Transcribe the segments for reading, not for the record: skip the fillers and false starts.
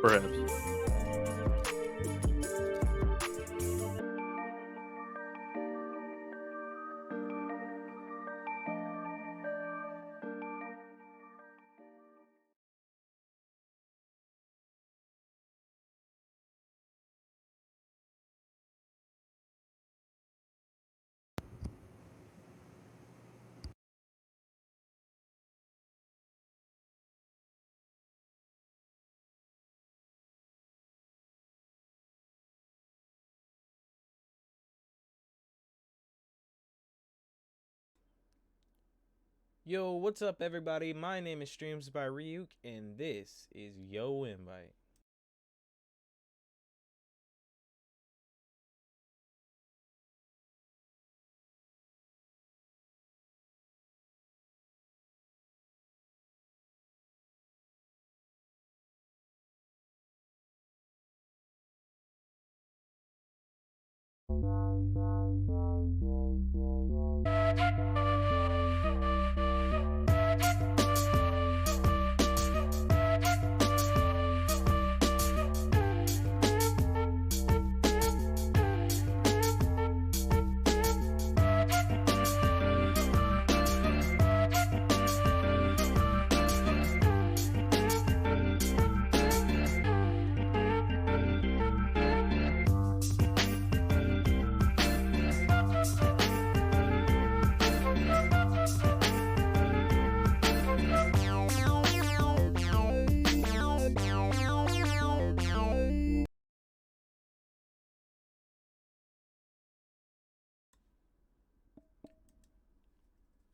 perhaps. Yo, what's up, everybody? My name is Streams by Ryuk, and this is Yo Invite.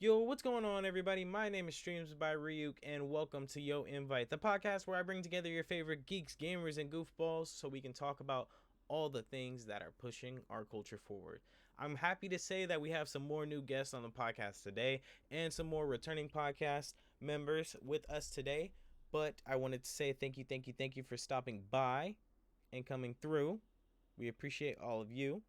Yo, what's going on, everybody? My name is Streams by Ryuk, and welcome to Yo Invite, the podcast where I bring together your favorite geeks, gamers, and goofballs so we can talk about all the things that are pushing our culture forward. I'm happy to say that we have some more new guests on the podcast today and some more returning podcast members with us today. But I wanted to say thank you for stopping by and coming through. We appreciate all of you.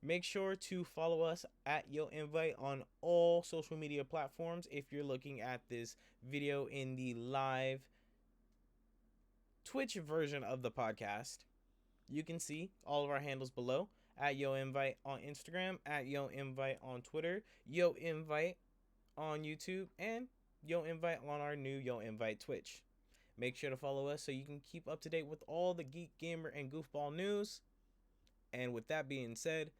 Make sure to follow us at Yo Invite on all social media platforms. If you're looking at this video in the live Twitch version of the podcast, you can see all of our handles below at Yo Invite on Instagram, at Yo Invite on Twitter, Yo Invite on YouTube, and Yo Invite on our new Yo Invite Twitch. Make sure to follow us so you can keep up to date with all the geek, gamer, and goofball news. And with that being said,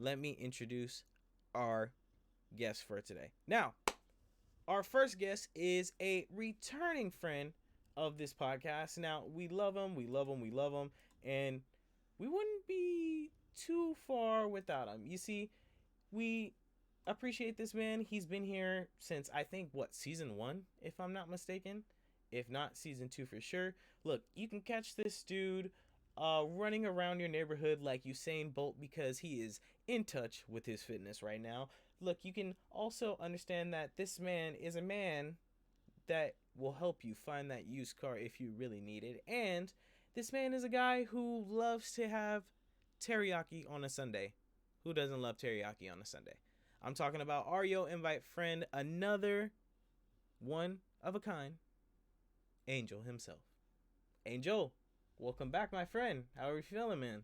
let me introduce our guest for today. Now, our first guest is a returning friend of this podcast. Now, we love him, and we wouldn't be too far without him. You see, we appreciate this man. He's been here since, I think, season 1, if I'm not mistaken. If not, season 2 for sure. Look, you can catch this dude running around your neighborhood like Usain Bolt because he is in touch with his fitness right now. Look, you can also understand that this man is a man that will help you find that used car if you really need it. And this man is a guy who loves to have teriyaki on a Sunday. Who doesn't love teriyaki on a Sunday? I'm talking about our Yo Invite friend, another one of a kind, Angel himself. Angel, welcome back, my friend. How are you feeling, man?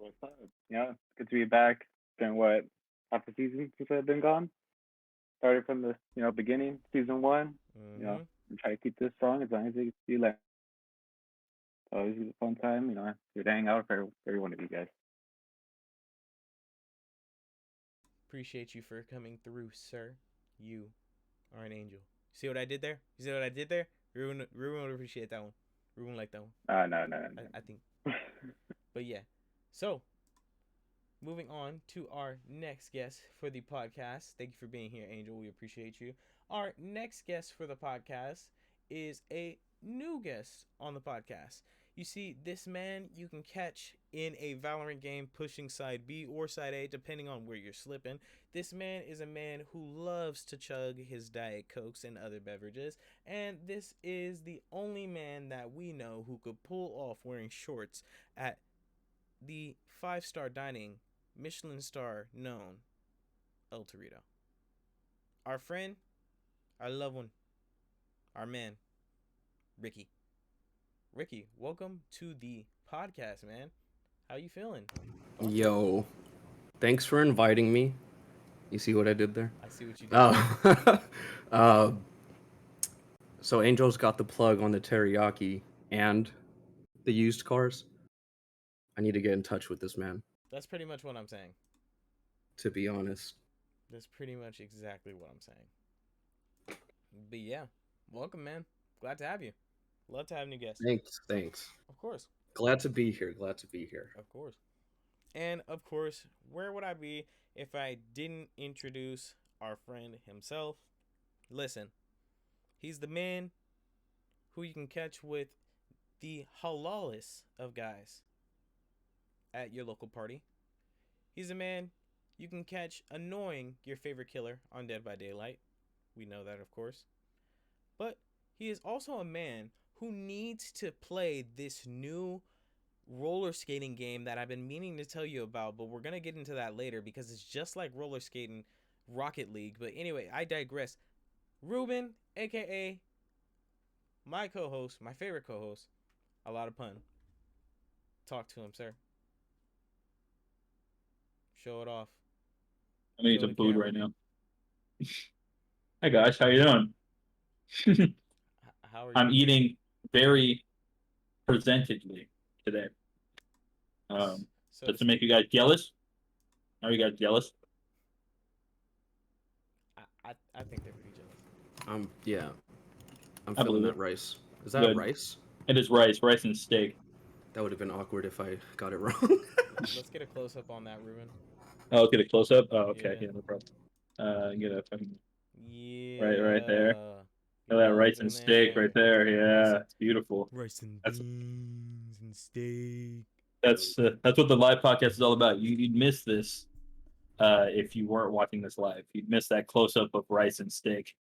What's up? Yeah, it's good to be back. It's been what, half a season since I've been gone. Started from the beginning, season 1. Mm-hmm. And try to keep this strong as long as it can be left. So always a fun time. To hang out for every one of you guys. Appreciate you for coming through, sir. You are an angel. See what I did there? You see what I did there? Ruben would appreciate that one. Ruben like that one. No. I think. But yeah. So, moving on to our next guest for the podcast. Thank you for being here, Angel. We appreciate you. Our next guest for the podcast is a new guest on the podcast. You see, this man you can catch in a Valorant game pushing side B or side A, depending on where you're slipping. This man is a man who loves to chug his Diet Cokes and other beverages. And this is the only man that we know who could pull off wearing shorts at the 5-star dining Michelin star known El Torito. Our friend, our loved one, our man, Ricky. Ricky, welcome to the podcast, man. How you feeling? Yo, thanks for inviting me. You see what I did there? I see what you did. Uh, so Angel's got the plug on the teriyaki and the used cars. I need to get in touch with this man, That's pretty much what I'm saying. to be honest. That's pretty much exactly what I'm saying. But yeah, welcome, man. Glad to have you. Love to have new guests. Thanks. Of course. Glad to be here. Of course. And of course, where would I be if I didn't introduce our friend himself? Listen, he's the man who you can catch with the halalest of guys at your local party. He's a man you can catch annoying your favorite killer on Dead by Daylight. We know that, of course. But he is also a man who needs to play this new roller skating game that I've been meaning to tell you about, but we're going to get into that later because it's just like roller skating Rocket League. But anyway, I digress. Ruben, aka my co-host, my favorite co-host, a lot of pun. Talk to him, sir. Show it off. I'm eating Show some the food camera. right now. Hey guys, how you doing? How are you? I'm eating very presentedly today. So Does it make you guys jealous? Are you guys jealous? I think they're pretty jealous. Yeah. I'm I feeling believe that rice. Is that Good. rice? It is rice and steak. That would have been awkward if I got it wrong. Let's get a close up on that, Ruben. Oh, let's get a close up. Oh, okay, Yeah. yeah, no problem. Get a fucking Yeah. right there. Look Look at at that rice and steak right there. Yeah, it's beautiful. Rice and That's- beans and steak. That's what the live podcast is all about. You'd miss this if you weren't watching this live. You'd miss that close up of rice and steak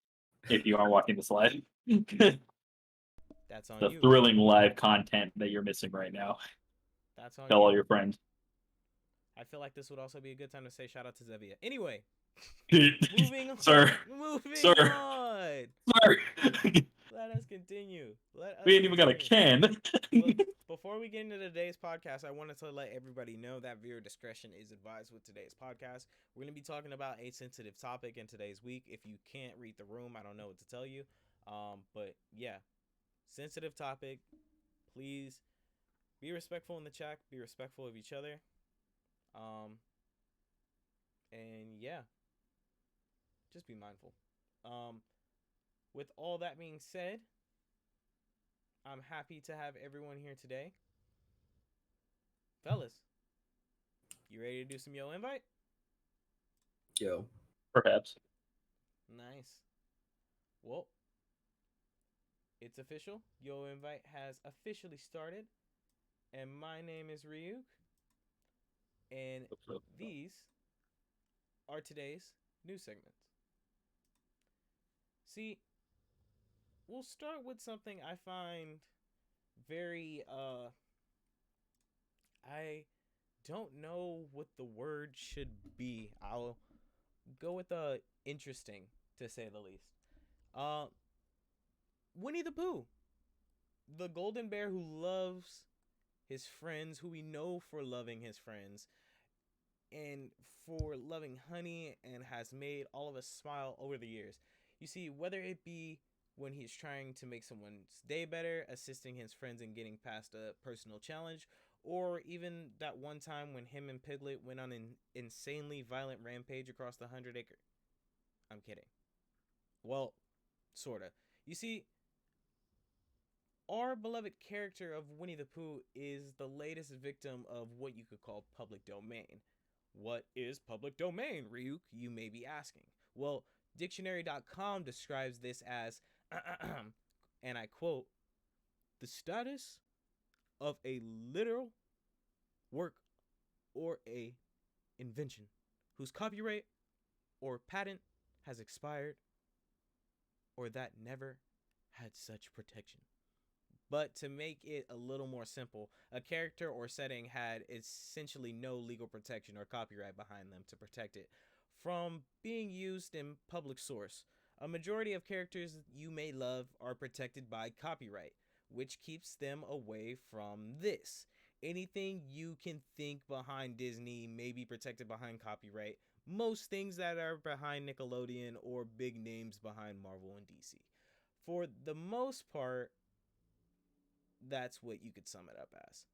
if you aren't watching this live. That's on The you. thrilling live content that you're missing right now. That's on Tell you. all your friends. I feel like this would also be a good time to say shout out to Zevia. Anyway, moving on. Sir. Moving Sir. on. Sorry. Let us continue. We ain't even got a can. Look, before we get into today's podcast, I wanted to let everybody know that viewer discretion is advised with today's podcast. We're going to be talking about a sensitive topic in today's week. If you can't read the room, I don't know what to tell you. But yeah, sensitive topic. Please be respectful in the chat. Be respectful of each other. And yeah, just be mindful. With all that being said, I'm happy to have everyone here today. Fellas, you ready to do some Yo Invite? Yo. Perhaps. Nice. Well, it's official. Yo Invite has officially started. And my name is Ryuk. And these are today's news segments. See, we'll start with something I find very, I don't know what the word should be. I'll go with interesting, to say the least. Winnie the Pooh, the golden bear who loves his friends, who we know for loving his friends, and for loving honey, and has made all of us smile over the years. You see, whether it be when he's trying to make someone's day better, assisting his friends in getting past a personal challenge, or even that one time when him and Piglet went on an insanely violent rampage across the 100-acre. I'm kidding. Well, sorta. You see, our beloved character of Winnie the Pooh is the latest victim of what you could call public domain. What is public domain, Ryuk, you may be asking? Well, dictionary.com describes this as, and I quote, the status of a literal work or a invention whose copyright or patent has expired or that never had such protection. But to make it a little more simple, a character or setting had essentially no legal protection or copyright behind them to protect it from being used in public source. A majority of characters you may love are protected by copyright. which keeps them away from this. Anything you can think behind Disney may be protected behind copyright. Most things that are behind Nickelodeon or big names behind Marvel and DC. For the most part, that's what you could sum it up as.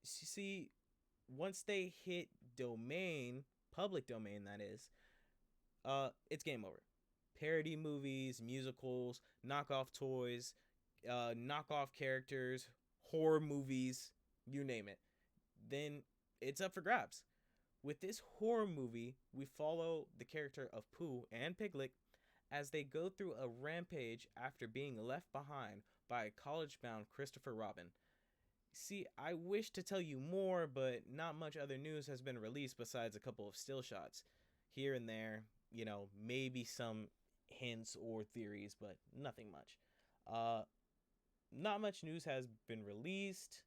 You see, once they hit domain, public domain that is, it's game over. Parody movies, musicals, knockoff toys, knockoff characters, horror movies, you name it. Then it's up for grabs. With this horror movie, we follow the character of Pooh and Piglet as they go through a rampage after being left behind by college-bound Christopher Robin. See, I wish to tell you more, but not much other news has been released besides a couple of still shots. Here and there, maybe some hints or theories, but nothing much. Not much news has been released.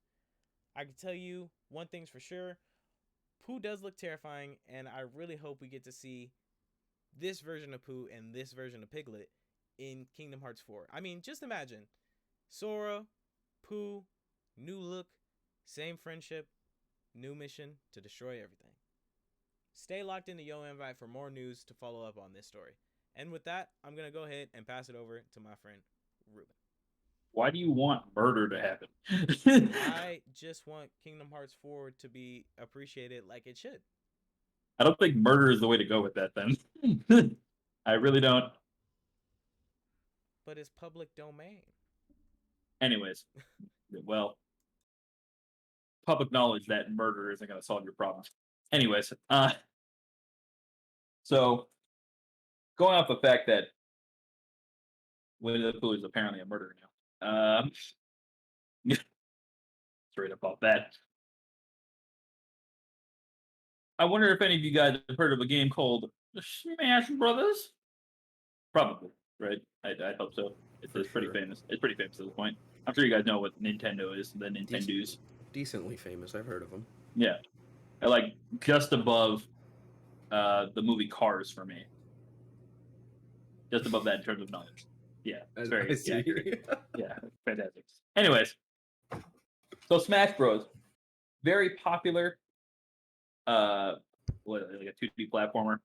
I can tell you one thing's for sure. Pooh does look terrifying, and I really hope we get to see this version of Pooh and this version of Piglet in Kingdom Hearts 4. I mean, just imagine Sora, Pooh, new look, same friendship, new mission to destroy everything. Stay locked into Yo Invite for more news to follow up on this story. And with that, I'm going to go ahead and pass it over to my friend, Ruben. Why do you want murder to happen? I just want Kingdom Hearts 4 to be appreciated like it should. I don't think murder is the way to go with that, then. I really don't. But it's public domain. Anyways, well, public knowledge that murder isn't going to solve your problems. Anyways, so going off the fact that Winnie the Pooh is apparently a murderer now. Straight up off that. I wonder if any of you guys have heard of a game called Smash Brothers? Probably, right? I hope so. It's pretty famous. It's pretty famous at this point. I'm sure you guys know what Nintendo is, the Nintendo's. Decently famous. I've heard of them. Yeah. They're like just above the movie Cars for me. Just above that in terms of knowledge. Yeah, it's very accurate. Yeah, fantastic. Anyways, so Smash Bros. Very popular. Like a 2D platformer,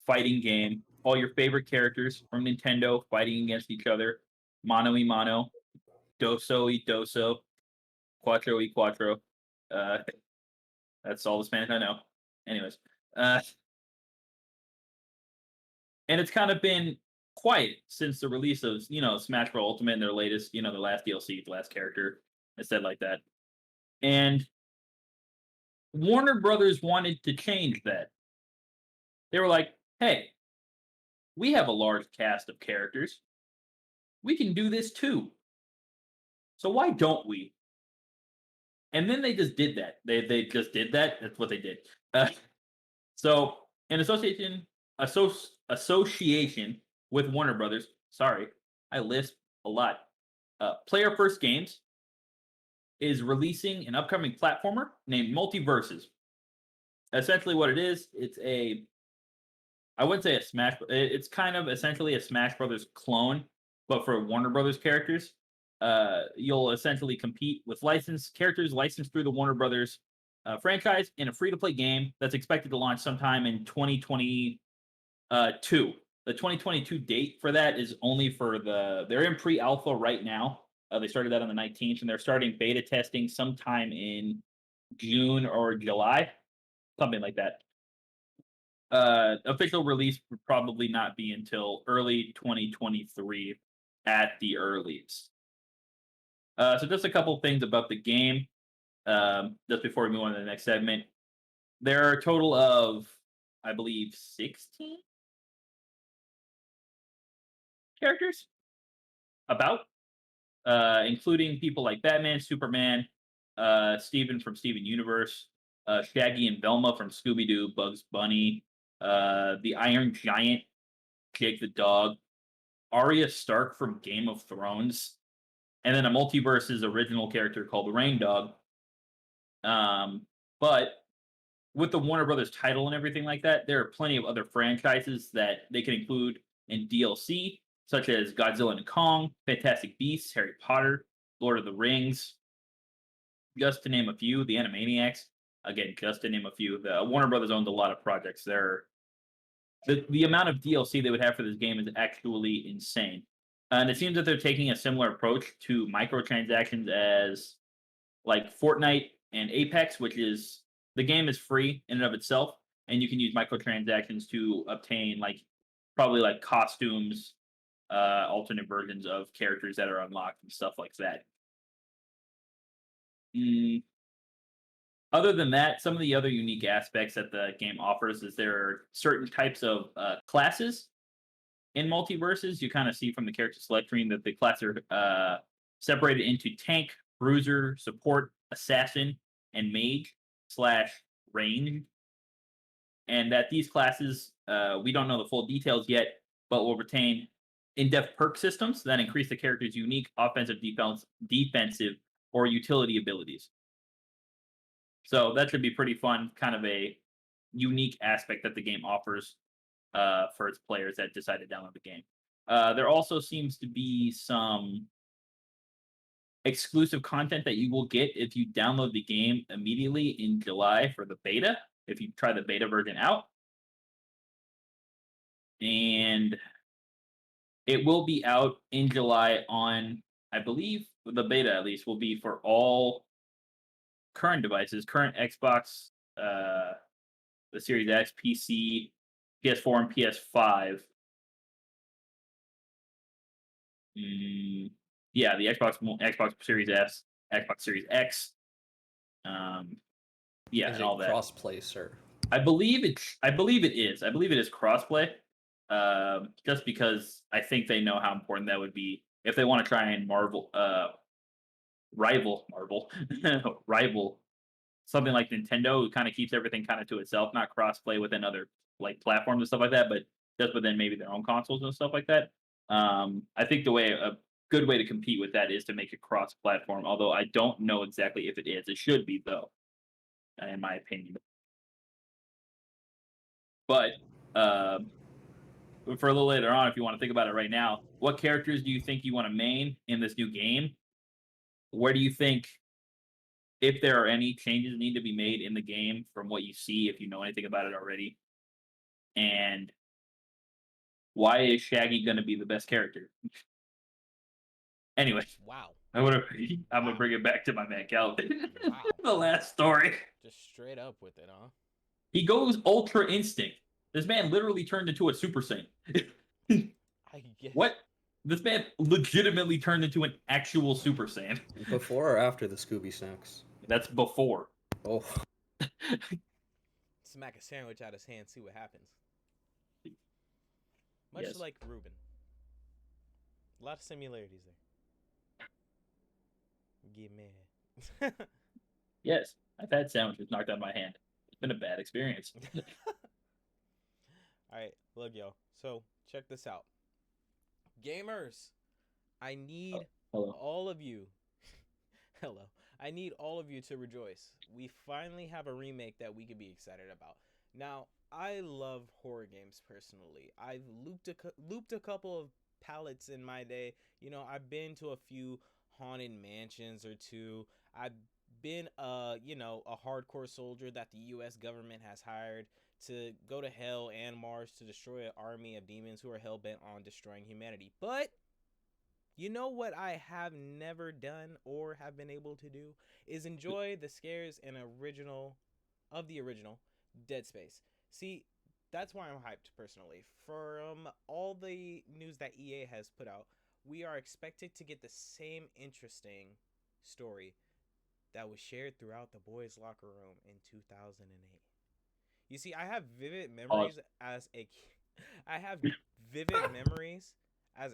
fighting game. All your favorite characters from Nintendo fighting against each other. Mano y mano, doso y doso, cuatro y cuatro. That's all the Spanish I know. Anyways, and it's kind of been quiet since the release of Smash Bros. Ultimate and their latest, the last DLC, the last character, instead like that. And Warner Brothers wanted to change that. They were like, hey, we have a large cast of characters. We can do this too. So why don't we? And then they just did that. They just did that. That's what they did. So in association with Warner Brothers, sorry, I lisp a lot. Player First Games is releasing an upcoming platformer named MULTIVERSES. Essentially what it is, I wouldn't say a Smash, it's kind of essentially a Smash Brothers clone, but for Warner Brothers characters. You'll essentially compete with licensed characters licensed through the Warner Brothers franchise in a free-to-play game that's expected to launch sometime in 2022. The 2022 date for that is only for they're in pre-alpha right now. They started that on the 19th, and they're starting beta testing sometime in June or July, something like that. Official release would probably not be until early 2023 at the earliest. So just a couple things about the game, just before we move on to the next segment. There are a total of, I believe, 16 characters, including people like Batman, Superman, Steven from Steven Universe, Shaggy and Velma from Scooby-Doo, Bugs Bunny, the Iron Giant, Jake the Dog, Arya Stark from Game of Thrones, and then a Multiverse's original character called the Rain Dog. But with the Warner Brothers title and everything like that, there are plenty of other franchises that they can include in DLC, such as Godzilla and Kong, Fantastic Beasts, Harry Potter, Lord of the Rings, just to name a few. The Animaniacs, again, just to name a few. The Warner Brothers owns a lot of projects. The amount of DLC they would have for this game is actually insane. And it seems that they're taking a similar approach to microtransactions as like Fortnite and Apex, which is the game is free in and of itself, and you can use microtransactions to obtain probably like costumes, alternate versions of characters that are unlocked and stuff like that. Mm, Other than that, some of the other unique aspects that the game offers is there are certain types of classes in multiverses. You kind of see from the character select screen that the classes are separated into tank, bruiser, support, assassin, and mage slash range. And that these classes, we don't know the full details yet, but will retain in-depth perk systems that increase the character's unique offensive, defensive, or utility abilities. So that should be pretty fun, kind of a unique aspect that the game offers for its players that decide to download the game. There also seems to be some exclusive content that you will get if you download the game immediately in July for the beta, if you try the beta version out. And it will be out in July on, I believe, the beta at least will be for all current devices, current Xbox, the Series X, PC, PS4, and PS5. Yeah, the Xbox Series S, Xbox Series X. Yeah, Is and it all that. crossplay, sir? I believe it is. I believe it is crossplay. Just because I think they know how important that would be if they want to try and rival something like Nintendo, who kind of keeps everything kind of to itself, not crossplay within other like platforms and stuff like that, but just within maybe their own consoles and stuff like that. I think a good way to compete with that is to make it cross-platform. Although I don't know exactly if it is. It should be though, in my opinion. But for a little later on, if you want to think about it right now, what characters do you think you want to main in this new game? Where do you think, if there are any changes need to be made in the game from what you see, if you know anything about it already? And why is Shaggy going to be the best character? Anyway, Wow. I'm gonna bring it back to my man Calvin. Wow. The last story. Just straight up with it, huh? He goes Ultra Instinct. This man literally turned into a Super Saiyan. I guess. What? This man legitimately turned into an actual Super Saiyan. Before or after the Scooby snacks? That's before. Oh, Smack a sandwich out his hand, see what happens. Much Yes. like Ruben. A lot of similarities there. Get mad. Yes, I've had sandwiches knocked out of my hand. It's been a bad experience. Alright, look, yo. So, check this out. Gamers, I need Hello. all of you. Hello. I need all of you to rejoice. We finally have a remake that we can be excited about. Now, I love horror games personally. I've looped a couple of palettes in my day. You know, I've been to a few haunted mansions or two. I've been a hardcore soldier that the US government has hired to go to hell and Mars to destroy an army of demons who are hell-bent on destroying humanity. But you know what I have never done or have been able to do is enjoy the scares and the original Dead Space. See, that's why I'm hyped personally. From all the news that EA has put out, we are expected to get the same interesting story that was shared throughout the boys' locker room in 2008. You see, I have vivid memories as a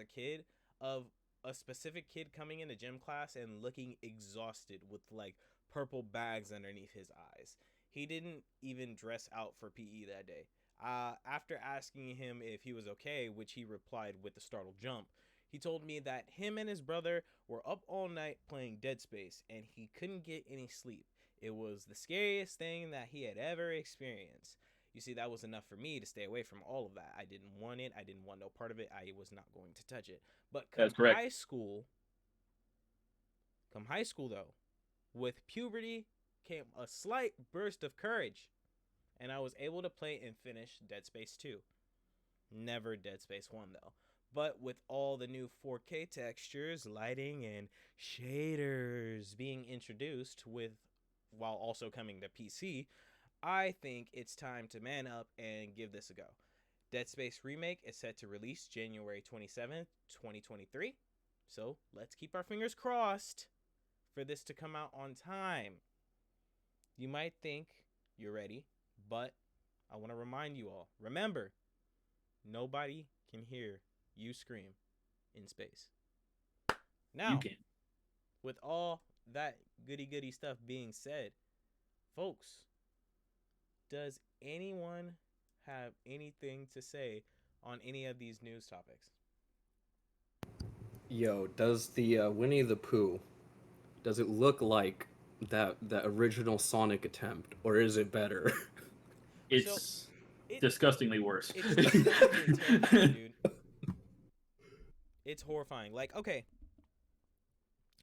kid of a specific kid coming into gym class and looking exhausted with like purple bags underneath his eyes. He didn't even dress out for PE that day. After asking him if he was okay, which he replied with a startled jump, he told me that him and his brother were up all night playing Dead Space and he couldn't get any sleep. It was the scariest thing that he had ever experienced. You see, that was enough for me to stay away from all of that. I didn't want it. I didn't want no part of it. I was not going to touch it. But come That's correct. high school, Come high school, though, with puberty came a slight burst of courage, and I was able to play and finish Dead Space 2. Never Dead Space 1, though. But with all the new 4K textures, lighting, and shaders being introduced while also coming to PC, I think it's time to man up and give this a go. Dead Space Remake is set to release January 27th, 2023. So let's keep our fingers crossed for this to come out on time. You might think you're ready, but I want to remind you all, remember, nobody can hear you scream in space. Now, You can. with all that goody stuff being said, folks, does anyone have anything to say on any of these news topics? Yo, does the Winnie the Pooh, does it look like that original Sonic attempt, or is it better? It's It- disgustingly worse. It's disgusting, terrifying, dude. It's horrifying. Like, okay,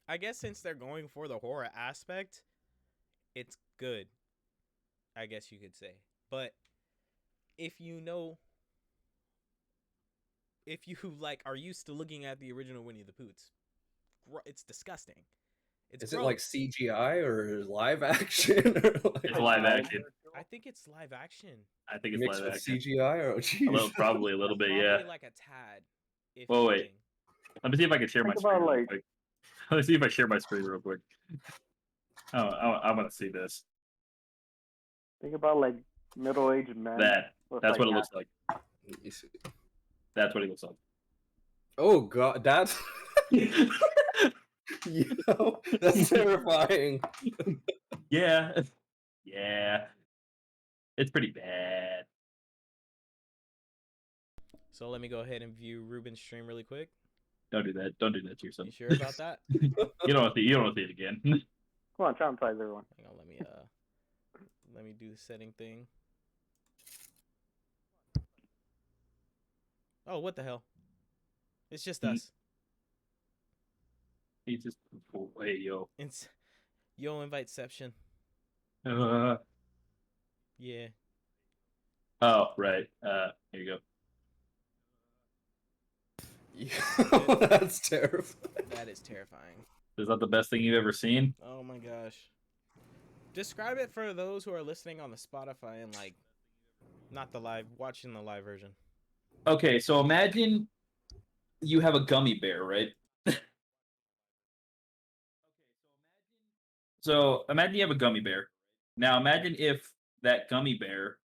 I guess since they're going for the horror aspect, it's good, I guess you could say. But if you like are used to looking at the original Winnie the Pooh, it's disgusting. It's Is gross. it like CGI or live action? Or like It's live action. I think it's live action. I think it's mixed live with action. CGI? Or geez. Probably a little bit, yeah. Probably like a tad. If Wait. anything. Let me see if I can share my Think screen about, real like- quick. Let me see if I share my screen real quick. Oh, I want to see this. Think about like middle-aged men. That's what it looks like. You see. That's what he looks like. Oh god, that's yo, that's terrifying. Yeah. Yeah. It's pretty bad. So let me go ahead and view Ruben's stream really quick. Don't do that. Don't do that to yourself. You sure about that? You don't want to see it again. Come on, traumatize everyone. Hang on, let me do the setting thing. Oh, what the hell? It's just us. He's just hey yo. It's yo inviteception. Yeah. Oh right. Here you go. Yo, that's terrifying. That is terrifying. Is that the best thing you've ever seen? Oh my gosh. Describe it for those who are listening on the Spotify and like not the live, watching the live version. Okay, so imagine you have a gummy bear, right? So imagine you have a gummy bear. Now imagine if that gummy bear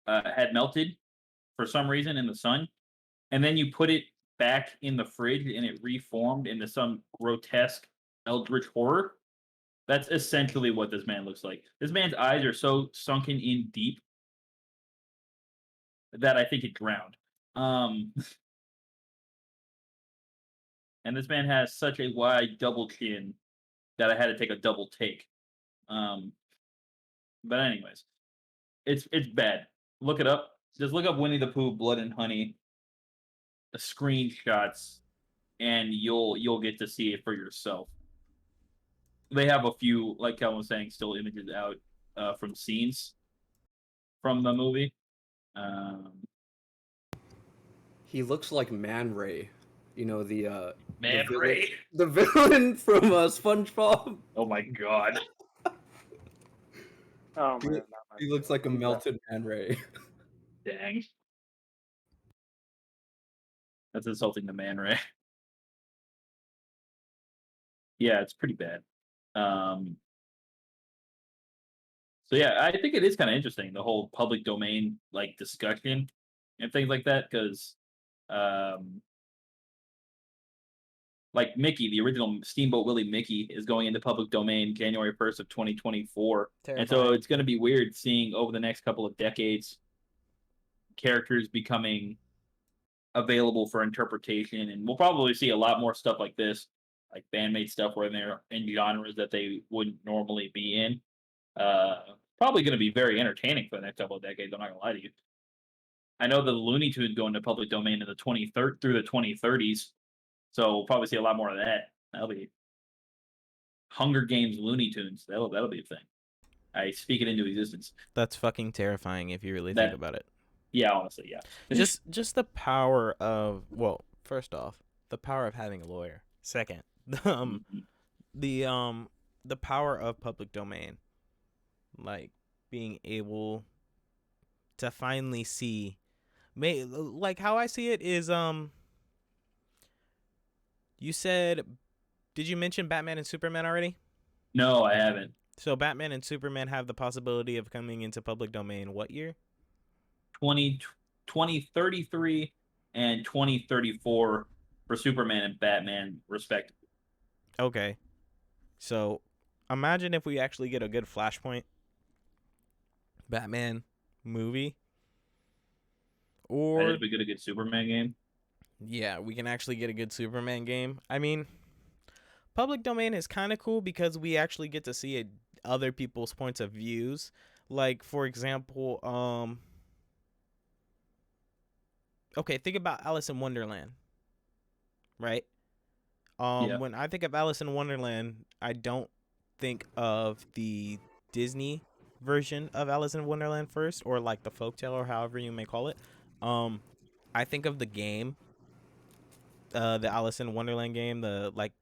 had melted for some reason in the sun, and then you put it back in the fridge and it reformed into some grotesque eldritch horror. That's essentially what this man looks like. This man's eyes are so sunken in deep that I think it drowned. And this man has such a wide double chin that I had to take a double take. But anyways, it's bad. Look it up. Just look up Winnie the Pooh, Blood and Honey, the screenshots, and you'll get to see it for yourself. They have a few, like Kellen was saying, still images out from scenes from the movie. He looks like Man Ray. You know the Man the Ray. the villain from SpongeBob. Oh my god. Oh He- man, He looks like a melted Man Ray. Dang. That's insulting to Man Ray. Yeah, it's pretty bad. So yeah, I think it is kind of interesting, the whole public domain like discussion and things like that, because like Mickey, the original Steamboat Willie Mickey, is going into public domain January 1st of 2024. And so Terrifying. it's going to be weird seeing over the next couple of decades characters becoming available for interpretation, and we'll probably see a lot more stuff like this, like bandmate stuff where they're in genres that they wouldn't normally be in. Probably going to be very entertaining for the next couple of decades. I'm not going to lie to you. I know the Looney Tunes go into public domain in the through the 2030s, so we'll probably see a lot more of that. That'll be Hunger Games Looney Tunes. That'll be a thing. I speak it into existence. That's fucking terrifying if you really think That about it. yeah, honestly, yeah. Just the power of, well, first off, the power of having a lawyer. Second, Mhm. the power of public domain, like being able to finally see, like how I see it is, you said, did you mention Batman and Superman already? No, I haven't. So Batman and Superman have the possibility of coming into public domain what year? 20, 2033 and 2034 for Superman and Batman, respectively. Okay. So imagine if we actually get a good Flashpoint Batman movie, or That'd be good. A good Superman game. yeah, we can actually get a good Superman game. I mean, public domain is kind of cool because we actually get to see it, other people's points of views. Like, for example, okay, think about Alice in Wonderland, right? Yeah. When I think of Alice in Wonderland, I don't think of the Disney version of Alice in Wonderland first, or like the folktale, or however you may call it. I think of the game, the Alice in Wonderland game, the like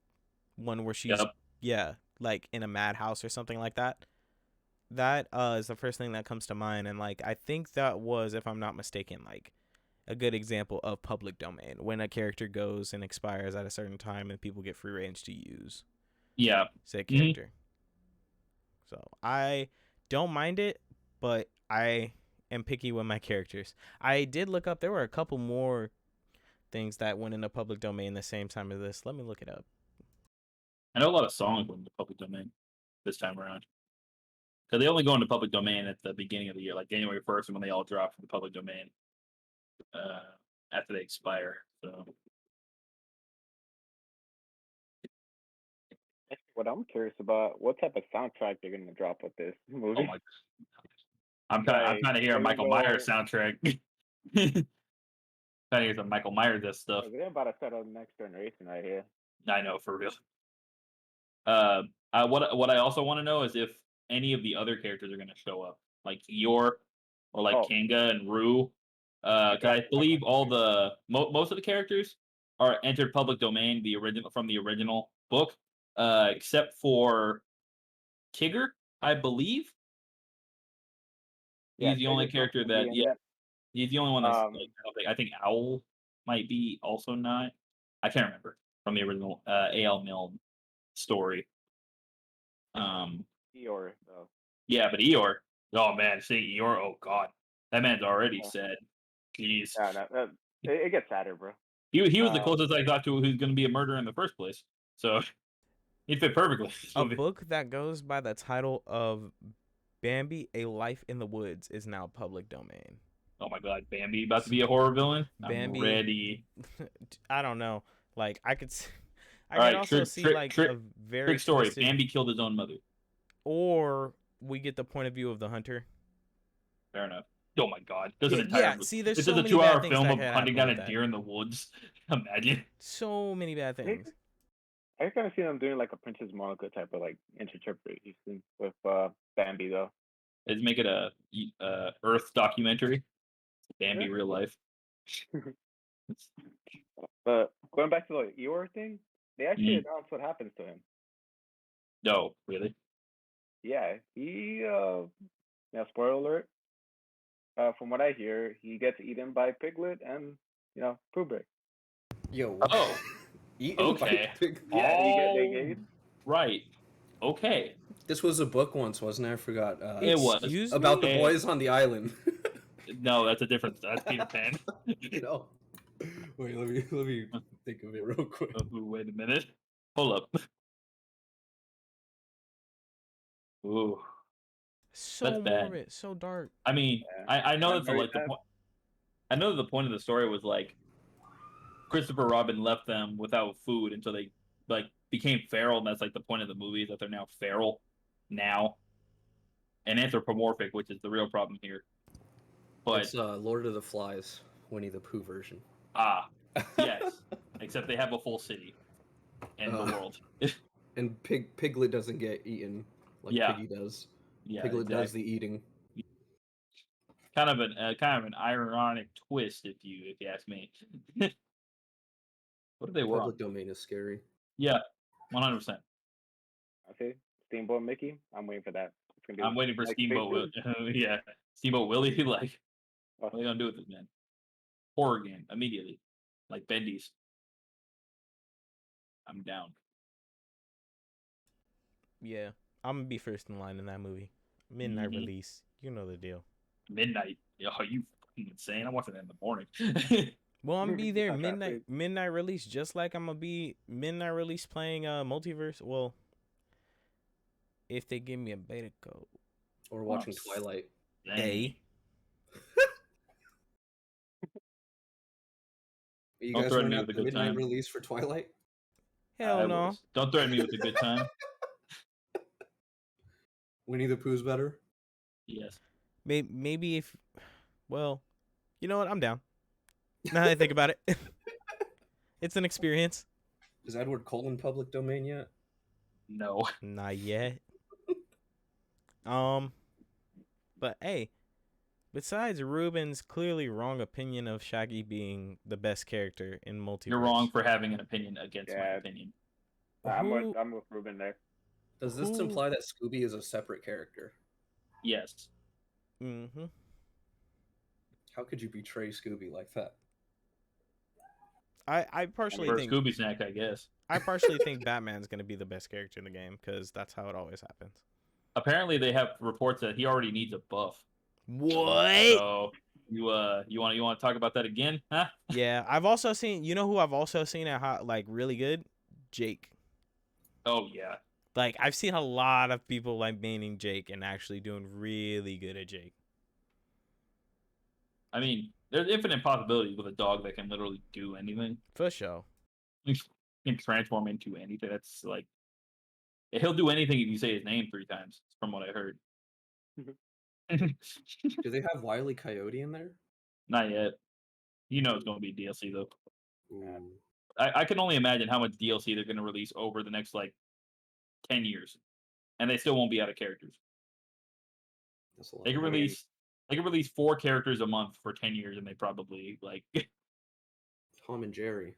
one where she's, Yep. yeah, like in a madhouse or something like that. That is the first thing that comes to mind, and like I think that was, if I'm not mistaken, like a good example of public domain when a character goes and expires at a certain time and people get free range to use Yeah. said Mhm. character. So I don't mind it, but I am picky with my characters. I did look up, there were a couple more things that went into public domain the same time as this. Let me look it up. I know a lot of songs went into public domain this time around. Because they only go into public domain at the beginning of the year, like January 1st, when they all drop from the public domain after they expire. So What I'm curious about, what type of soundtrack they're gonna drop with this oh movie? my, I'm Like, kind of hearing they're gonna Michael Myers go. soundtrack. Kind of hear some Michael Myers stuff. They're about to set up the next generation right here. I know for real. What I also want to know is if any of the other characters are going to show up, like Eeyore or like Oh, Kanga and Rue. I 'Cause I got you. I believe got all you. the most of the characters are entered public domain, the original from the original book, except for Tigger, I believe. Yeah, He's the only Tigger's not character gonna be that in yeah, it. he's the only one that's like Um, I think Owl might be also not. I can't remember from the original A.L. Milne story. Um, Eeyore though. yeah, but Eeyore, oh man, see Eeyore, oh god, that man's already Yeah, sad. Jeez, yeah, it gets sadder, bro. he was the Um, closest I got to who's going to be a murderer in the first place. So he fit perfectly. A book that goes by the title of Bambi: A Life in the Woods is now public domain. Oh my god, Bambi about to be a horror villain. I'm Bambi, ready. I don't know. Like I All could right, also see like a very trick story. twisted, Bambi killed his own mother. or we get the point of view of the hunter. Fair enough. Oh my god, this is an Yeah, entire. see, there's This so is a many bad 2-hour things film that of could hunting happen down with a that. deer in the woods. Imagine. So many bad things. I kind of see them doing like a Princess Mononoke type of like interpretation with Bambi though. Let's make it a Earth documentary. Bambi Yeah. real life. But going back to the Eeyore thing, they actually Mm. announced what happens to him. No, really. Yeah, he spoiler alert. From what I hear, he gets eaten by Piglet and Pooh Bear. Yo, what? Oh, Eaten by okay. pig- Yeah, they Oh, gave. right. Okay. This was a book once, wasn't it? I forgot. It was. Excuse About the me? boys on the island. No, that's a different. That's Peter Pan. No. Wait, let me think of it real quick. Oh, wait a minute. Hold up. Ooh, So that's bad. morbid, so dark. I mean, Yeah. I know That's that very like the sad. point. I know that the point of the story was like Christopher Robin left them without food until they like became feral, and that's like the point of the movie is that they're now feral now and anthropomorphic, which is the real problem here. But It's Lord of the Flies, Winnie the Pooh version. yes, except they have a full city and the world. And Piglet doesn't get eaten like Yeah. Piggy does. Yeah, Piglet does exactly. the eating. Kind of an ironic twist, if you ask me. What if they were on? Public domain is scary. Yeah, 100%. I see Steamboat Mickey. I'm waiting for that. It's gonna be. I'm waiting for like Steamboat Willie. Space Yeah, Steamboat Willie. Like, Oh. what are they gonna do with this man? Horror game immediately, like Bendy's. I'm down. Yeah, I'm gonna be first in line in that movie. Midnight Mhm. release. You know the deal. Midnight. Yo, are you fucking insane? I'm watching that in the morning. Well, I'm gonna be there Not that midnight release, just like I'm gonna be midnight release playing Multiverse. Well, if they give me a beta code. Or watching s- Twilight. Dang. Hey, You Don't guys threaten run me out with a the good midnight time. release for Twilight? hell I no. was. Don't threaten me with a good time. Winnie the Pooh's better? Yes. Maybe if, well, you know what? I'm down. Now that I think about it, it's an experience. Is Edward Cullen public domain yet? No. Not yet. But hey, besides Ruben's clearly wrong opinion of Shaggy being the best character in Multiverse, You're wrong for having an opinion against my Yeah. opinion. I'm Who- with Ruben there. Does this Who- imply that Scooby is a separate character? Yes. Mm-hmm. How could you betray Scooby like that? I partially For a think Scooby snack, I guess. I partially think Batman's gonna be the best character in the game because that's how it always happens. Apparently, they have reports that he already needs a buff. What? So you want to talk about that again? Huh? Yeah, I've also seen. You know who I've also seen at like really good? Jake. Oh yeah. Like I've seen a lot of people like maining Jake and actually doing really good at Jake. I mean, there's infinite possibilities with a dog that can literally do anything. For sure. Can transform into anything. That's like he'll do anything if you say his name 3 times, from what I heard. Do they have Wile E. Coyote in there? Not yet. You know it's going to be DLC though. Ooh, I can only imagine how much DLC they're going to release over the next like 10 years, and they still won't be out of characters. that's a lot. They can release 4 characters a month for 10 years, and they probably like Tom and Jerry.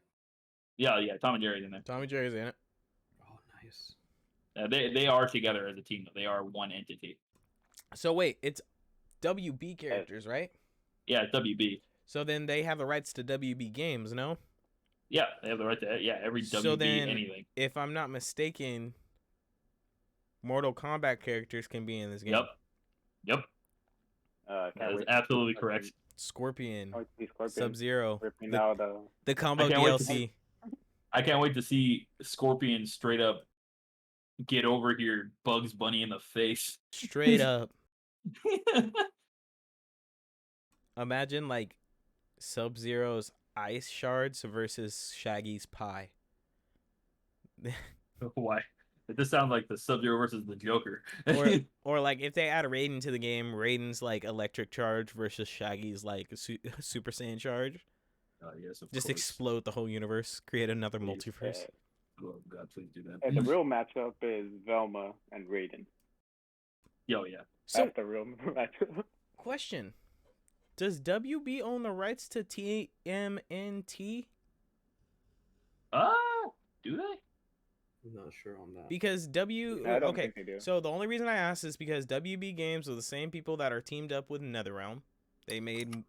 yeah, Tom and Jerry's in there. Tommy Jerry's in it. Oh, nice. They are together as a team. They are one entity. So wait, it's WB characters, right? Yeah, it's WB. So then they have the rights to WB games, no? Yeah, they have the right to every WB So then, anything. if I'm not mistaken, Mortal Kombat characters can be in this game. Yep. Can't That is wait to absolutely see correct. Scorpion, Can't wait to see Scorpion Sub-Zero, ripping out the combo I can't wait to DLC. I can't wait to see Scorpion straight up get over here, Bugs Bunny in the face. Straight up. Imagine like Sub-Zero's ice shards versus Shaggy's pie. Why? This sounds like the Sub-Zero versus the Joker. Or like if they add Raiden to the game, Raiden's like electric charge versus Shaggy's like Super Saiyan charge. Yes, of Just course. explode the whole universe, create another Please. multiverse. Oh God, please do that. and the real matchup is Velma and Raiden. Yo, yeah. So, That's the real matchup. question: does WB own the rights to TMNT? Do they? I'm not sure on that. Because I don't okay, think they do. so the only reason I asked is because WB Games are the same people that are teamed up with NetherRealm. They made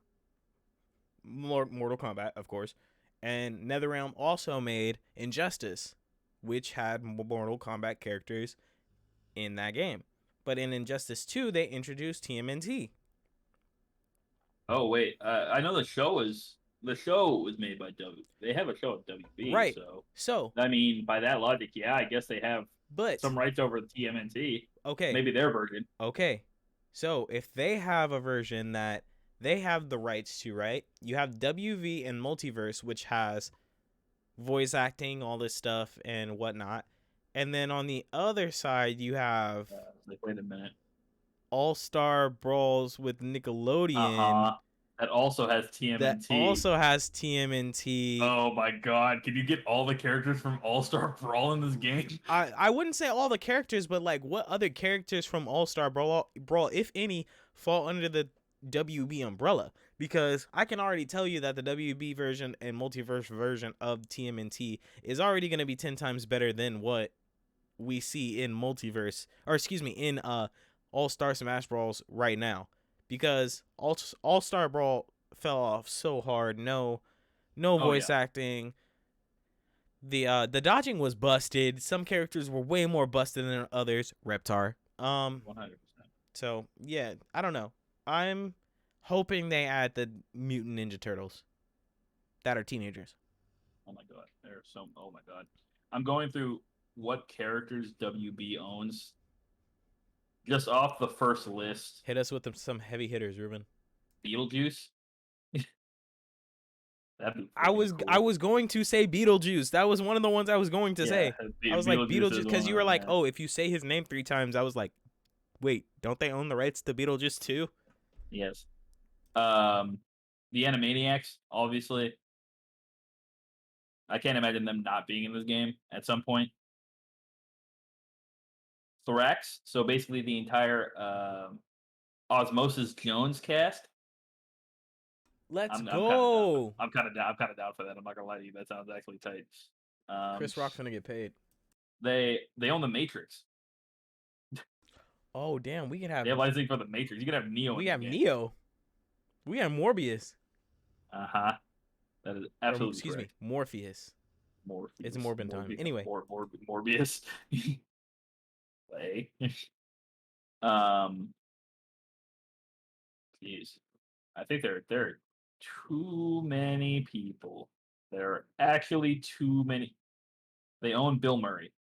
Mortal Kombat, of course, and NetherRealm also made Injustice, which had Mortal Kombat characters in that game. But in Injustice 2, they introduced TMNT. Oh wait, I know the show was made by W. They have a show at WB, Right. So So, I mean, by that logic, yeah, I guess they have but some rights over the TMNT. okay, Maybe their version. okay. So if they have a version that they have the rights to, right? You have WV and Multiverse, which has voice acting, all this stuff, and whatnot. And then on the other side, you have Like, wait a minute. All-Star Brawls with Nickelodeon. Uh-huh. That also has that TMNT. also has TMNT. Oh my god! Can you get all the characters from All Star Brawl in this game? I wouldn't say all the characters, but like what other characters from All Star Brawl, if any, fall under the WB umbrella? Because I can already tell you that the WB version and multiverse version of TMNT is already going to be 10 times better than what we see in multiverse, or excuse me, in All Star Smash Brawls right now. Because All Star Brawl fell off so hard. No voice acting. The dodging was busted. Some characters were way more busted than others. Reptar. 100%. So yeah, I don't know. I'm hoping they add the Mutant Ninja Turtles that are teenagers. Oh my god, there's so. Oh my god, I'm going through what characters WB owns. Just off the first list, Hit us with some heavy hitters, Ruben. Beetlejuice. That'd be I was going to say Beetlejuice. That was one of the ones I was going to say. I was like Beetlejuice because you were like, oh, if you say his name 3 times, I was like, wait, don't they own the rights to Beetlejuice too? Yes. The Animaniacs, obviously. I can't imagine them not being in this game at some point. Thorax, so basically the entire Osmosis Jones cast. Let's go. I'm kind of down for that. I'm not gonna lie to you. That sounds actually tight. Chris Rock's gonna get paid. They own the Matrix. Oh damn, we can have. They have licensing for the Matrix. You can have Neo. We have Neo. We have Morbius. That is absolutely. Excuse correct. me, Morpheus. It's Morbin time. Anyway, Morbius. Play. Jeez, I think there are too many people. There are actually too many. They own Bill Murray.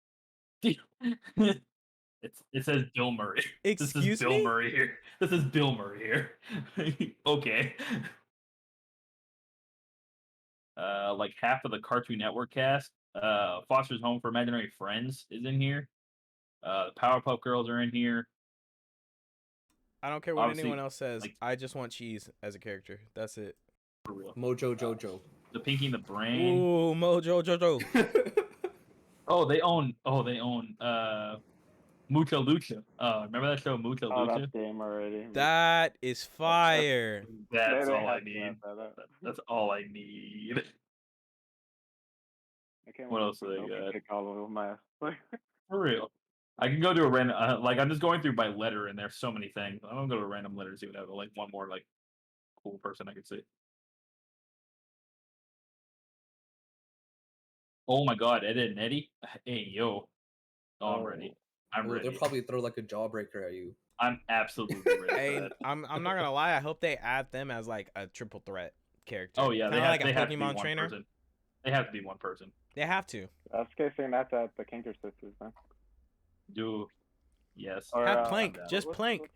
It says Bill Murray. Excuse this is Bill me? Murray here. This is Bill Murray here. Okay. Like half of the Cartoon Network cast. Foster's Home for Imaginary Friends is in here. The Powerpuff Girls are in here. I don't care what Obviously, anyone else says. like- I just want cheese as a character. That's it. For real. Mojo Jojo. The Pinky and the Brain. Ooh, Mojo Jojo. They own Mucha Lucha. Remember that show Mucha Oh, Lucha? that's game already. That is fire. That's They all I have to need. mess that up. That's all I need. I can't What wait else do for they Dopey got? to call him my For real. I can go to a random I'm just going through by letter and there's so many things. I'm gonna go to a random letter and see what I have like one more like cool person I can see. Oh my god, Ed and Eddie. Hey yo. Oh, I'm ready. I'm Ooh, ready. they'll probably throw like a jawbreaker at you. I'm absolutely ready Hey, for that. I'm not gonna lie. I hope they add them as like a triple threat character. Oh yeah, Kinda like they a have to be Pokemon one trainer. person. They have to be one person. They have to. That's casing that's at the Kinker Sisters, man. Do yes. Or, Have Plank. down. Just Plank.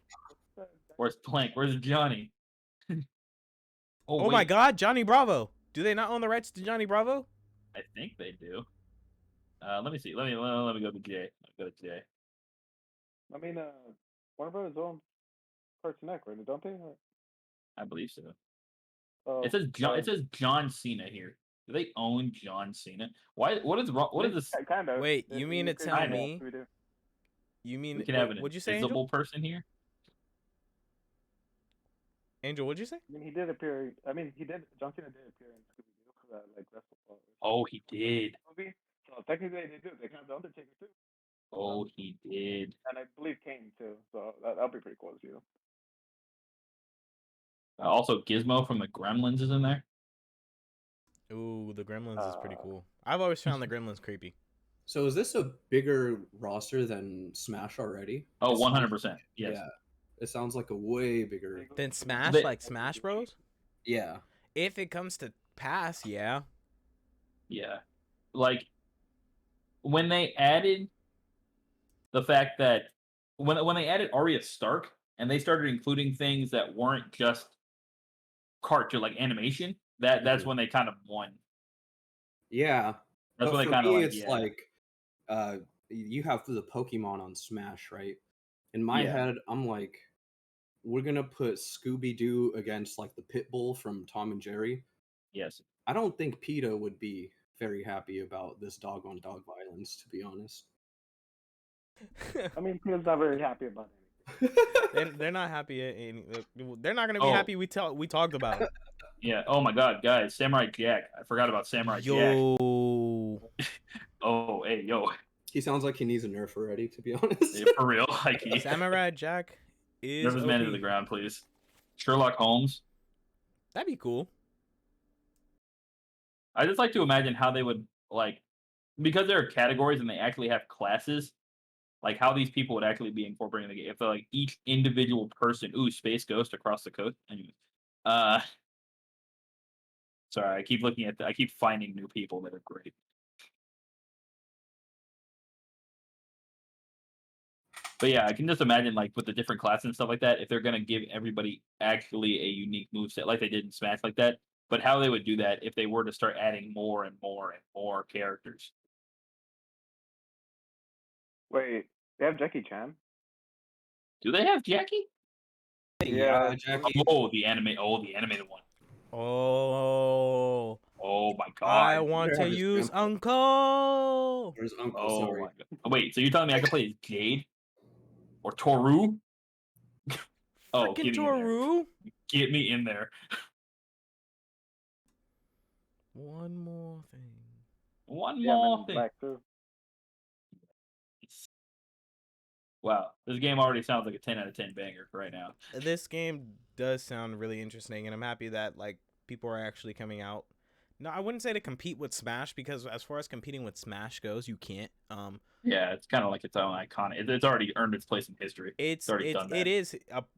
Where's Plank? Where's Johnny? Oh my wait, God, Johnny Bravo. Do they not own the rights to Johnny Bravo? I think they do. Let me see. Let me go to Jay. Let me go to Jay. I mean, Warner Brothers owns Cartoon Network, right? Don't they? I believe so. Oh, It says John. It says John Cena here. Do they own John Cena? Why? What is wrong? What is this? Kind of. Wait, you mean to tell me? We do. You mean We can have an what'd you say, invisible Angel? person here. Angel, what'd you say? I mean, he did appear. I mean, John Cena did appear in Scooby Doo for that like WrestleMania Oh, he did. movie. So technically, they do. They can have the Undertaker too, Oh, he did. and I believe Kane too. So that'll be pretty cool to see. Also, Gizmo from the Gremlins is in there. Ooh, the Gremlins is pretty cool. I've always found the Gremlins creepy. So is this a bigger roster than Smash already? Oh, It sounds- 100%. Yes. Yeah. It sounds like a way bigger. Then Smash, They- like Smash Bros. Yeah. If it comes to pass, yeah. Yeah. Like when they added the fact that when they added Arya Stark and they started including things that weren't just cartoon like animation, that's Mhm. when they kind of won. Yeah. That's But when they for kind of me, like it's yeah. like you have the Pokemon on Smash, right? In my Yeah. head, I'm like, we're gonna put Scooby Doo against like the pit bull from Tom and Jerry. Yes. I don't think PETA would be very happy about this dog on dog violence, to be honest. I mean, Peter's not very happy about anything. They're not happy. They're not gonna be happy. We talked about it. Yeah. Oh my God, guys, Samurai Jack. I forgot about Samurai Jack. Yo. Oh, hey, yo. He sounds like he needs a nerf already, to be honest. Yeah, for real. Like, Samurai Jack is nerf this man OP. into the ground, please. Sherlock Holmes. That'd be cool. I just like to imagine how they would like, because there are categories and they actually have classes. Like how these people would actually be incorporating the game. If they're like each individual person, Space Ghost across the coast. Anyways, sorry, I keep looking at. I keep finding new people that are great. But yeah, I can just imagine like with the different classes and stuff like that, if they're gonna give everybody actually a unique moveset like they did in Smash like that. But how they would do that if they were to start adding more and more and more characters. Wait, they have Jackie Chan? Do they have Jackie? Yeah. Jackie. Oh, the animated one. Oh. Oh my God! I want better to have his use grandpa. Uncle. There's Uncle, Oh sorry. my God! Wait, so you're telling me I can play as Jade or Toru? Oh, Freaking get me in there! Toru. Get me in there! One more thing. One Yeah, more man, thing. Black too. Wow, this game already sounds like a 10 out of 10 banger right now. This game does sound really interesting, and I'm happy that like people are actually coming out. No, I wouldn't say to compete with Smash, because as far as competing with Smash goes, you can't. Yeah, it's kind of like its own icon. It's already earned its place in history. It's already done that. it is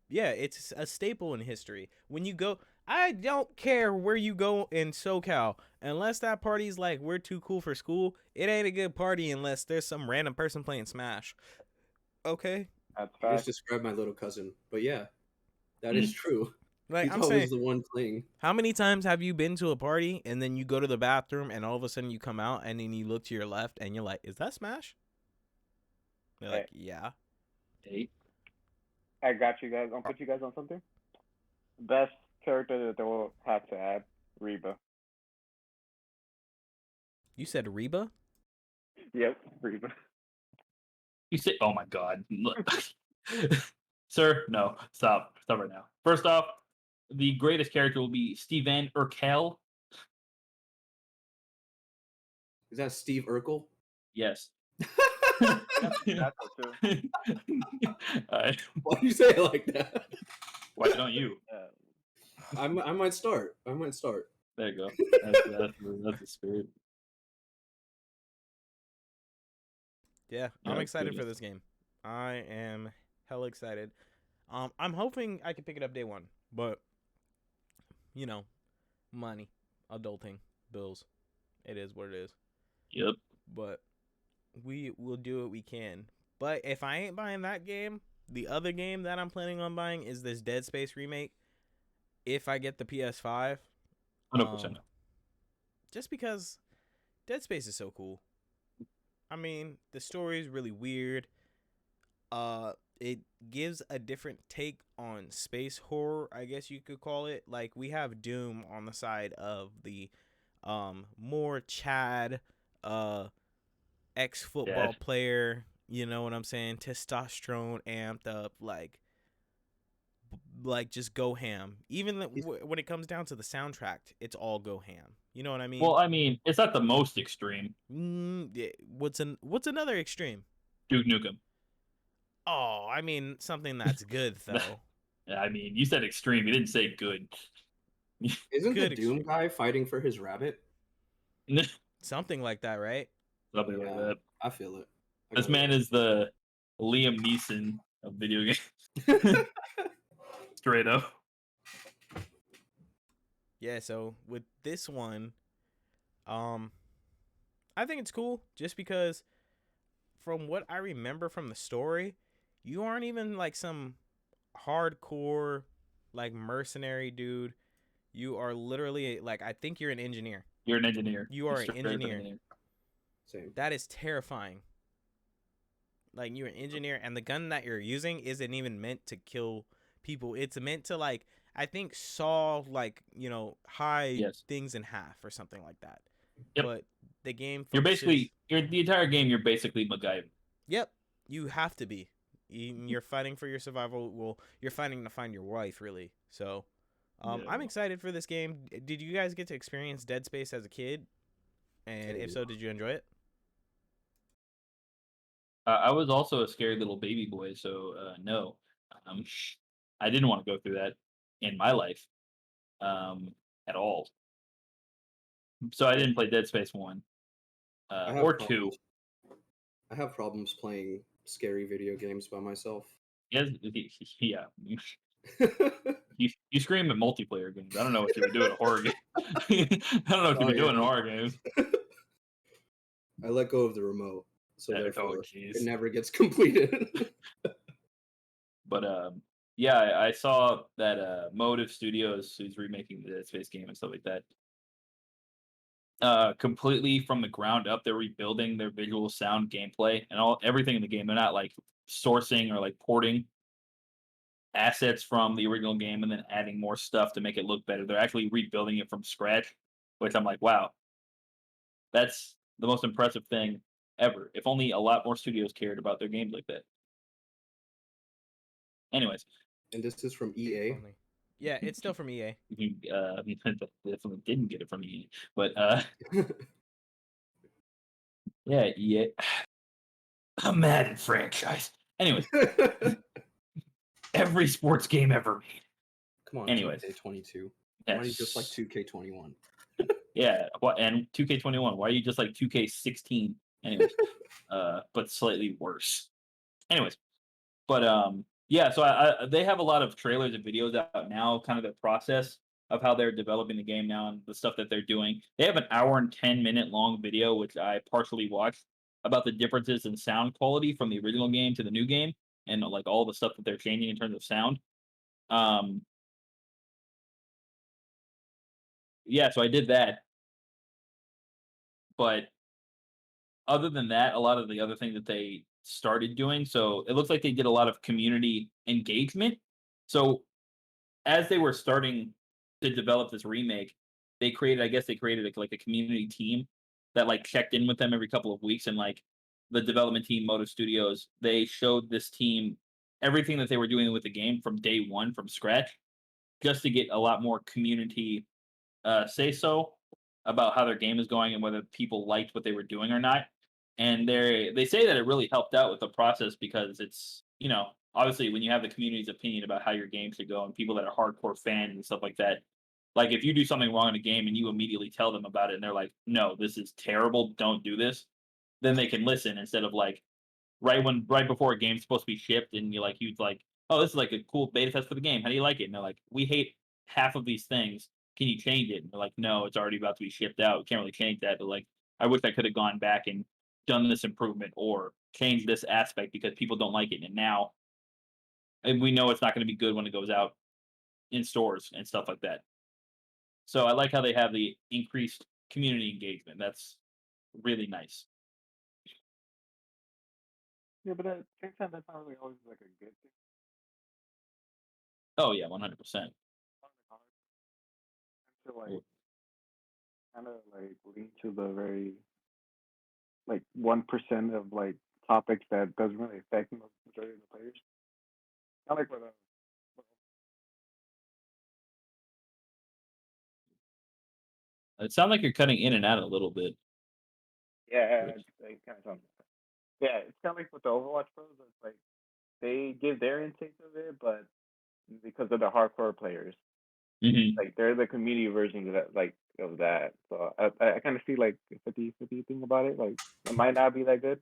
it's a staple in history. When you go, I don't care where you go in SoCal, unless that party's like we're too cool for school. It ain't a good party unless there's some random person playing Smash. Okay, That's I just fact. described my little cousin, but yeah, that is true. like He's I'm always saying, the one playing. how many times have you been to a party and then you go to the bathroom and all of a sudden you come out and then you look to your left and you're like, is that Smash? They're like, yeah. Hey, I got you guys. I'll put you guys on something. Best character that they will have to add, Reba. You said Reba? Yep, Reba. you say, oh my God. Sir, no, stop right now. First off, the greatest character will be Steven Urkel. Is that Steve Urkel? Yes. That's too. Why do you say it like that? Why don't you? I might start. There you go. That's the spirit. Yeah, Yeah, I'm that's excited for goodness. this game. I am hella excited. I'm hoping I can pick it up day one, but you know, money, adulting, bills. It is what it is. Yep. But we will do what we can. But if I ain't buying that game, the other game that I'm planning on buying is this Dead Space remake. If I get the PS5, 100%. just because Dead Space is so cool. I mean, the story is really weird. It gives a different take on space horror, I guess you could call it. Like, we have Doom on the side of the more Chad ex-football player, you know what I'm saying? Testosterone amped up, like just go ham. Even when it comes down to the soundtrack, it's all go ham. You know what I mean? Well, I mean, it's not the most extreme. Yeah. What's another extreme? Duke Nukem. Oh, I mean something that's good though. I mean, you said extreme. You didn't say good. Isn't Good the Doom guy fighting for his rabbit? Something like that, right? Something like that. I feel it. This man is the Liam Neeson of video games. Straight up. Yeah, so with this one, I think it's cool just because from what I remember from the story, you aren't even like some hardcore like mercenary dude. You are literally like, I think you're an engineer. You're an engineer. You are an Straight up engineer. Same. That is terrifying. Like, you're an engineer and the gun that you're using isn't even meant to kill people. It's meant to like I think saw like hide Yes. things in half or something like that. Yep. But the game You're focuses. the entire game. You're basically MacGyver. Yep, you have to be. You're fighting for your survival. Well, you're fighting to find your wife, really. So, I'm Yeah. excited for this game. Did you guys get to experience Dead Space as a kid? And if so, did you enjoy it? I was also a scared little baby boy, so no, um, I didn't want to go through that in my life at all. So I didn't play Dead Space 1 I have or problems. 2. I have problems playing scary video games by myself. Yes, yeah. You scream at multiplayer games. I don't know what you would do in a horror game. I don't know what you'd Oh, be doing in yeah. horror games. I let go of the remote, so Oh, therefore it jeez. never gets completed. But yeah, I saw that Motive Studios, who's remaking the Dead Space game and stuff like that, completely from the ground up. They're rebuilding their visual, sound, gameplay, and everything in the game. They're not like sourcing or like porting assets from the original game and then adding more stuff to make it look better. They're actually rebuilding it from scratch, which I'm like, wow, that's the most impressive thing ever. If only a lot more studios cared about their games like that. Anyways, And this is from If EA. only. Yeah, it's still from EA. you definitely didn't get it from EA, but yeah, EA, a Madden franchise. Anyways, every sports game ever made. Come on, Anyways. 2K22. Why Yes. are you just like 2K21? Yeah, and 2K21. Why are you just like 2K16? Anyways, but slightly worse. Anyways, but yeah. So they have a lot of trailers and videos out now, kind of the process of how they're developing the game now and the stuff that they're doing. They have an hour and 10-minute long video, which I partially watched, about the differences in sound quality from the original game to the new game, and like all the stuff that they're changing in terms of sound. Yeah, so I did that, but other than that, a lot of the other things that they started doing. So it looks like they did a lot of community engagement. So as they were starting to develop this remake, I guess they created like a community team that like checked in with them every couple of weeks, and like the development team, Motive Studios, they showed this team everything that they were doing with the game from day one, from scratch, just to get a lot more community say so about how their game is going and whether people liked what they were doing or not. And they say that it really helped out with the process because it's obviously when you have the community's opinion about how your game should go and people that are hardcore fans and stuff like that. Like if you do something wrong in a game and you immediately tell them about it and they're like, no, this is terrible, don't do this, then they can listen instead of like right before a game's supposed to be shipped and you'd like, oh, this is like a cool beta test for the game. How do you like it? And they're like, we hate half of these things. Can you change it? And they're like, no, it's already about to be shipped out. We can't really change that. But like, I wish I could have gone back and done this improvement or changed this aspect because people don't like it. And now and we know it's not going to be good when it goes out in stores and stuff like that. So I like how they have the increased community engagement. That's really nice. Yeah, but at the same time, that's not really always like a good thing. Oh yeah, 100%. I feel like kind of like lean to the very like 1% of like topics that doesn't really affect the majority of the players. Kind of like what It sounds like you're cutting in and out a little bit. yeah, Which, it kind of sounds. Yeah, it's kind of like with the Overwatch pros. It's like they give their intake of it, but because of the hardcore players, like they're the community version of that, like of that. So I kind of see like a 50-50 thing about it. Like it might not be that good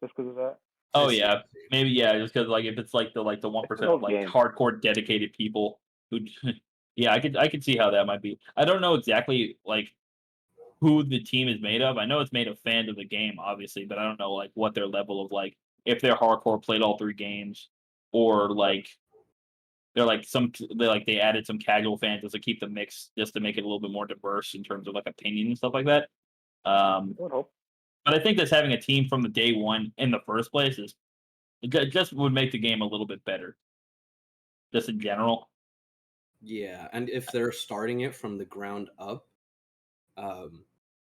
just because of that. Oh yeah, maybe yeah. Just because like if it's like the 1% It's an of old like game. hardcore dedicated people who, yeah, I could see how that might be. I don't know exactly like who the team is made of. I know it's made of fans of the game, obviously, but I don't know like what their level of like if they're hardcore, played all 3 games, or like they added some casual fans just to keep the mix, just to make it a little bit more diverse in terms of like opinion and stuff like that. I would hope. But I think just having a team from the day one in the first place just would make the game a little bit better. just in general. Yeah, and if they're starting it from the ground up,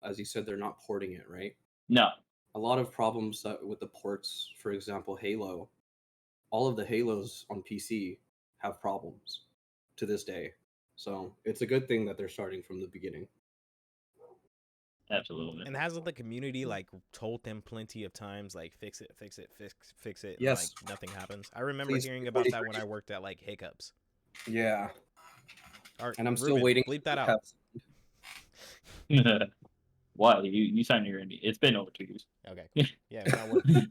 as you said, they're not porting it, right? No. A lot of problems with the ports, for example, Halo, all of the Halos on PC have problems to this day. So it's a good thing that they're starting from the beginning. Absolutely. And hasn't the community like told them plenty of times, like fix it, and Yes. like nothing happens? I remember Please, hearing before about you that when I forget. worked at like Hiccups. Yeah, All right, and I'm still Ruben, waiting bleep for that the out. Why? You signed your NDA. It's been over 2 years. Okay, cool. Yeah, when I worked there.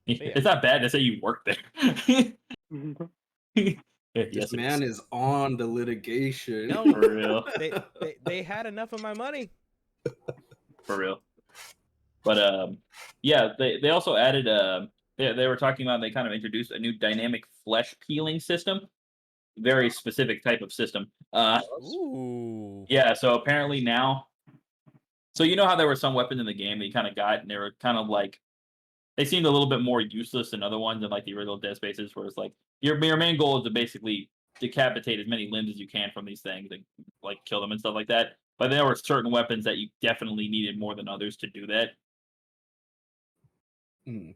But yeah. It's not bad to say you worked there. This Yes, it man is. is on the litigation. No, For real. they had enough of my money. For real. But yeah, they also added they were talking about, they kind of introduced a new dynamic flesh peeling system, very specific type of system. Ooh. Yeah, so apparently now, so you know how there were some weapons in the game that you kind of got, and they were kind of like, they seemed a little bit more useless than other ones in like the original Dead Spaces, where it's like your main goal is to basically decapitate as many limbs as you can from these things and like kill them and stuff like that. But there were certain weapons that you definitely needed more than others to do that. Mm.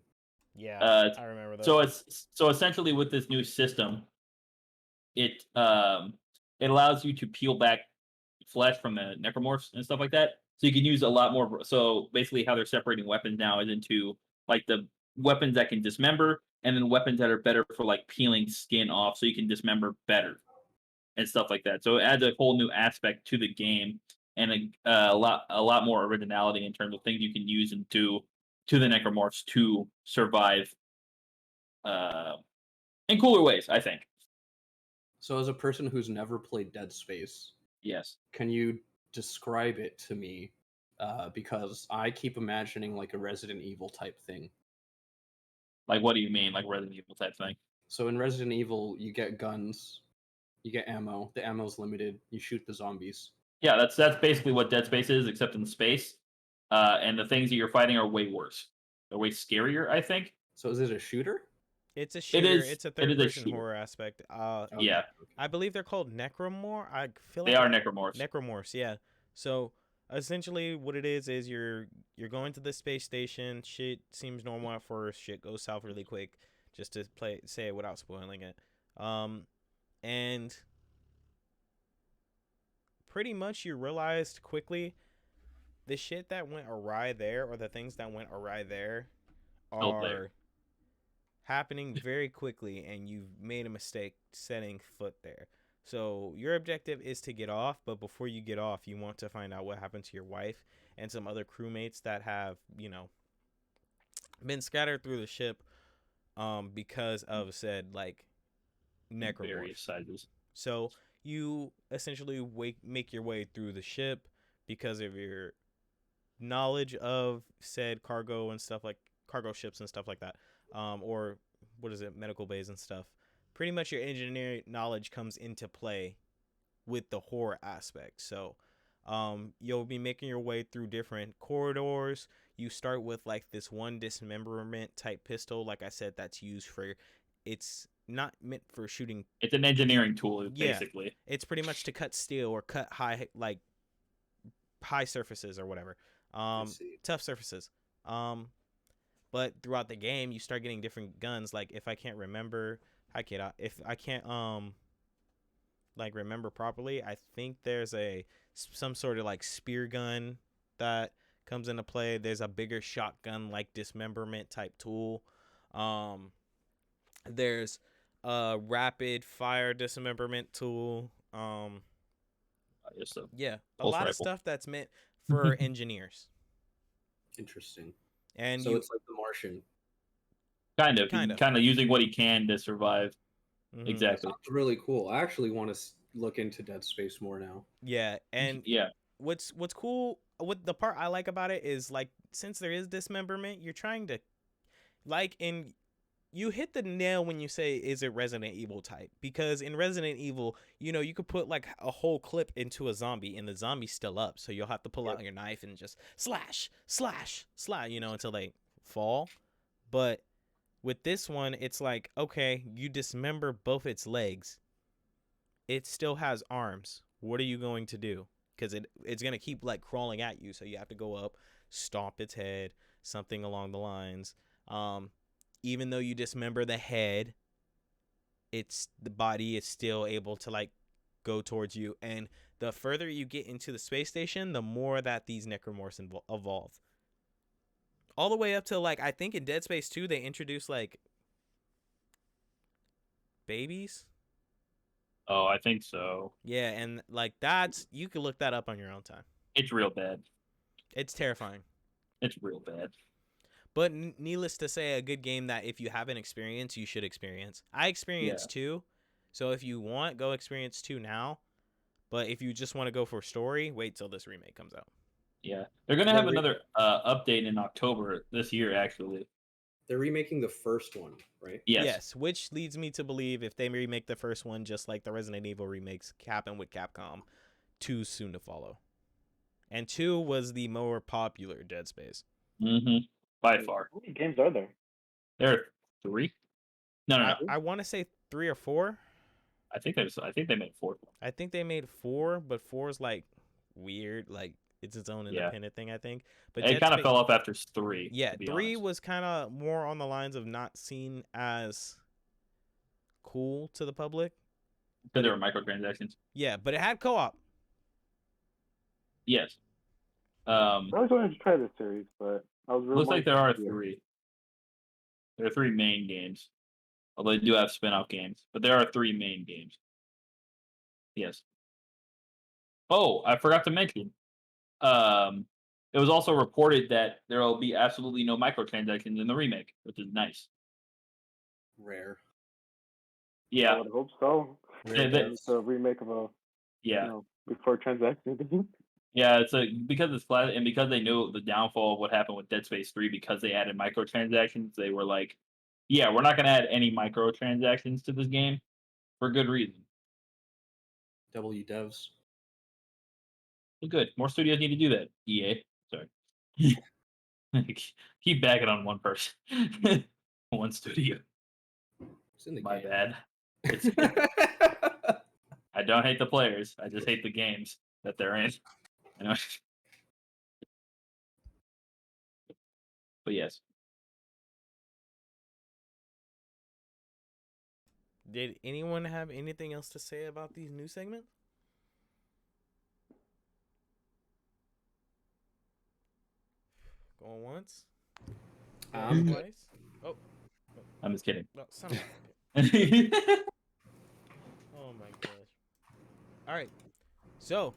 Yeah, I remember those. So essentially with this new system, it it allows you to peel back flesh from the necromorphs and stuff like that. So you can use a lot more. So basically, how they're separating weapons now is into like the weapons that can dismember, and then weapons that are better for like peeling skin off, so you can dismember better and stuff like that. So it adds a whole new aspect to the game, and a lot more originality in terms of things you can use and do to the necromorphs to survive uh, in cooler ways, I think. So, as a person who's never played Dead Space, Yes. can you describe it to me? Because I keep imagining like a Resident Evil type thing. Like, what do you mean, like Resident Evil type thing? So in Resident Evil, you get guns, you get ammo. The ammo's limited. You shoot the zombies. Yeah, that's basically what Dead Space is, except in space. And the things that you're fighting are way worse. They're way scarier, I think. So is it a shooter? It's a shooter. It's a It third is a person shooter. horror aspect. Okay, Yeah, okay. I believe they're called necromorph. I feel they like are necromorphs. necromorphs. Yeah. So essentially, what it is you're going to the space station. Shit seems normal at first. Shit goes south really quick. Just to say it without spoiling it. And pretty much you realized quickly the shit that went awry there, or the things that went awry there, Still there. are happening very quickly, and you've made a mistake setting foot there. So your objective is to get off, but before you get off, you want to find out what happened to your wife and some other crewmates that have, been scattered through the ship because of said like necromorphs. Various sizes. So you essentially make your way through the ship because of your knowledge of said cargo and stuff, like cargo ships and stuff like that, or what is it, medical bays and stuff. Pretty much your engineering knowledge comes into play with the horror aspect. So you'll be making your way through different corridors. You start with like this one dismemberment type pistol, like I said, that's used for, it's not meant for shooting. It's an engineering tool, Yeah. basically. It's pretty much to cut steel or cut high surfaces or whatever. Tough surfaces. But throughout the game, you start getting different guns. Like if I can't remember, if I can't like remember properly, I think there's some sort of like spear gun that comes into play. There's a bigger shotgun like dismemberment type tool. There's a rapid fire dismemberment tool. Yeah, a lot of stuff that's meant for engineers. Interesting. And so it's like The Martian. Kind of using what he can to survive. Mm-hmm. Exactly. That's really cool. I actually want to look into Dead Space more now. Yeah, and yeah, what's cool, what the part I like about it is like, since there is dismemberment, you're trying to you hit the nail when you say, is it Resident Evil type? Because in Resident Evil, you could put like a whole clip into a zombie and the zombie's still up. So you'll have to pull out your knife and just slash, until they fall. But With this one, it's like, okay, you dismember both its legs. It still has arms. What are you going to do? Because it's going to keep like crawling at you. So you have to go up, stomp its head, something along the lines. Even though you dismember the head, the body is still able to like go towards you. And the further you get into the space station, the more that these necromorphs evolve. All the way up to like, I think in Dead Space 2, they introduced like babies. Oh, I think so. Yeah, and like you could look that up on your own time. It's real bad. It's terrifying. It's real bad. But needless to say, a good game that if you haven't experienced, you should experience. I experienced 2, so if you want, go experience 2 now. But if you just want to go for story, wait till this remake comes out. Yeah, they're gonna have another update in October this year. Actually, they're remaking the first one, right? Yes, which leads me to believe if they remake the first one, just like the Resident Evil remakes happen with Capcom, 2's soon to follow. And 2 was the more popular Dead Space. By far. How many games are there? There are 3. No. I want to say 3 or 4. I think they made 4. I think they made 4, but 4 is like weird, like it's its own independent thing, I think. But it kind of fell off after 3. Yeah, 3 was kind of more on the lines of not seen as cool to the public. Because there were microtransactions. Yeah, but it had co-op. Yes. I always wanted to try this series, but I was really looks like there are 3. There are 3 main games. Although they do have spin-off games. But there are 3 main games. Yes. Oh, I forgot to mention. It was also reported that there will be absolutely no microtransactions in the remake, which is nice. Rare. Yeah. I would hope so. It's a remake of a before transaction. Yeah, it's because it's flat, and because they knew the downfall of what happened with Dead Space 3 because they added microtransactions, they were like, yeah, we're not going to add any microtransactions to this game for good reason. W devs. Good. More studios need to do that. EA. Sorry. Keep bagging on one person. One studio. It's in the My game. bad. I don't hate the players. I just hate the games that they're in. You know? But yes. Did anyone have anything else to say about these new segments? Going once? Going twice? Oh. I'm just kidding. No, son of a... Oh my gosh. Alright. So,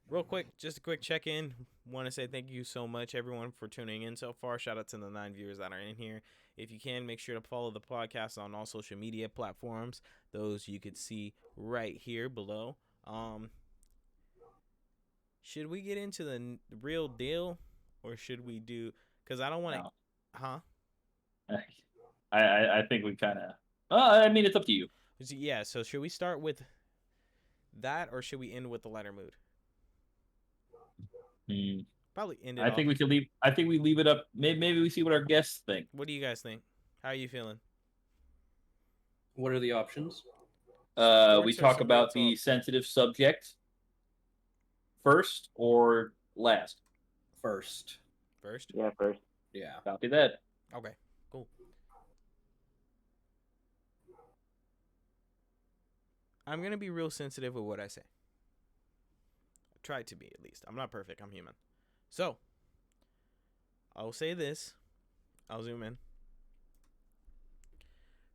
real quick, just a quick check-in. Want to say thank you so much, everyone, for tuning in so far. Shout out to the 9 viewers that are in here. If you can, make sure to follow the podcast on all social media platforms. Those you could see right here below. Should we get into the real deal, or should we do? Because I don't want to. No. Huh? I think we kind of. I mean, it's up to you. Yeah. So should we start with that, or should we end with the lighter mood? Probably end it. I think we could leave. I think we leave it up. Maybe we see what our guests think. What do you guys think? How are you feeling? What are the options? We talk about the sensitive subject first or last. First. First. Yeah, first. Yeah. Copy that. Okay. Cool. I'm gonna be real sensitive with what I say. I try to be, at least. I'm not perfect. I'm human. So, I'll say this. I'll zoom in.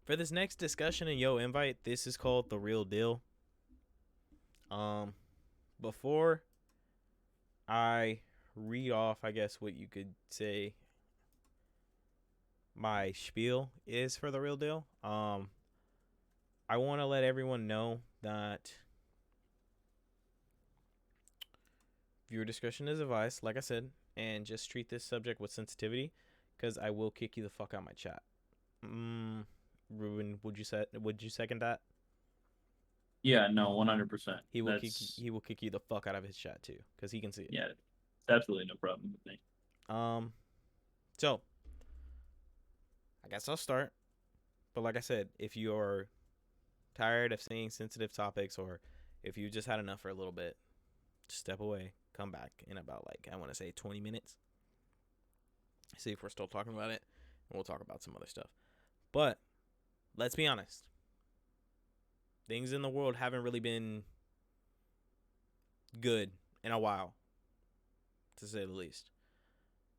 For this next discussion in Yo Invite, this is called The Real Deal. Before I read off, I guess, what you could say my spiel is for The Real Deal, I want to let everyone know that viewer discretion is advised, like I said, and just treat this subject with sensitivity, because I will kick you the fuck out my chat. Ruben, would you second that? Yeah, no, 100%. He will kick you the fuck out of his chat too, because he can see it. Yeah, absolutely no problem with me. So I guess I'll start. But like I said, if you're tired of seeing sensitive topics, or if you just had enough for a little bit, step away, come back in about, like, I want to say 20 minutes. See if we're still talking about it, and we'll talk about some other stuff. But let's be honest. Things in the world haven't really been good in a while, to say the least.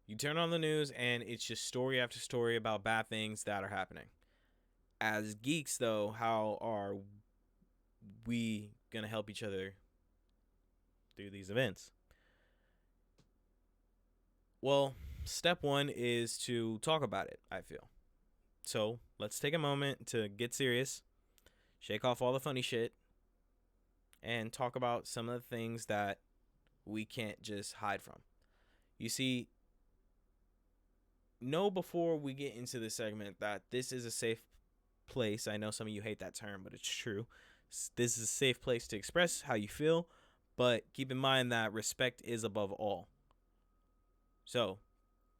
You turn on the news and it's just story after story about bad things that are happening. As geeks, though, how are we going to help each other through these events? Well, step one is to talk about it, I feel. So let's take a moment to get serious, shake off all the funny shit, and talk about some of the things that we can't just hide from. You see, know before we get into this segment that this is a safe place. I know some of you hate that term, but it's true. This is a safe place to express how you feel, but keep in mind that respect is above all. So,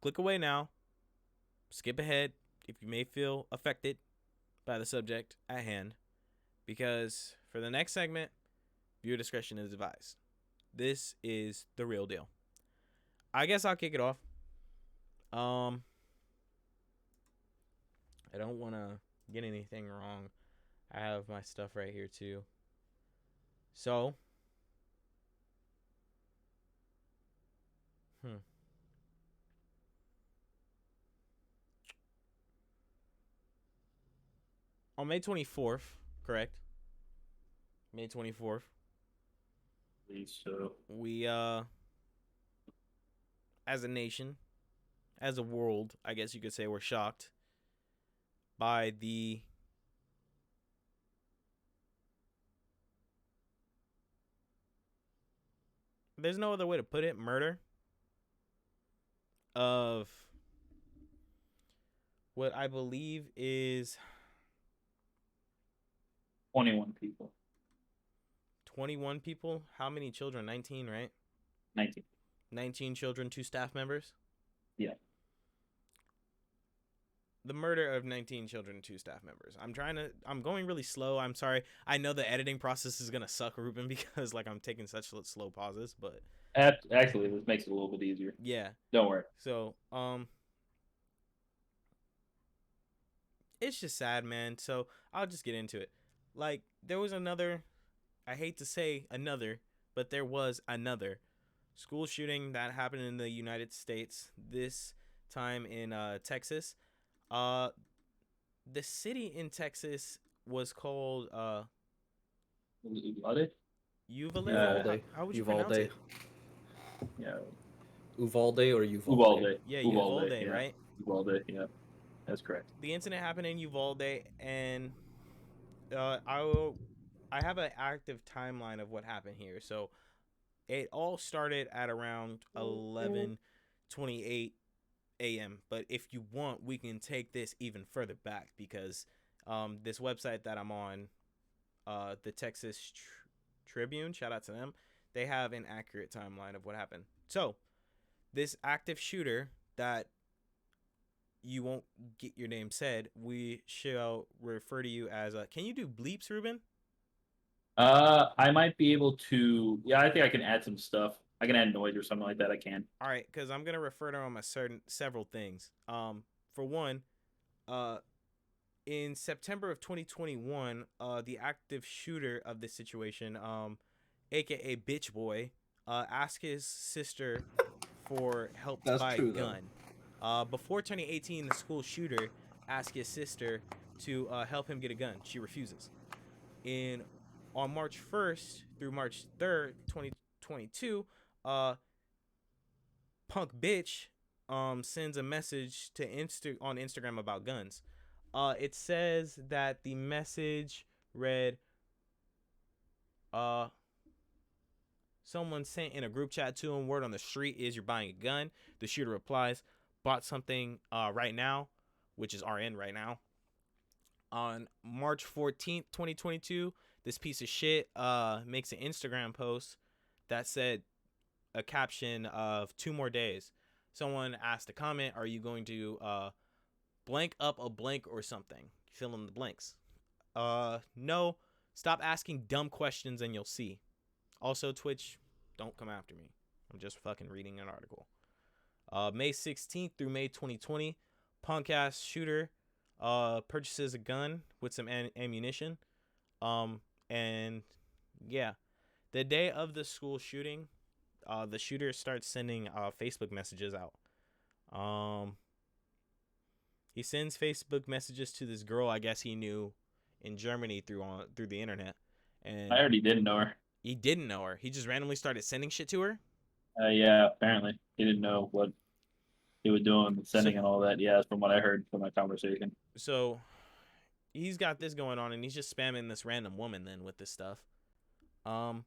click away now. Skip ahead if you may feel affected by the subject at hand, because for the next segment, viewer discretion is advised. This is the real deal. I guess I'll kick it off. I don't want to get anything wrong. I have my stuff right here too. So, on May 24th, correct? May 24th. So We, as a nation, as a world, I guess you could say, we're shocked by the there's no other way to put it, murder of what I believe is 21 people. 21 people. How many children? 19, right? 19. 19 children, 2 staff members? Yeah. The murder of 19 children, 2 staff members. I'm going really slow. I'm sorry. I know the editing process is going to suck, Ruben, because like I'm taking such slow pauses, but Actually, this makes it a little bit easier. yeah. Don't worry. So, it's just sad, man. So I'll just get into it. Like, there was another, I hate to say another, but there was another school shooting that happened in the United States, this time in Texas. The city in Texas was called Uvalde? Uvalde. How would you pronounce it? Yeah. Uvalde or Uvalde? Uvalde. Yeah, Uvalde, Uvalde, yeah. right? Uvalde, yeah. That's correct. The incident happened in Uvalde, and I have an active timeline of what happened here. So it all started at around 11:28 a.m. But if you want, we can take this even further back, because this website that I'm on, the Texas Tribune, shout out to them, they have an accurate timeline of what happened. So this active shooter that you won't get your name said, we shall refer to you as can you do bleeps, Ruben? I might be able to. Yeah, I think I can add some stuff. I can add noise or something like that. I can. All right, because I'm gonna refer to him as several things. For one, in September of 2021, the active shooter of this situation, aka Bitch Boy, asked his sister for help to buy a gun. Before turning 18, the school shooter asked his sister to help him get a gun. She refuses. On March 1st through March 3rd, 2022, Punk Bitch sends a message to on Instagram about guns. It says that the message read, someone sent in a group chat to him, word on the street is you're buying a gun. The shooter replies, bought something right now, which is RN right now. On March 14th, 2022, this piece of shit makes an Instagram post that said a caption of 2 more days. Someone asked to comment, are you going to blank up a blank or something. Fill in the blanks. No. Stop asking dumb questions and you'll see. Also, Twitch, don't come after me. I'm just fucking reading an article. May 16th through May 2020, punk-ass shooter purchases a gun with some ammunition. And yeah, the day of the school shooting, the shooter starts sending Facebook messages out. He sends Facebook messages to this girl I guess he knew in Germany through the internet. And I already didn't know her. he didn't know her. He just randomly started sending shit to her. Yeah, apparently he didn't know what he was doing, sending and all that. Yeah, from what I heard from that conversation. So he's got this going on, and he's just spamming this random woman then with this stuff. And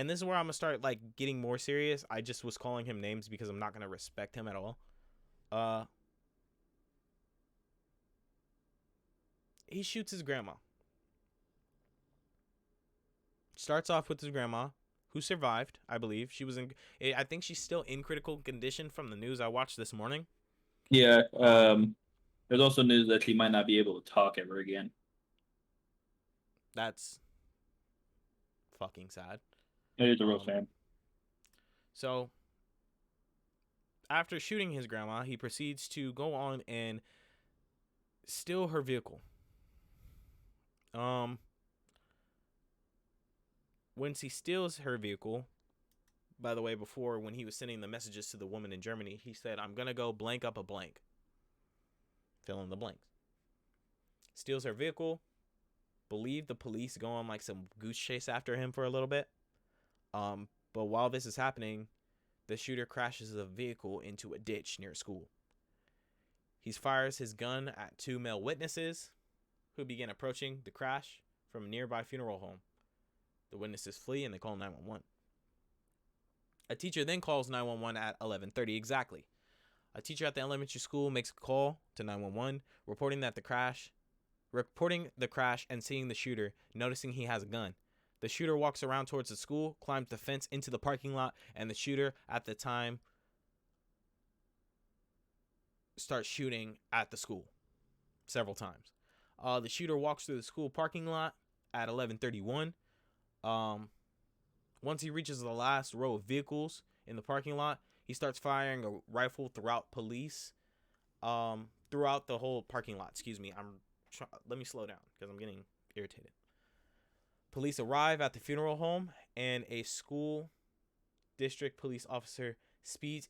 this is where I'm gonna start like getting more serious. I just was calling him names because I'm not gonna respect him at all. He shoots his grandma. Starts off with his grandma, who survived, I believe. She was I think she's still in critical condition from the news I watched this morning. Yeah. There's also news that she might not be able to talk ever again. That's fucking sad. It is a real shame. So, after shooting his grandma, he proceeds to go on and steal her vehicle. Once he steals her vehicle, by the way, before when he was sending the messages to the woman in Germany, he said, I'm going to go blank up a blank. Fill in the blanks. Steals her vehicle. Believe the police go on like some goose chase after him for a little bit. But while this is happening, the shooter crashes the vehicle into a ditch near a school. He fires his gun at 2 male witnesses who begin approaching the crash from a nearby funeral home. The witnesses flee and they call 911. A teacher then calls 911 at 11:30 exactly. A teacher at the elementary school makes a call to 911, reporting the crash and seeing the shooter, noticing he has a gun. The shooter walks around towards the school, climbs the fence into the parking lot, and the shooter at the time starts shooting at the school several times. The shooter walks through the school parking lot at 11:31. Once he reaches the last row of vehicles in the parking lot, he starts firing a rifle throughout the whole parking lot. Excuse me. Let me slow down because I'm getting irritated. Police arrive at the funeral home, and a school district police officer speeds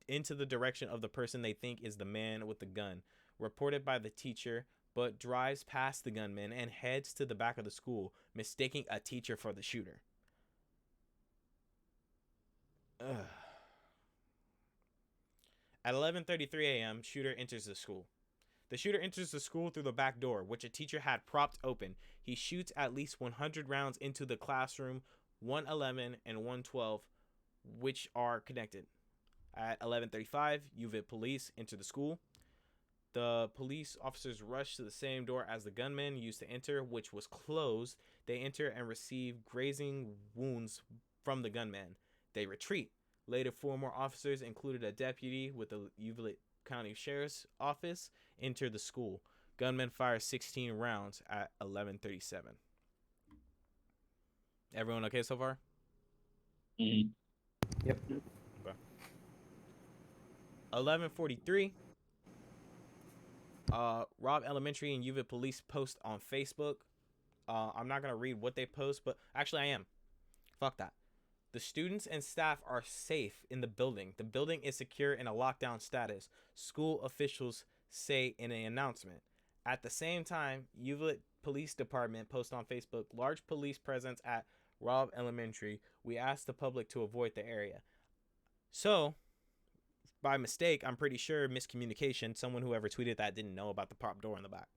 into the direction of the person they think is the man with the gun, reported by the teacher, but drives past the gunman and heads to the back of the school, mistaking a teacher for the shooter. At 11:33 a.m., shooter enters the school. The shooter enters the school through the back door, which a teacher had propped open. He shoots at least 100 rounds into the classroom 111 and 112, which are connected. At 11:35, UVIP police enter the school. The police officers rush to the same door as the gunman used to enter, which was closed. They enter and receive grazing wounds from the gunman. They retreat. Later, 4 more officers, included a deputy with the Uvalde County Sheriff's Office, enter the school. Gunman fires 16 rounds at 11:37. Everyone okay so far? Mm-hmm. Yep. Okay. 11:43. Rob Elementary and UVA police post on Facebook. I'm not gonna read what they post, but actually I am. Fuck that. The students and staff are safe in the building. The building is secure in a lockdown status, school officials say in an announcement. At the same time, UVA Police Department posts on Facebook, large police presence at Rob Elementary. We ask the public to avoid the area. So, by mistake, I'm pretty sure miscommunication, someone who ever tweeted that didn't know about the prop door in the back,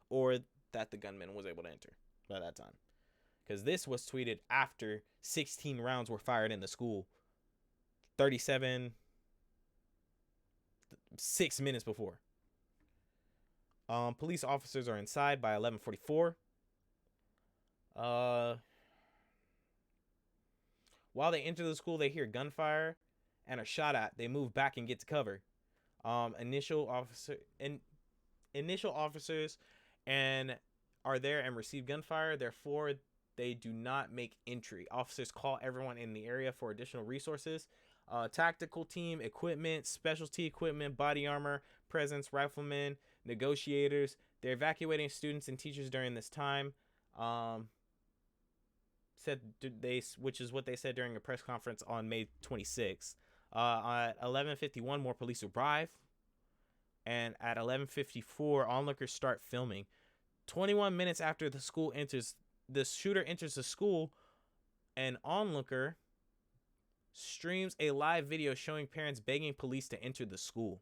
or that the gunman was able to enter by that time. Because this was tweeted after 16 rounds were fired in the school. 6 minutes before. Police officers are inside by 11:44. While they enter the school, they hear gunfire and are shot at. They move back and get to cover. Initial officers and are there and receive gunfire. Therefore, they do not make entry. Officers call everyone in the area for additional resources. Tactical team, equipment, specialty equipment, body armor, presence, riflemen, negotiators. They're evacuating students and teachers during this time. Which is what they said during a press conference on May 26th. At 11:51, more police arrive, and at 11:54, onlookers start filming. 21 minutes after the shooter enters the school, an onlooker streams a live video showing parents begging police to enter the school.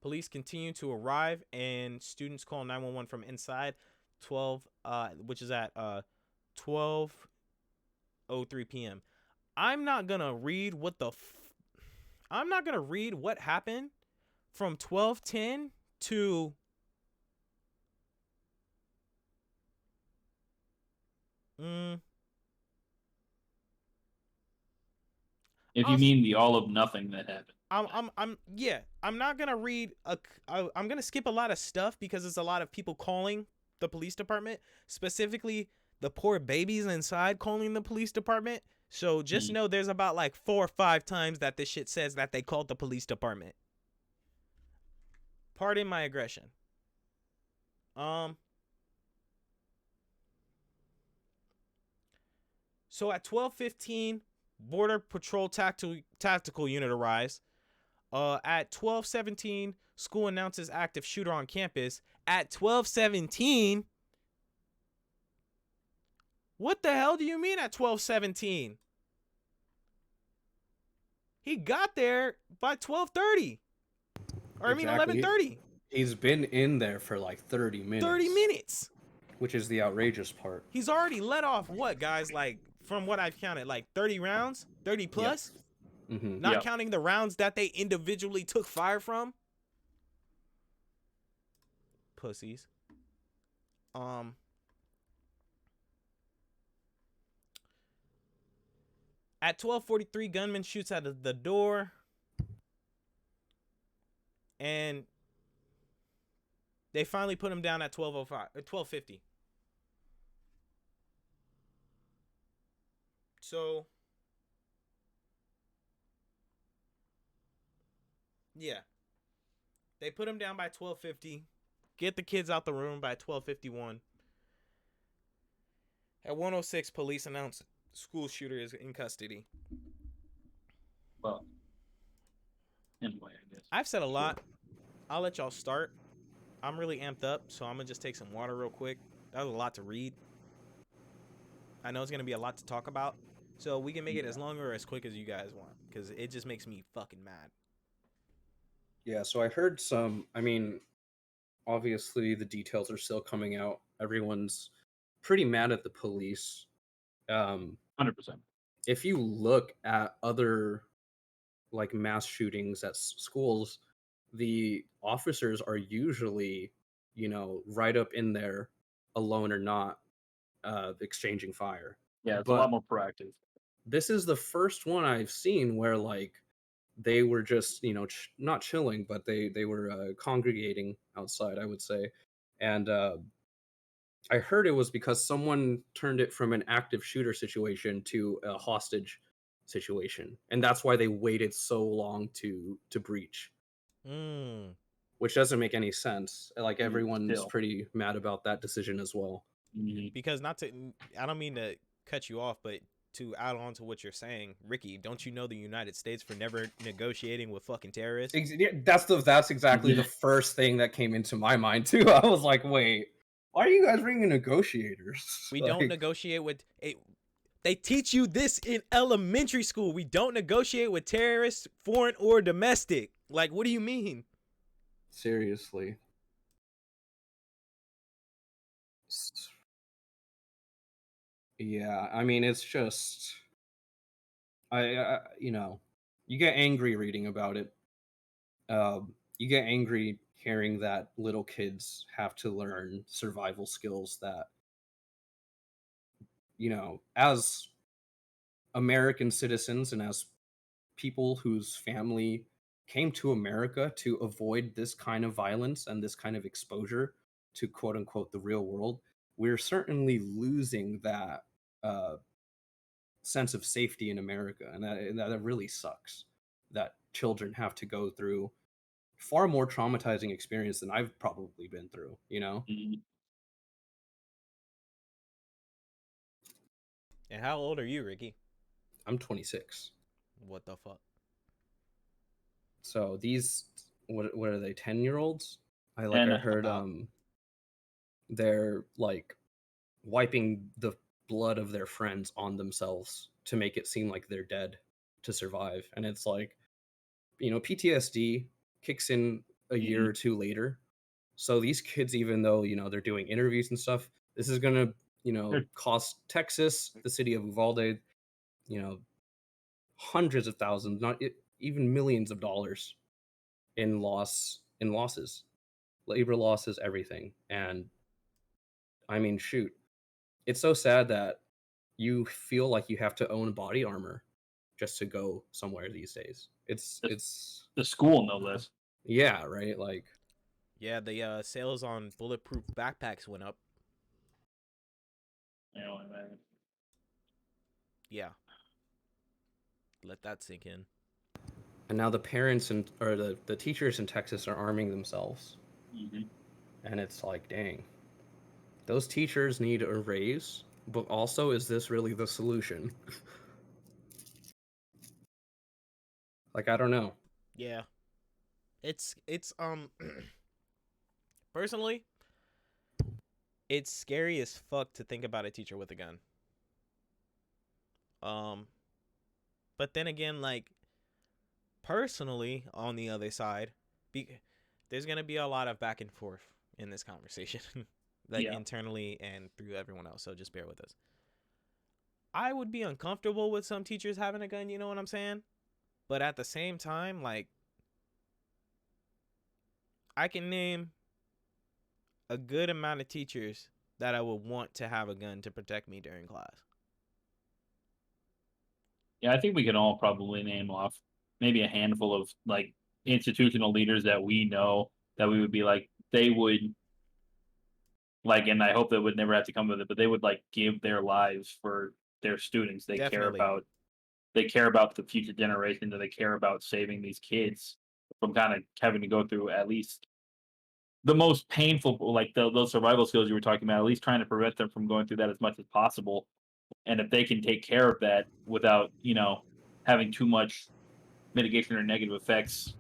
Police continue to arrive, and students call 911 from inside. Which is at 12:03 p.m. I'm not gonna read what happened from 12:10 to If you mean the all of nothing that happened. I'm not gonna read I'm gonna skip a lot of stuff because there's a lot of people calling the police department, specifically the poor babies inside calling the police department. So just know there's about like 4 or 5 times that this shit says that they called the police department. Pardon my aggression. So at 12:15, Border Patrol tactical unit arrives. At 12:17, school announces active shooter on campus. At 12:17, what the hell do you mean at 12:17? He got there by 12:30. Or I mean 11:30. He's been in there for like 30 minutes. 30 minutes. Which is the outrageous part. He's already let off what, guys? Like, from what I've counted, like 30 rounds? 30 plus? Yep. Mm-hmm. Not counting the rounds that they individually took fire from? Pussies. At 12:43, gunman shoots out of the door. And they finally put him down at 12:50. So, yeah. They put him down by 12:50. Get the kids out the room by 12:51. At 1:06, police announced school shooter is in custody. Well, anyway, I guess. I've said a lot. I'll let y'all start. I'm really amped up, so I'm going to just take some water real quick. That was a lot to read. I know it's going to be a lot to talk about. So we can make it as long or as quick as you guys want, because it just makes me fucking mad. Yeah, so I heard some, I mean, obviously the details are still coming out. Everyone's pretty mad at the police. 100%. If you look at other like mass shootings at schools, the officers are usually, right up in there, alone or not, exchanging fire. Yeah, it's a lot more proactive. This is the first one I've seen where like they were just, not chilling, but they were congregating outside, I would say. And I heard it was because someone turned it from an active shooter situation to a hostage situation, and that's why they waited so long to breach. Which doesn't make any sense. Like everyone's pretty mad about that decision as well. Because I don't mean to cut you off, but to add on to what you're saying, Ricky, don't you know the United States for never negotiating with fucking terrorists? That's exactly the first thing that came into my mind too. I was like, wait, why are you guys bringing negotiators? We don't negotiate with they teach you this in elementary school. We don't negotiate with terrorists, foreign or domestic. Like, what do you mean? Seriously. Yeah, I mean, it's just, I you get angry reading about it. You get angry hearing that little kids have to learn survival skills that, as American citizens and as people whose family came to America to avoid this kind of violence and this kind of exposure to quote unquote the real world, we're certainly losing that sense of safety in America, and that really sucks. That children have to go through far more traumatizing experience than I've probably been through. You know, And how old are you, Ricky? I'm 26. What the fuck? So these what are they, 10-year-olds? I And heard about. they're like wiping the blood of their friends on themselves to make it seem like they're dead to survive. And it's like, you know, PTSD kicks in a year or two later. So these kids, even though, you know, they're doing interviews and stuff, this is going to, you know, cost Texas, the city of Uvalde, you know, hundreds of thousands, not even millions of dollars in losses, labor losses, everything. And I mean, shoot, it's so sad that you feel like you have to own body armor just to go somewhere these days. It's the school no less. yeah, right? Like, Yeah, the sales on bulletproof backpacks went up. You know, man. Yeah. Let that sink in. and now the parents or the teachers in Texas are arming themselves. And it's like, dang, those teachers need a raise, but also, is this really the solution? Like, I don't know. Yeah. It's personally, it's scary as fuck to think about a teacher with a gun. But then again, like, personally, on the other side, there's gonna be a lot of back and forth in this conversation, like internally and through everyone else. So just bear with us. I would be uncomfortable with some teachers having a gun. You know what I'm saying? But at the same time, like, I can name a good amount of teachers that I would want to have a gun to protect me during class. Yeah, I think we can all probably name off maybe a handful of like institutional leaders that we know that we would be like they would like, and I hope they would never have to come with it, but they would like give their lives for their students. Definitely. They care about the future generation, that they care about saving these kids from kind of having to go through at least the most painful, like those survival skills you were talking about, at least trying to prevent them from going through that as much as possible. And if they can take care of that without, you know, having too much mitigation or negative effects,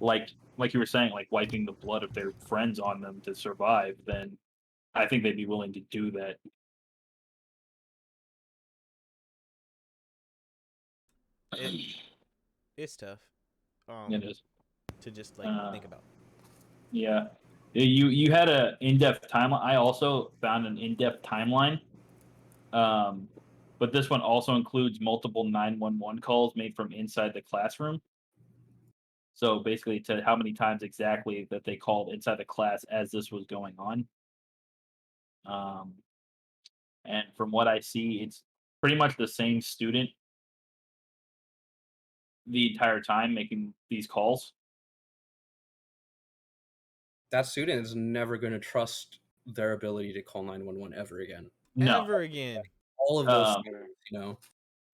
like you were saying, like wiping the blood of their friends on them to survive, then I think they'd be willing to do that. It's tough. It is. To just like think about. Yeah. You had a in-depth timeline. I also found an in-depth timeline. But this one also includes multiple 911 calls made from inside the classroom. So basically, to how many times exactly that they called inside the class as this was going on. And from what I see, it's pretty much the same student the entire time making these calls. That student is never going to trust their ability to call 911 ever again. No. Ever again. All of those students, you know.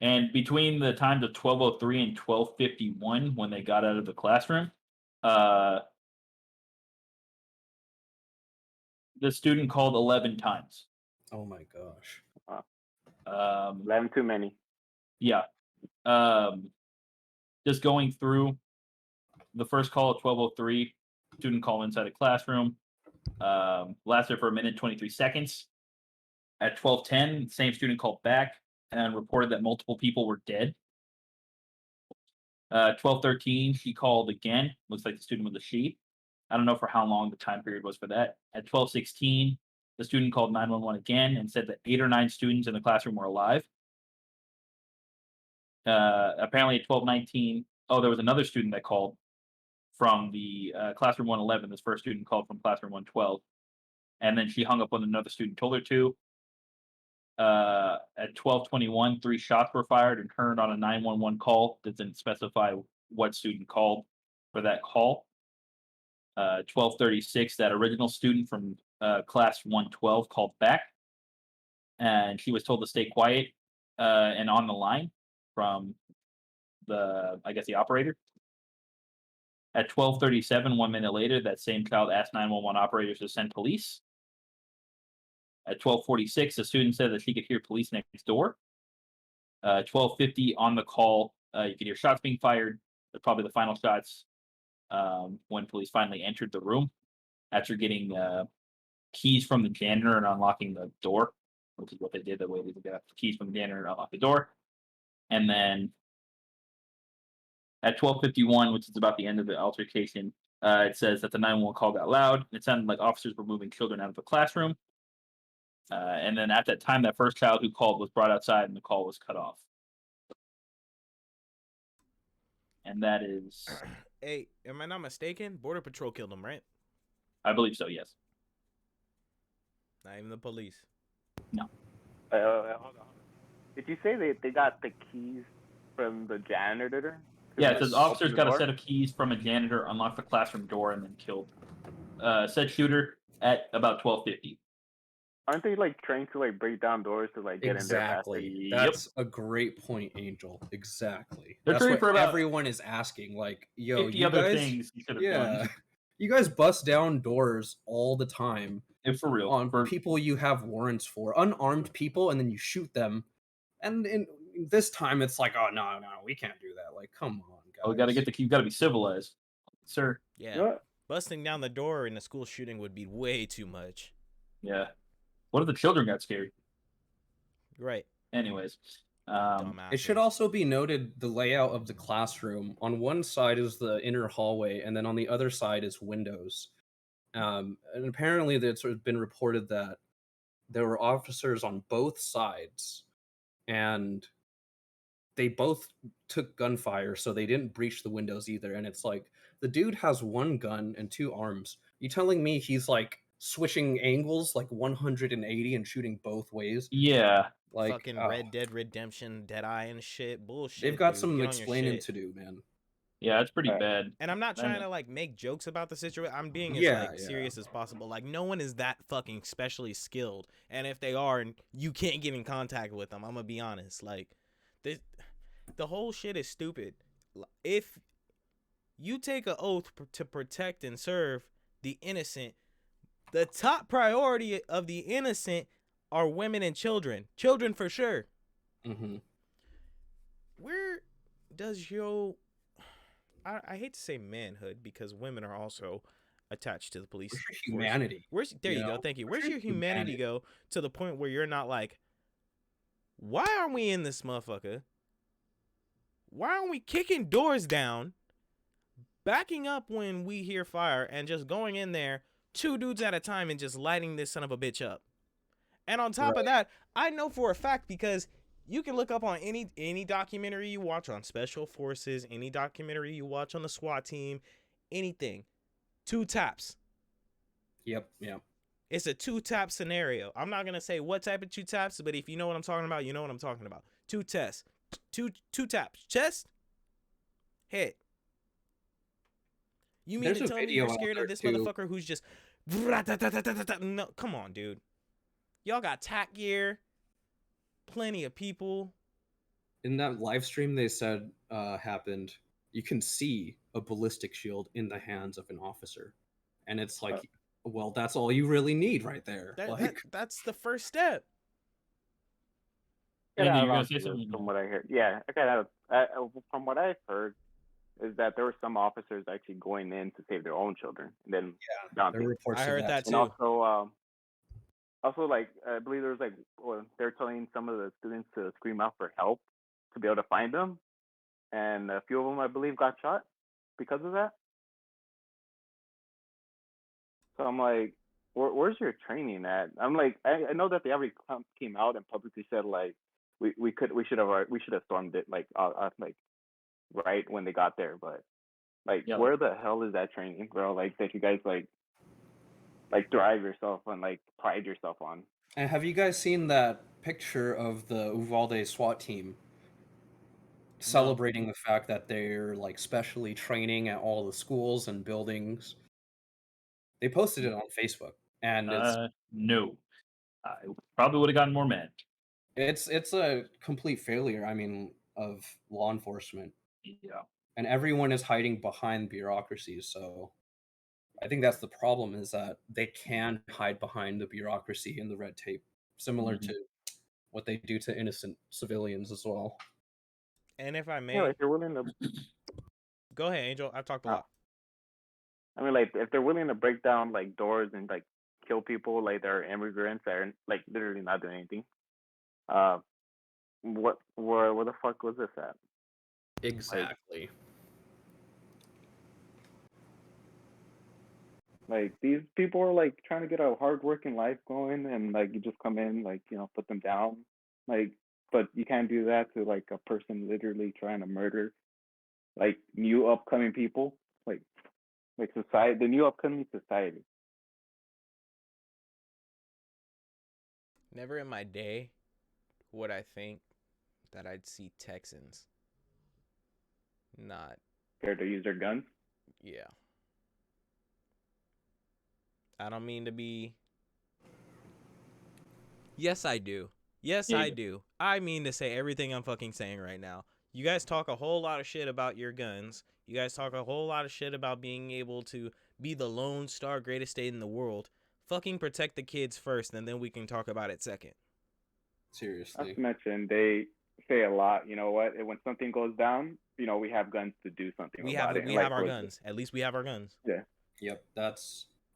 And between the times of 12:03 and 12:51, when they got out of the classroom, the student called 11 times. Oh my gosh. 11 too many. Yeah. Just going through the first call at 12:03, student call inside a classroom. Lasted for a minute 23 seconds. At 12:10, the same student called back and reported that multiple people were dead. 12:13, he called again. Looks like the student was a she. I don't know for how long the time period was for that. At 12:16, the student called 911 again and said that 8 or 9 students in the classroom were alive. Apparently at 12:19, there was another student that called from the classroom 111. This first student called from classroom 112. And then she hung up when another student told her to. At 12:21, 3 shots were fired and heard on a 911 call that didn't specify what student called for that call. 12:36, that original student from class 112 called back, and she was told to stay quiet and on the line from I guess the operator. At 12:37, 1 minute later, that same child asked 911 operators to send police. At 12:46, the student said that she could hear police next door. 12:50, on the call, you could hear shots being fired. But probably the final shots when police finally entered the room after getting keys from the janitor and unlocking the door, which is what they did. The way they got keys from the janitor and unlocked the door. And then at 12:51, which is about the end of the altercation, it says that the 911 call got loud. It sounded like officers were moving children out of the classroom. And then at that time, that first child who called was brought outside and the call was cut off. And that is... Hey, am I not mistaken? Border Patrol killed him, right? I believe so, yes. Not even the police. No. Hold on. Did you say they got the keys from the janitor? Yeah, it says officers got a set of keys from a janitor, unlocked the classroom door, and then killed said shooter at about 12:50. Aren't they like trained to like break down doors to like get in there faster? Exactly. That's a great point, Angel. Exactly. They're That's trained what for about everyone is asking. Like, yo, 50 you other guys, things you could have done. you guys bust down doors all the time. If for real. On people you have warrants for, unarmed people, and then you shoot them. And this time, it's like, oh no, we can't do that. Like, come on, guys. Oh, we gotta get the key. You gotta be civilized, sir. Yeah. What? Busting down the door in a school shooting would be way too much. Yeah. What if the children got scared? Right. Anyways. It should also be noted the layout of the classroom. On one side is the inner hallway, and then on the other side is windows. And apparently it's been reported that there were officers on both sides, and they both took gunfire, so they didn't breach the windows either. And it's like, the dude has one gun and two arms. You telling me he's like switching angles like 180 and shooting both ways? Yeah. Like fucking Red Dead Redemption, Deadeye and shit. Bullshit. They've got some explaining to do, man. Yeah, it's pretty bad. And I'm not trying to like make jokes about the situation. I'm being as serious as possible. Like, no one is that fucking specially skilled. And if they are, and you can't get in contact with them, I'm gonna be honest. Like, the whole shit is stupid. If you take an oath to protect and serve the innocent, the top priority of the innocent are women and children. Children for sure. Mm-hmm. Where does I hate to say manhood, because women are also attached to the police. Where's your humanity? There you go. Thank you. Where's your humanity go to the point where you're not like, why aren't we in this motherfucker? Why aren't we kicking doors down, backing up when we hear fire, and just going in there, 2 dudes at a time, and just lighting this son of a bitch up? And on top of that, I know for a fact, because you can look up on any documentary you watch on special forces, any documentary you watch on the SWAT team, anything, 2 taps. Yep. It's a 2-tap scenario. I'm not gonna say what type of 2 taps, but if you know what I'm talking about, you know what I'm talking about. 2 tests, two taps, chest, head. You mean to tell me you're scared of this motherfucker who's just no? Come on, dude. Y'all got tack gear. Plenty of people. In that live stream they said happened, you can see a ballistic shield in the hands of an officer. And it's like, well, that's all you really need right there. That's the first step. From what I heard. Yeah, from what I've heard is that there were some officers actually going in to save their own children. And then I heard that too. And also, like, I believe there was like, they're telling some of the students to scream out for help to be able to find them, and a few of them, I believe, got shot because of that. So I'm like, where's your training at? I'm like, I know that they already came out and publicly said like, we should have stormed it like right when they got there, but like, where the hell is that training, bro? Like, that you guys like drive yourself and like pride yourself on. And have you guys seen that picture of the Uvalde SWAT team celebrating the fact that they're like specially training at all the schools and buildings. They posted it on Facebook, and No. I probably would have gotten more mad. it's a complete failure. I mean, of law enforcement. Yeah. And everyone is hiding behind bureaucracies. So I think that's the problem, is that they can hide behind the bureaucracy and the red tape, similar to what they do to innocent civilians as well. And if I may, Yeah, like they're willing to. go ahead, Angel. I've talked a lot. I mean, like if they're willing to break down like doors and like kill people, like they're immigrants that are like literally not doing anything. Where the fuck was this at? Exactly. Like these people are like trying to get a hard working life going, and like you just come in, like put them down, like. But you can't do that to like a person literally trying to murder, like new upcoming people, like society, the new upcoming society. Never in my day would I think that I'd see Texans not Scared to use their guns. Yeah. I don't mean to be. Yes, I do. Yes, I do. I mean to say everything I'm fucking saying right now. You guys talk a whole lot of shit about your guns. You guys talk a whole lot of shit about being able to be the lone star greatest state in the world. Fucking protect the kids first, and then we can talk about it second. Seriously. Not to mention, they say a lot. You know what? When something goes down, we have guns to do something about it. We have our guns. At least we have our guns. Yeah. Yep.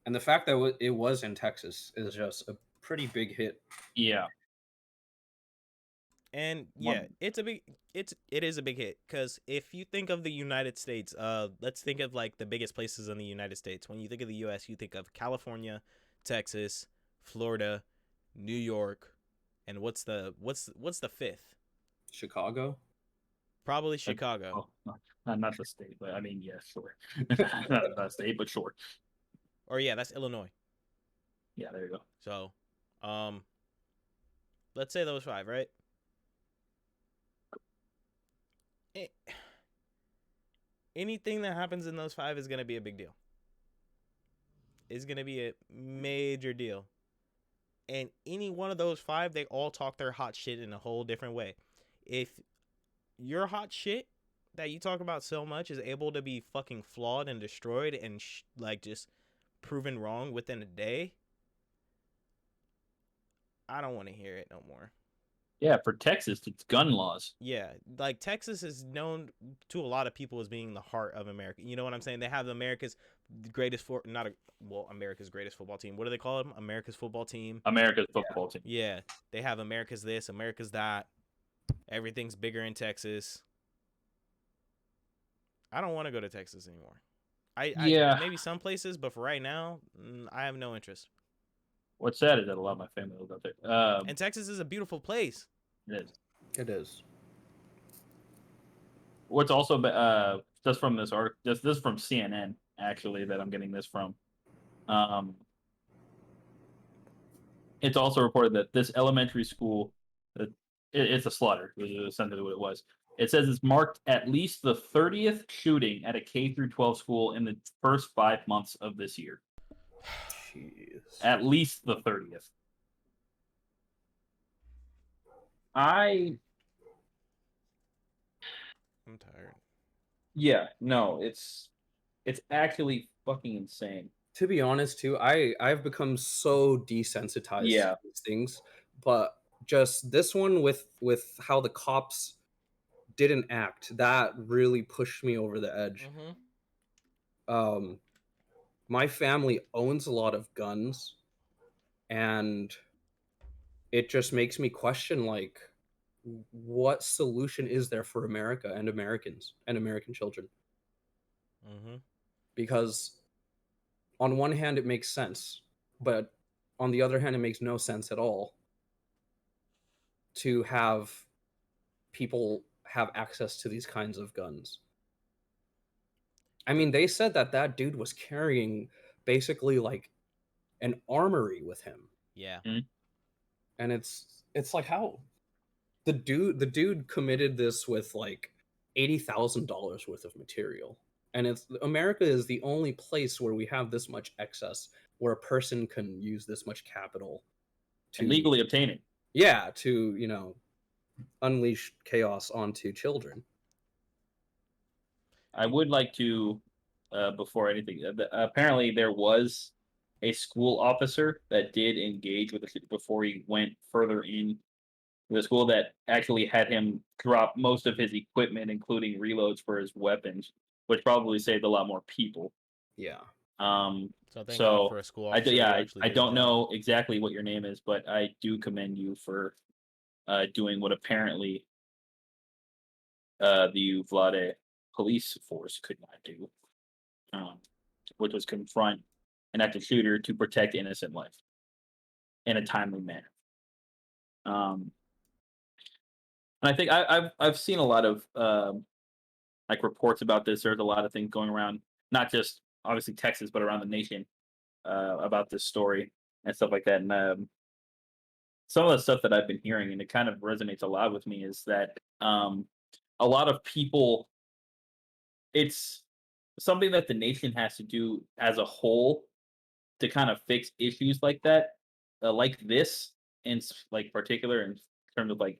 And the fact that it was in Texas is just a pretty big hit. Yeah. And yeah, it is a big hit, because if you think of the United States, let's think of like the biggest places in the United States. When you think of the U.S., you think of California, Texas, Florida, New York, and what's the fifth? Chicago. Probably Chicago. Not the state, but I mean, yeah, sure. Not the state, but sure. Or yeah, that's Illinois. Yeah, there you go. So, let's say those 5, right? Anything that happens in those 5 is going to be a big deal. It's going to be a major deal. And any one of those 5, they all talk their hot shit in a whole different way. If your hot shit that you talk about so much is able to be fucking flawed and destroyed and like just proven wrong within a day, I don't want to hear it no more. Yeah, for Texas, it's gun laws. Yeah, like Texas is known to a lot of people as being the heart of America. You know what I'm saying? They have America's greatest America's greatest football team. What do they call them? America's football team. America's football team. Yeah, they have America's this, America's that. Everything's bigger in Texas. I don't want to go to Texas anymore. I maybe some places, but for right now, I have no interest. What's sad is that a lot of my family lives out there. And Texas is a beautiful place. It is. It is. What's also just from this article, this is from CNN actually that I'm getting this from. It's also reported that this elementary school, it's a slaughter. Is essentially what it was. It says it's marked at least the 30th shooting at a K-12 school in the first 5 months of this year. Jeez. At least the 30th. I'm tired. Yeah, no, it's actually fucking insane. To be honest, too, I've become so desensitized to these things, but just this one with how the cops didn't act, that really pushed me over the edge. My family owns a lot of guns, and it just makes me question, like, what solution is there for America and Americans and American children? Because on one hand it makes sense, but on the other hand it makes no sense at all to have people have access to these kinds of guns. I mean, they said that dude was carrying basically like an armory with him. Yeah. And it's it's like how the dude committed this with like $80,000 worth of material, and it's America is the only place where we have this much excess, where a person can use this much capital And to legally obtain it. yeah, to unleash chaos onto children. I would like to, before anything, apparently there was a school officer that did engage with the before he went further in the school that actually had him drop most of his equipment, including reloads for his weapons, which probably saved a lot more people. Yeah. So thank God for a school officer who actually I did his don't job. know exactly what your name is, but I do commend you for doing what apparently the Vlade police force could not do, which was confront an active shooter to protect innocent life in a timely manner. And I think I've seen a lot of like reports about this. There's a lot of things going around, not just obviously Texas, but around the nation about this story and stuff like that. And some of the stuff that I've been hearing, and it kind of resonates a lot with me, is that a lot of people, it's something that the nation has to do as a whole to kind of fix issues like this, in like particular in terms of like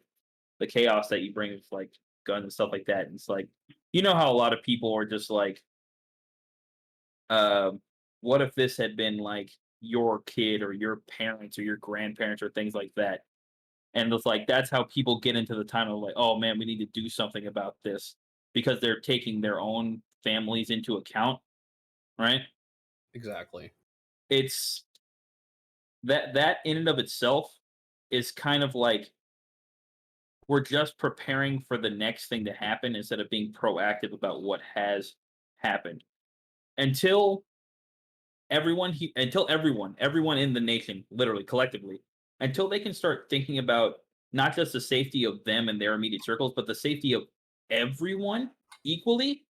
the chaos that you bring with like guns and stuff like that. And it's like, you know how a lot of people are just like, what if this had been like your kid or your parents or your grandparents or things like that? And it's like that's how people get into the time of like, oh man, we need to do something about this because they're taking their own families into account, right? Exactly. It's that in and of itself is kind of like we're just preparing for the next thing to happen instead of being proactive about what has happened. Until everyone in the nation, literally collectively, until they can start thinking about not just the safety of them and their immediate circles, but the safety of everyone equally,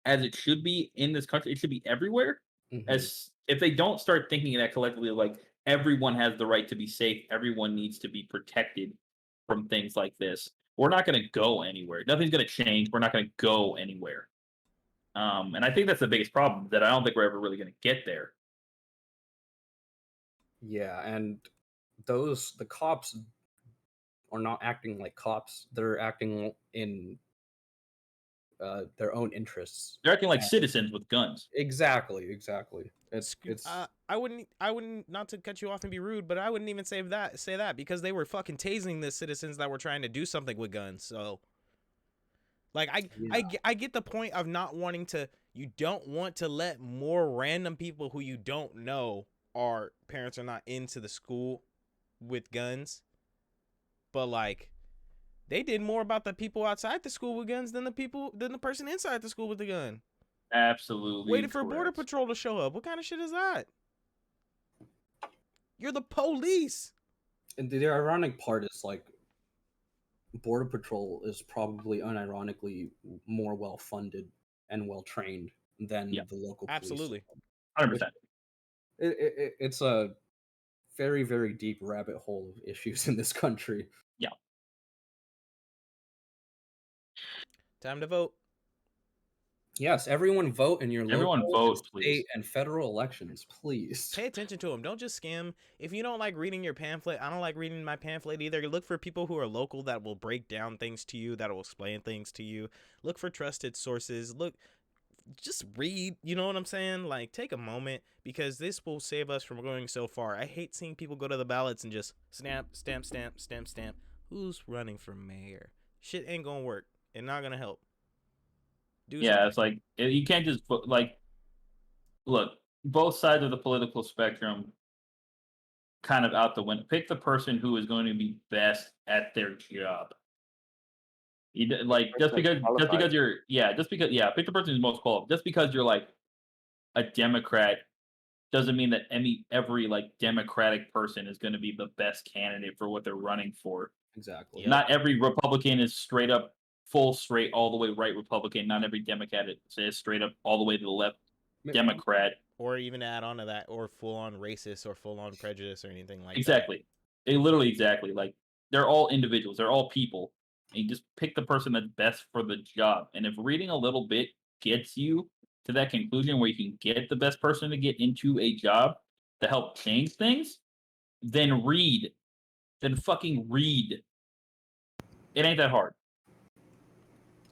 as it should be in this country. It should be everywhere. Mhm. As if they don't start thinking that collectively, like everyone has the right to be safe, everyone needs to be protected from things like this, we're not going to go anywhere. Nothing's going to change. We're not going to go anywhere. And I think that's the biggest problem, that I don't think we're ever really going to get there. Yeah, and the cops are not acting like cops. They're acting in their own interests. They're acting like citizens with guns. Exactly. It's I wouldn't, not to cut you off and be rude, but I wouldn't even say that because they were fucking tasing the citizens that were trying to do something with guns. So like I get the point of not wanting to. You don't want to let more random people who you don't know are parents are not into the school with guns. But like they did more about the people outside the school with guns than the person inside the school with the gun. Absolutely. Waiting for Border Patrol to show up. What kind of shit is that? You're the police. And the ironic part is like Border Patrol is probably unironically more well funded and well trained than the local police. Absolutely. 100%. It's a very, very deep rabbit hole of issues in this country. Yeah. Time to vote. Yes, everyone vote in your local, state, please. and federal elections, please. Pay attention to them. Don't just skim. If you don't like reading your pamphlet, I don't like reading my pamphlet either. Look for people who are local that will break down things to you, that will explain things to you. Look for trusted sources. Just read, you know what I'm saying? Like, take a moment, because this will save us from going so far. I hate seeing people go to the ballots and just stamp. Who's running for mayor? Shit ain't gonna work and not gonna help. It's like you can't just like look, both sides of the political spectrum kind of out the window. Pick the person who is going to be best at their job. Pick the person who's most qualified. Just because you're like a Democrat doesn't mean that every like Democratic person is going to be the best candidate for what they're running for. Exactly. Yep. Not every Republican is straight up straight all the way right Republican. Not every Democrat is straight up all the way to the left Democrat. Or even add on to that, or full on racist or full on prejudice or anything like that. Exactly. Exactly. Like they're all individuals. They're all people. And you just pick the person that's best for the job. And if reading a little bit gets you to that conclusion where you can get the best person to get into a job to help change things, then read. Then fucking read. It ain't that hard.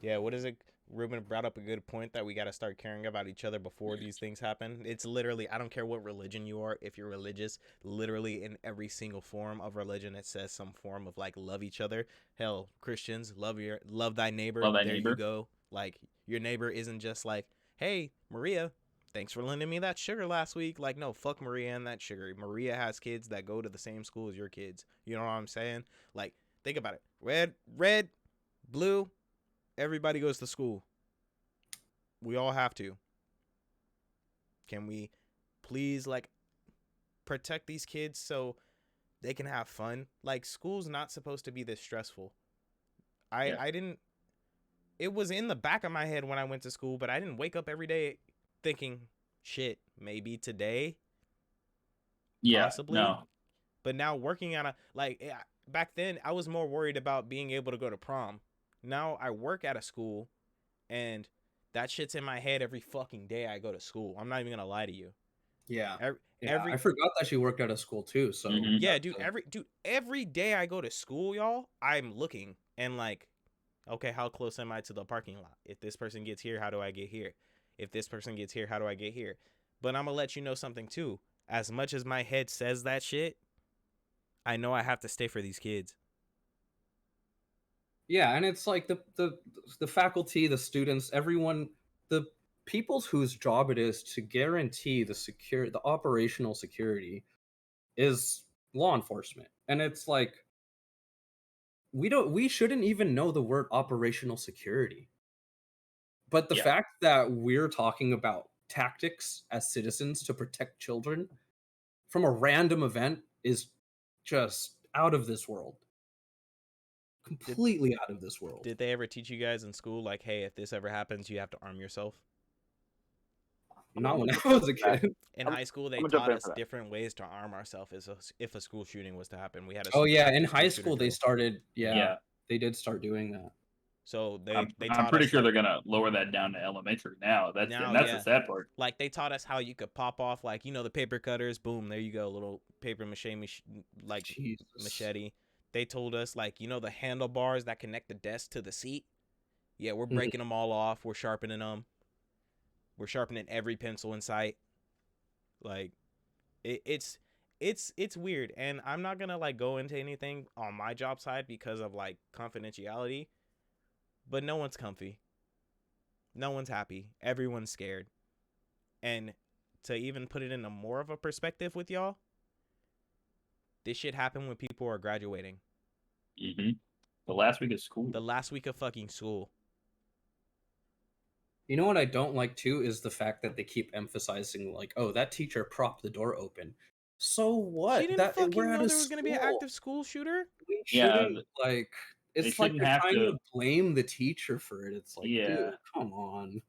Yeah, what is it? Ruben brought up a good point that we got to start caring about each other before these things happen. It's literally, I don't care what religion you are. If you're religious, literally in every single form of religion, it says some form of like love each other. Hell, Christians, love thy neighbor. Love thy there neighbor. You go. Like your neighbor isn't just like, hey, Maria, thanks for lending me that sugar last week. Like, no, fuck Maria and that sugar. Maria has kids that go to the same school as your kids. You know what I'm saying? Like, think about it. Red, blue. Everybody goes to school. We all have to. Can we please like protect these kids so they can have fun? Like, school's not supposed to be this stressful. I didn't, it was in the back of my head when I went to school, but I didn't wake up every day thinking, shit, maybe today. Yeah, possibly. No. But now working on back then I was more worried about being able to go to prom. Now I work at a school and that shit's in my head every fucking day I go to school. I'm not even gonna lie to you. Yeah. Every I forgot that she worked at a school too. So yeah, dude. Every day I go to school, y'all, I'm looking and like, okay, how close am I to the parking lot? If this person gets here, how do I get here? If this person gets here, how do I get here? But I'm gonna let you know something too. As much as my head says that shit, I know I have to stay for these kids. Yeah, and it's like the faculty, the students, everyone, the people whose job it is to guarantee the operational security is law enforcement. And it's like we shouldn't even know the word operational security. But the fact that we're talking about tactics as citizens to protect children from a random event is just out of this world. Completely out of this world. Did they ever teach you guys in school, like, hey, if this ever happens, you have to arm yourself? Not when I was a kid. In high school, they taught us different ways to arm ourselves if a school shooting was to happen. We had a in high school they started. They did start doing that. So I'm pretty sure they're gonna lower that down to elementary now. That's the sad part. Like they taught us how you could pop off, like, you know, the paper cutters. Boom, there you go, little paper machete. They told us, like, you know, the handlebars that connect the desk to the seat. Yeah, we're breaking them all off. We're sharpening them. We're sharpening every pencil in sight. Like, it's weird, and I'm not gonna like go into anything on my job side because of like confidentiality. But no one's comfy. No one's happy. Everyone's scared. And to even put it into more of a perspective with y'all, this shit happened when people are graduating. Mm-hmm. The last week of school. The last week of fucking school. You know what I don't like too is the fact that they keep emphasizing like, oh, that teacher propped the door open. So what? She didn't fucking know there was gonna be an active school shooter. We shouldn't like. It's like they're trying to blame the teacher for it. It's like, dude, come on.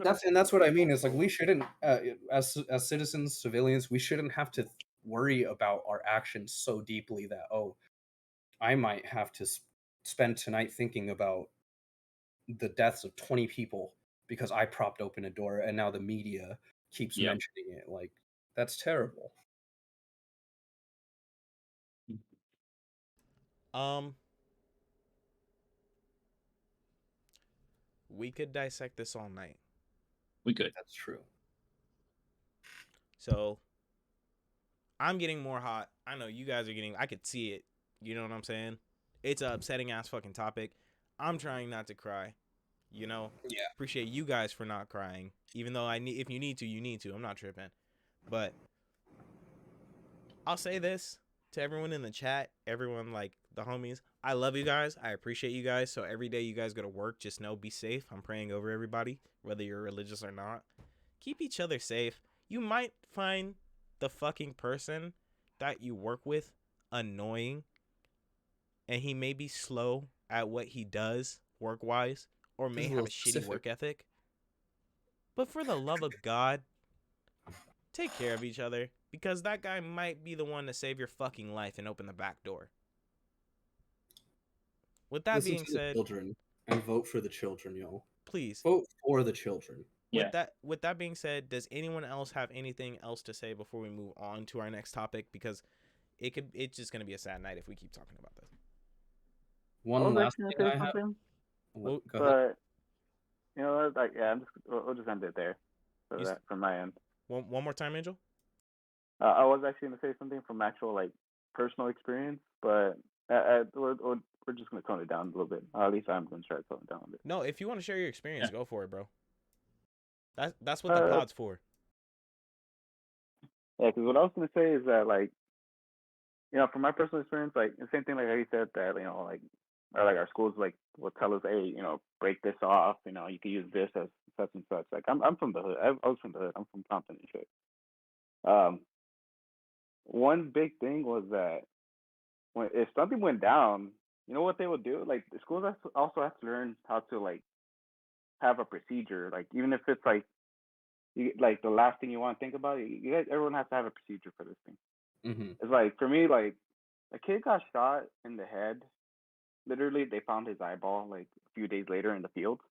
That's what I mean. It's like we shouldn't, as citizens, civilians, we shouldn't have to worry about our actions so deeply that I might have to spend tonight thinking about the deaths of 20 people because I propped open a door, and now the media keeps mentioning it. Like, that's terrible. We could dissect this all night. We could. That's true. So, I'm getting more hot. I know you guys are getting. I could see it. You know what I'm saying? It's an upsetting ass fucking topic. I'm trying not to cry. You know. Yeah. Appreciate you guys for not crying. Even though if you need to, you need to. I'm not tripping. But I'll say this to everyone in the chat, everyone like the homies. I love you guys. I appreciate you guys. So every day you guys go to work, just know, be safe. I'm praying over everybody, whether you're religious or not. Keep each other safe. You might find the fucking person that you work with annoying, and he may be slow at what he does work-wise, or may have a shitty work ethic. But for the love of God, take care of each other. because that guy might be the one to save your fucking life and open the back door. With that Listen being to the said, children and vote for the children, y'all. please Vote for the children. with that being said, does anyone else have anything else to say before we move on to our next topic? Because it's just gonna be a sad night if we keep talking about this. One last thing I have. Well, Go ahead. But you know, like we'll just end it there. So that from my end. One more time, Angel. I was actually gonna say something from actual like personal experience, but we're just gonna tone it down a little bit. At least I'm gonna try to tone it down a bit. No, if you want to share your experience, go for it, bro. That's what the pod's for. Yeah, because what I was gonna say is that, like, you know, from my personal experience, like the same thing like how you said that, you know, like, or like our schools like will tell us, hey, you know, break this off, you know, you can use this as such and such. Like I'm from the hood. I was from the hood. I'm from Compton and shit. One big thing was that if something went down, you know what they would do? Like the schools also have to learn how to like have a procedure. Like even if it's like like the last thing you want to think about, you guys, everyone has to have a procedure for this thing. Mm-hmm. It's like for me, like a kid got shot in the head. Literally, they found his eyeball like a few days later in the field.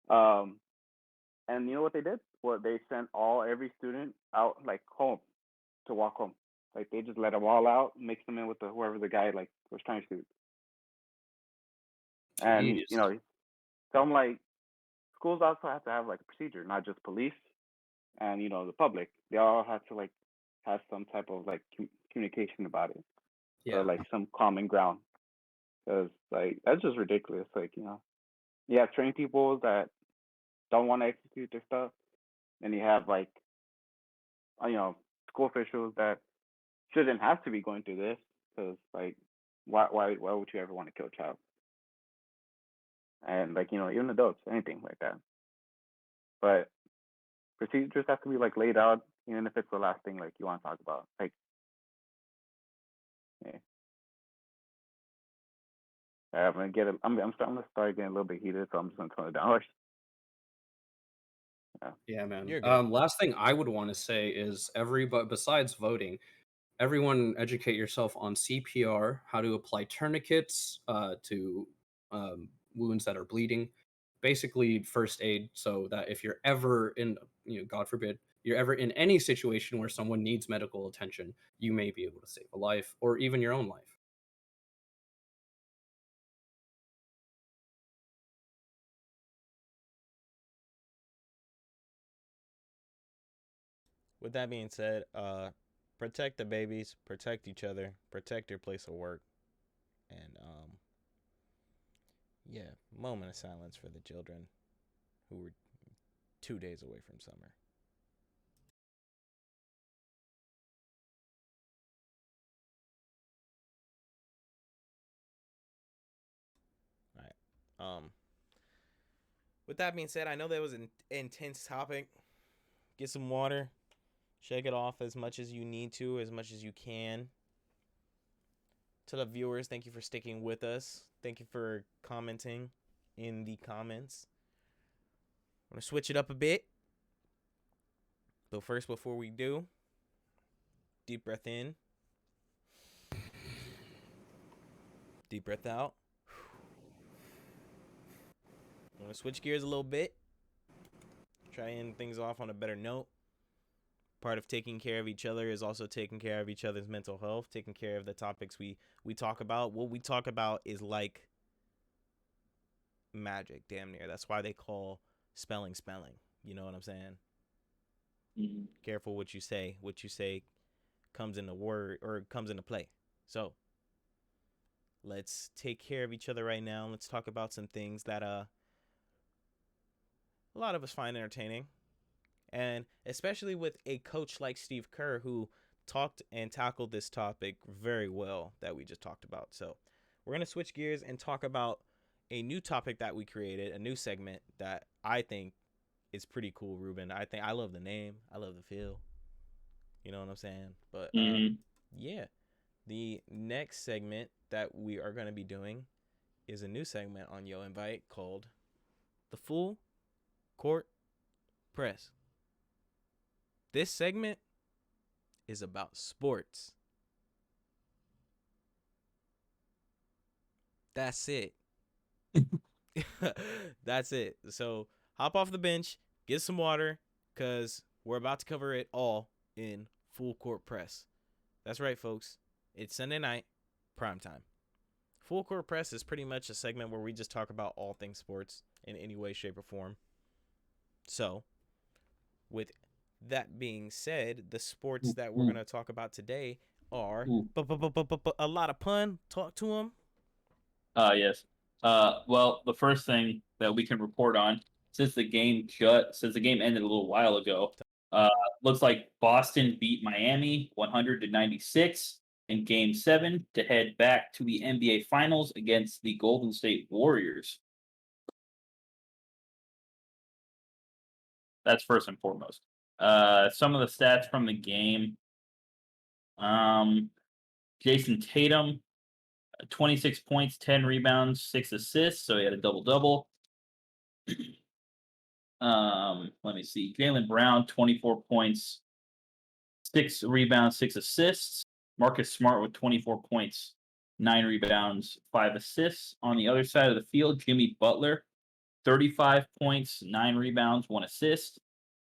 And you know what they did? Well, they sent every student out like home to walk home. Like they just let them all out, mix them in with whoever the guy like was trying to shoot. And you know, so I'm like, schools also have to have like a procedure, not just police and you know the public. They all have to like have some type of like communication about it, or like some common ground. Because like that's just ridiculous. Like you know, you have trained people that don't want to execute their stuff, and you have like you know school officials that shouldn't have to be going through this. Because like, why would you ever want to kill a child? And like you know, even adults, anything like that. But procedures have to be like laid out, even if it's the last thing like you want to talk about. Like, yeah. I'm gonna get it. I'm gonna start getting a little bit heated, so I'm just gonna tone it down. Yeah, man. You're good. Last thing I would want to say is but besides voting, everyone educate yourself on CPR, how to apply tourniquets to wounds that are bleeding, basically first aid, so that if you're ever in, you know, God forbid, you're ever in any situation where someone needs medical attention, you may be able to save a life or even your own life. With that being said, protect the babies, protect each other, protect your place of work, and yeah, moment of silence for the children who were 2 days away from summer. All right. With that being said, I know that was an intense topic. Get some water. Shake it off as much as you need to, as much as you can. To the viewers, thank you for sticking with us. Thank you for commenting in the comments. I'm going to switch it up a bit. But first, before we do, deep breath in. Deep breath out. I'm going to switch gears a little bit. Try to end things off on a better note. Part of taking care of each other is also taking care of each other's mental health, taking care of the topics we talk about. What we talk about is like magic, damn near. That's why they call spelling. You know what I'm saying? Mm-hmm. Careful what you say. What you say comes into word or comes into play. So let's take care of each other right now. Let's talk about some things that a lot of us find entertaining. And especially with a coach like Steve Kerr, who talked and tackled this topic very well that we just talked about. So we're going to switch gears and talk about a new topic that we created, a new segment that I think is pretty cool, Ruben. I love the name. I love the feel. You know what I'm saying? But yeah, the next segment that we are going to be doing is a new segment on Yo Invite called The Full Court Press. This segment is about sports. That's it. That's it. So hop off the bench, get some water, because we're about to cover it all in Full Court Press. That's right, folks. It's Sunday night, prime time. Full Court Press is pretty much a segment where we just talk about all things sports in any way, shape, or form. So, with that being said, the sports that we're going to talk about today are a lot of pun. Talk to them. Yes. Well, the first thing that we can report on, since the game ended a little while ago, looks like Boston beat Miami 100-96 in Game 7 to head back to the NBA Finals against the Golden State Warriors. That's first and foremost. Some of the stats from the game. Jason Tatum, 26 points, 10 rebounds, 6 assists, so he had a double-double. Let me see. Jaylen Brown, 24 points, 6 rebounds, 6 assists. Marcus Smart with 24 points, 9 rebounds, 5 assists. On the other side of the field, Jimmy Butler, 35 points, 9 rebounds, 1 assist.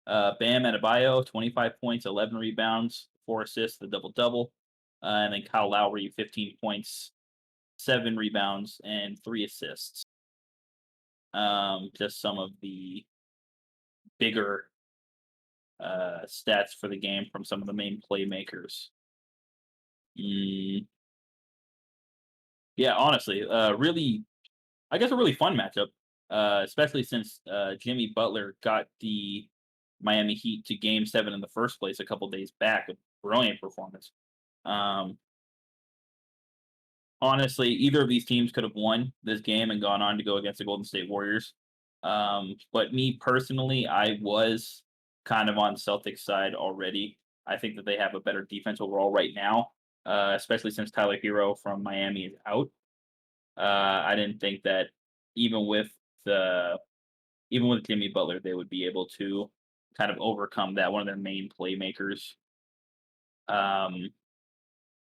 Bam Adebayo, 25 points, 11 rebounds, 4 assists, the double-double. And then Kyle Lowry, 15 points, 7 rebounds, and 3 assists. Just some of the bigger stats for the game from some of the main playmakers. Yeah, honestly, really, I guess a really fun matchup, especially since Jimmy Butler got the Miami Heat to Game 7 in the first place a couple days back. A brilliant performance. Honestly, either of these teams could have won this game and gone on to go against the Golden State Warriors. But me personally, I was kind of on Celtics side already. I think that they have a better defense overall right now, especially since Tyler Hero from Miami is out. I didn't think that even with Jimmy Butler, they would be able to kind of overcome that, one of their main playmakers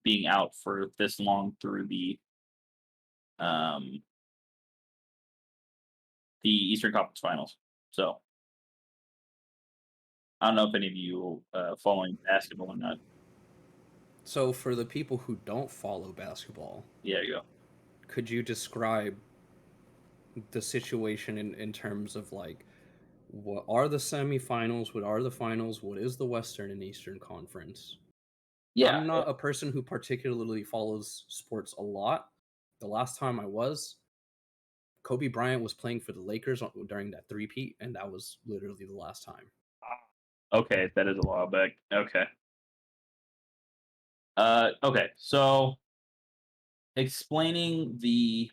being out for this long through the Eastern Conference Finals. So I don't know if any of you following basketball or not. So for the people who don't follow basketball, Yeah, you go. Could you describe the situation in terms of like what are the semifinals, what are the finals, what is the Western and Eastern Conference? Yeah, I'm not a person who particularly follows sports a lot. The last time I was, Kobe Bryant was playing for the Lakers during that three-peat, and that was literally the last time. Okay, that is a while back. Okay. Okay, so explaining the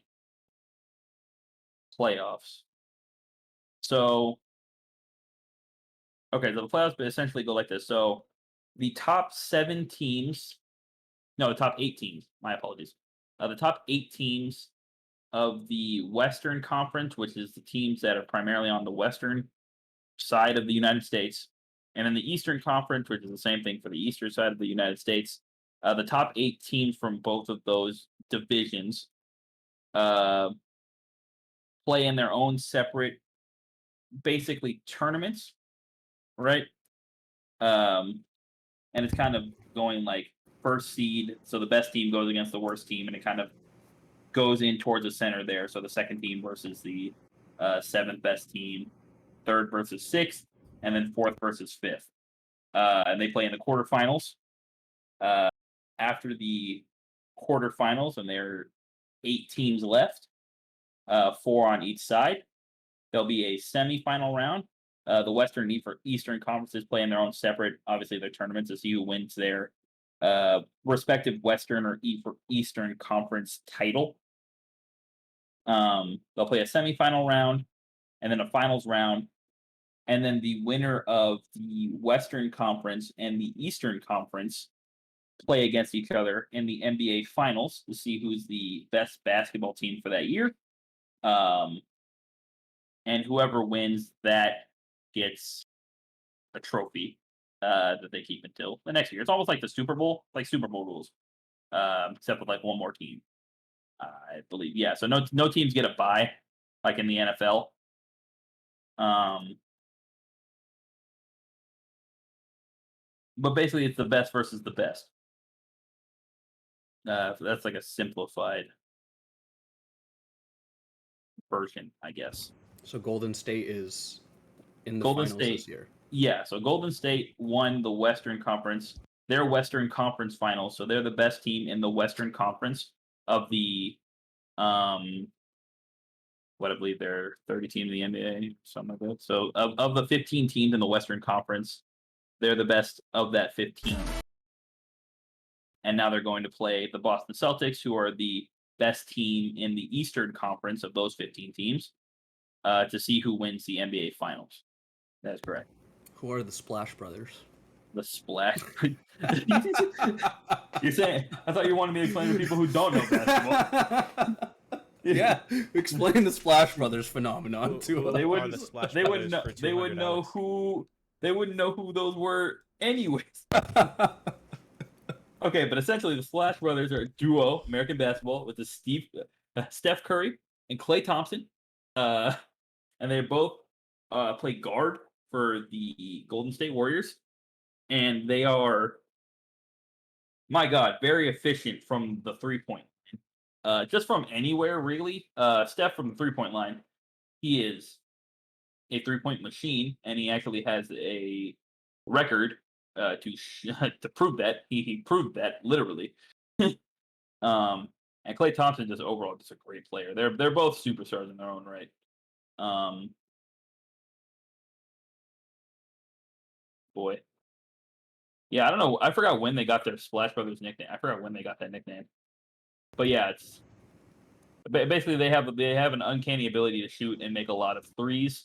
playoffs. So, okay, so the playoffs essentially go like this. So, the top 8 teams, my apologies. The top 8 teams of the Western Conference, which is the teams that are primarily on the Western side of the United States, and in the Eastern Conference, which is the same thing for the Eastern side of the United States, the top 8 teams from both of those divisions play in their own separate, basically tournaments, right? And it's kind of going like first seed, so the best team goes against the worst team, and it kind of goes in towards the center there. So the second team versus the 7th best team, 3rd versus 6th, and then 4th versus 5th. And they play in the quarterfinals. After the quarterfinals, and there are 8 teams left, 4 on each side, there'll be a semifinal round. The Western and Eastern conferences play in their own separate, obviously, their tournaments to see who wins their respective Western or Eastern conference title. They'll play a semifinal round and then a finals round. And then the winner of the Western Conference and the Eastern Conference play against each other in the NBA Finals to see who's the best basketball team for that year. And whoever wins that gets a trophy. that they keep until the next year. It's almost like the Super Bowl, like Super Bowl rules, except with like one more team. I believe, yeah. So no teams get a bye like in the NFL. But basically, it's the best versus the best. So that's like a simplified version, I guess. So Golden State is in the Golden finals State this year. Yeah, so Golden State won the Western Conference. Their Western Conference Finals, so they're the best team in the Western Conference of the what I believe they're 30 teams in the NBA, something like that. So of the 15 teams in the Western Conference, they're the best of that 15. And now they're going to play the Boston Celtics, who are the best team in the Eastern Conference of those 15 teams, to see who wins the NBA Finals. That's correct. Who are the Splash Brothers? The Splash. You're saying? I thought you wanted me to explain to people who don't know basketball. Yeah, explain the Splash Brothers phenomenon to They them. wouldn't. They wouldn't know who. They wouldn't know who those were, anyways. Okay, but essentially, the Splash Brothers are a duo, American basketball, with the Steph Curry and Klay Thompson, and they both play guard for the Golden State Warriors, and they are, my God, very efficient from the 3-point line. Just from anywhere, really. Steph from the 3-point line, he is a 3-point machine, and he actually has a record to prove that. He proved that literally. And Klay Thompson just overall just a great player. They're both superstars in their own right. Boy. Yeah, I don't know. I forgot when they got their Splash Brothers nickname. I forgot when they got that nickname. But yeah, it's basically they have an uncanny ability to shoot and make a lot of threes,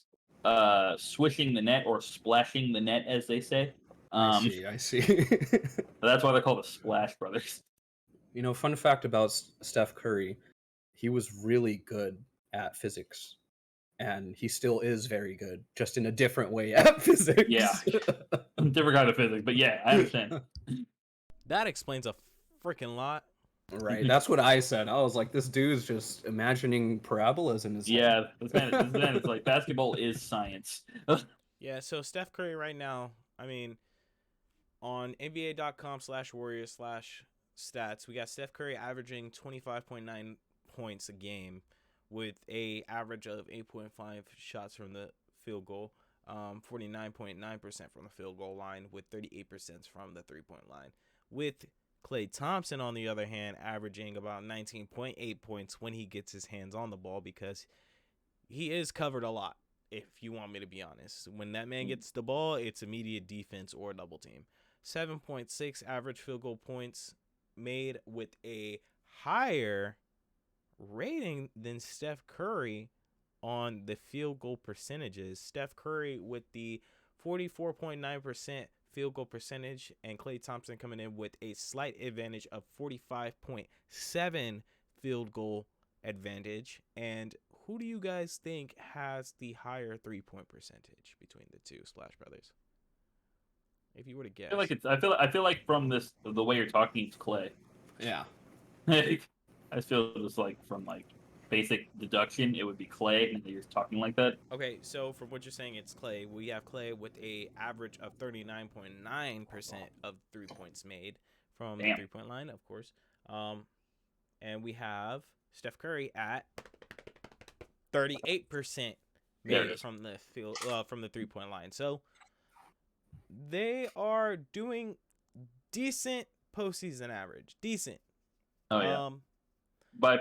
swishing the net or splashing the net, as they say. I see. So that's why they're called the Splash Brothers. You know, fun fact about Steph Curry, he was really good at physics. And he still is very good, just in a different way at physics. Yeah. Different kind of physics, but yeah, I understand. That explains a freaking lot. Right, that's what I said. I was like, this dude's just imagining parabolas in his head. Yeah, this man is like, basketball is science. Yeah, so Steph Curry right now, I mean, on NBA.com/Warriors/stats, we got Steph Curry averaging 25.9 points a game with a average of 8.5 shots from the field goal, 49.9% from the field goal line, with 38% from the 3-point line. With Klay Thompson, on the other hand, averaging about 19.8 points when he gets his hands on the ball, because he is covered a lot, if you want me to be honest. When that man gets the ball, it's immediate defense or double team. 7.6 average field goal points made, with a higher rating than Steph Curry on the field goal percentages. Steph Curry with the 44.9% field goal percentage, and Klay Thompson coming in with a slight advantage of 45.7 field goal advantage. And who do you guys think has the higher 3-point percentage between the two Splash Brothers? If you were to guess. I feel like from the way you're talking, it's Klay. Yeah. I feel just like from like basic deduction, it would be Klay, and you're talking like that. Okay, so from what you're saying, it's Klay. We have Klay with a average of 39.9% of 3 points made from the 3-point line, of course. And we have Steph Curry at 38% made from the field, from the 3-point line. So they are doing decent postseason average. Decent. Oh yeah. By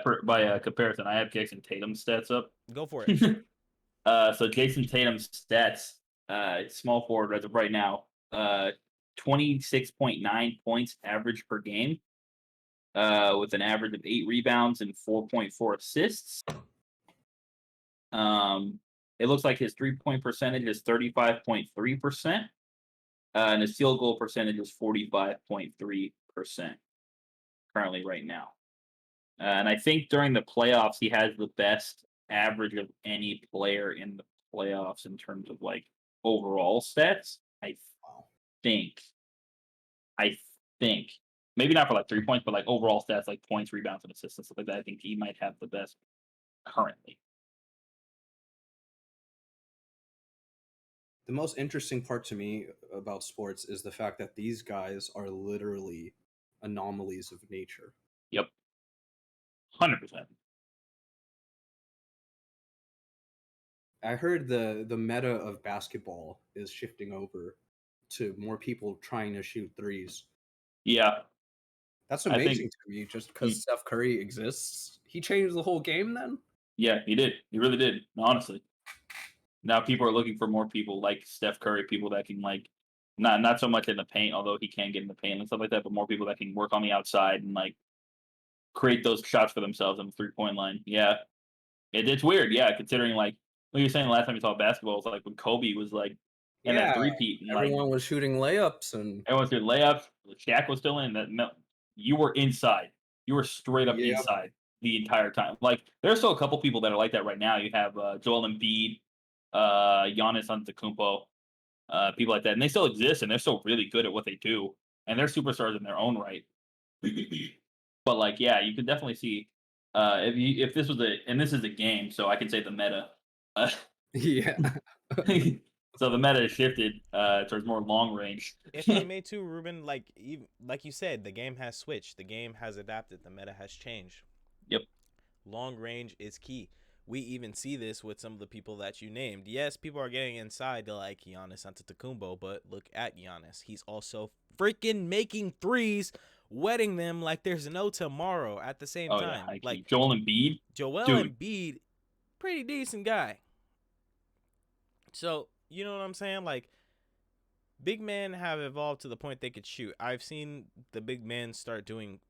comparison, I have Jason Tatum's stats up. Go for it. So Jason Tatum's stats, small forward as of right now, 26.9 points average per game, with an average of 8 rebounds and 4.4 assists. It looks like his 3-point percentage is 35.3%, and his field goal percentage is 45.3% currently right now. And I think during the playoffs, he has the best average of any player in the playoffs in terms of like overall stats. think, I think maybe not for like 3 points, but like overall stats, like points, rebounds, and assists and stuff like that. I think he might have the best currently. The most interesting part to me about sports is the fact that these guys are literally anomalies of nature. Yep, 100%. I heard the meta of basketball is shifting over to more people trying to shoot threes. Yeah, That's I amazing think. to me. Just because Steph Curry exists, he changed the whole game. Then Yeah, he did. He really did. Honestly, now people are looking for more people like Steph Curry, people that can like not so much in the paint, although he can get in the paint and stuff like that, but more people that can work on the outside and like create those shots for themselves on the 3 point line. Yeah, it's weird. Yeah, considering like what you were saying last time you saw basketball was like when Kobe was like in that yeah, three-peat and like everyone was shooting layups and everyone's doing layups. Shaq was still in that. No, you were inside. You were straight up yeah, inside the entire time. Like there's still a couple people that are like that right now. You have Joel Embiid, Giannis Antetokounmpo, people like that, and they still exist and they're still really good at what they do, and they're superstars in their own right. But like, yeah, you could definitely see if this was this is a game, so I can say the meta. Uh, yeah. so the meta has shifted towards more long range. If I may too, Ruben, like you said, the game has switched. The game has adapted. The meta has changed. Yep. Long range is key. We even see this with some of the people that you named. Yes, people are getting inside to like Giannis Antetokounmpo, but look at Giannis. He's also freaking making threes, wetting them like there's no tomorrow at the same time. Yeah, like Joel Embiid. Joel Dude. Embiid, pretty decent guy. So, you know what I'm saying? Like, big men have evolved to the point they could shoot. I've seen the big men start doing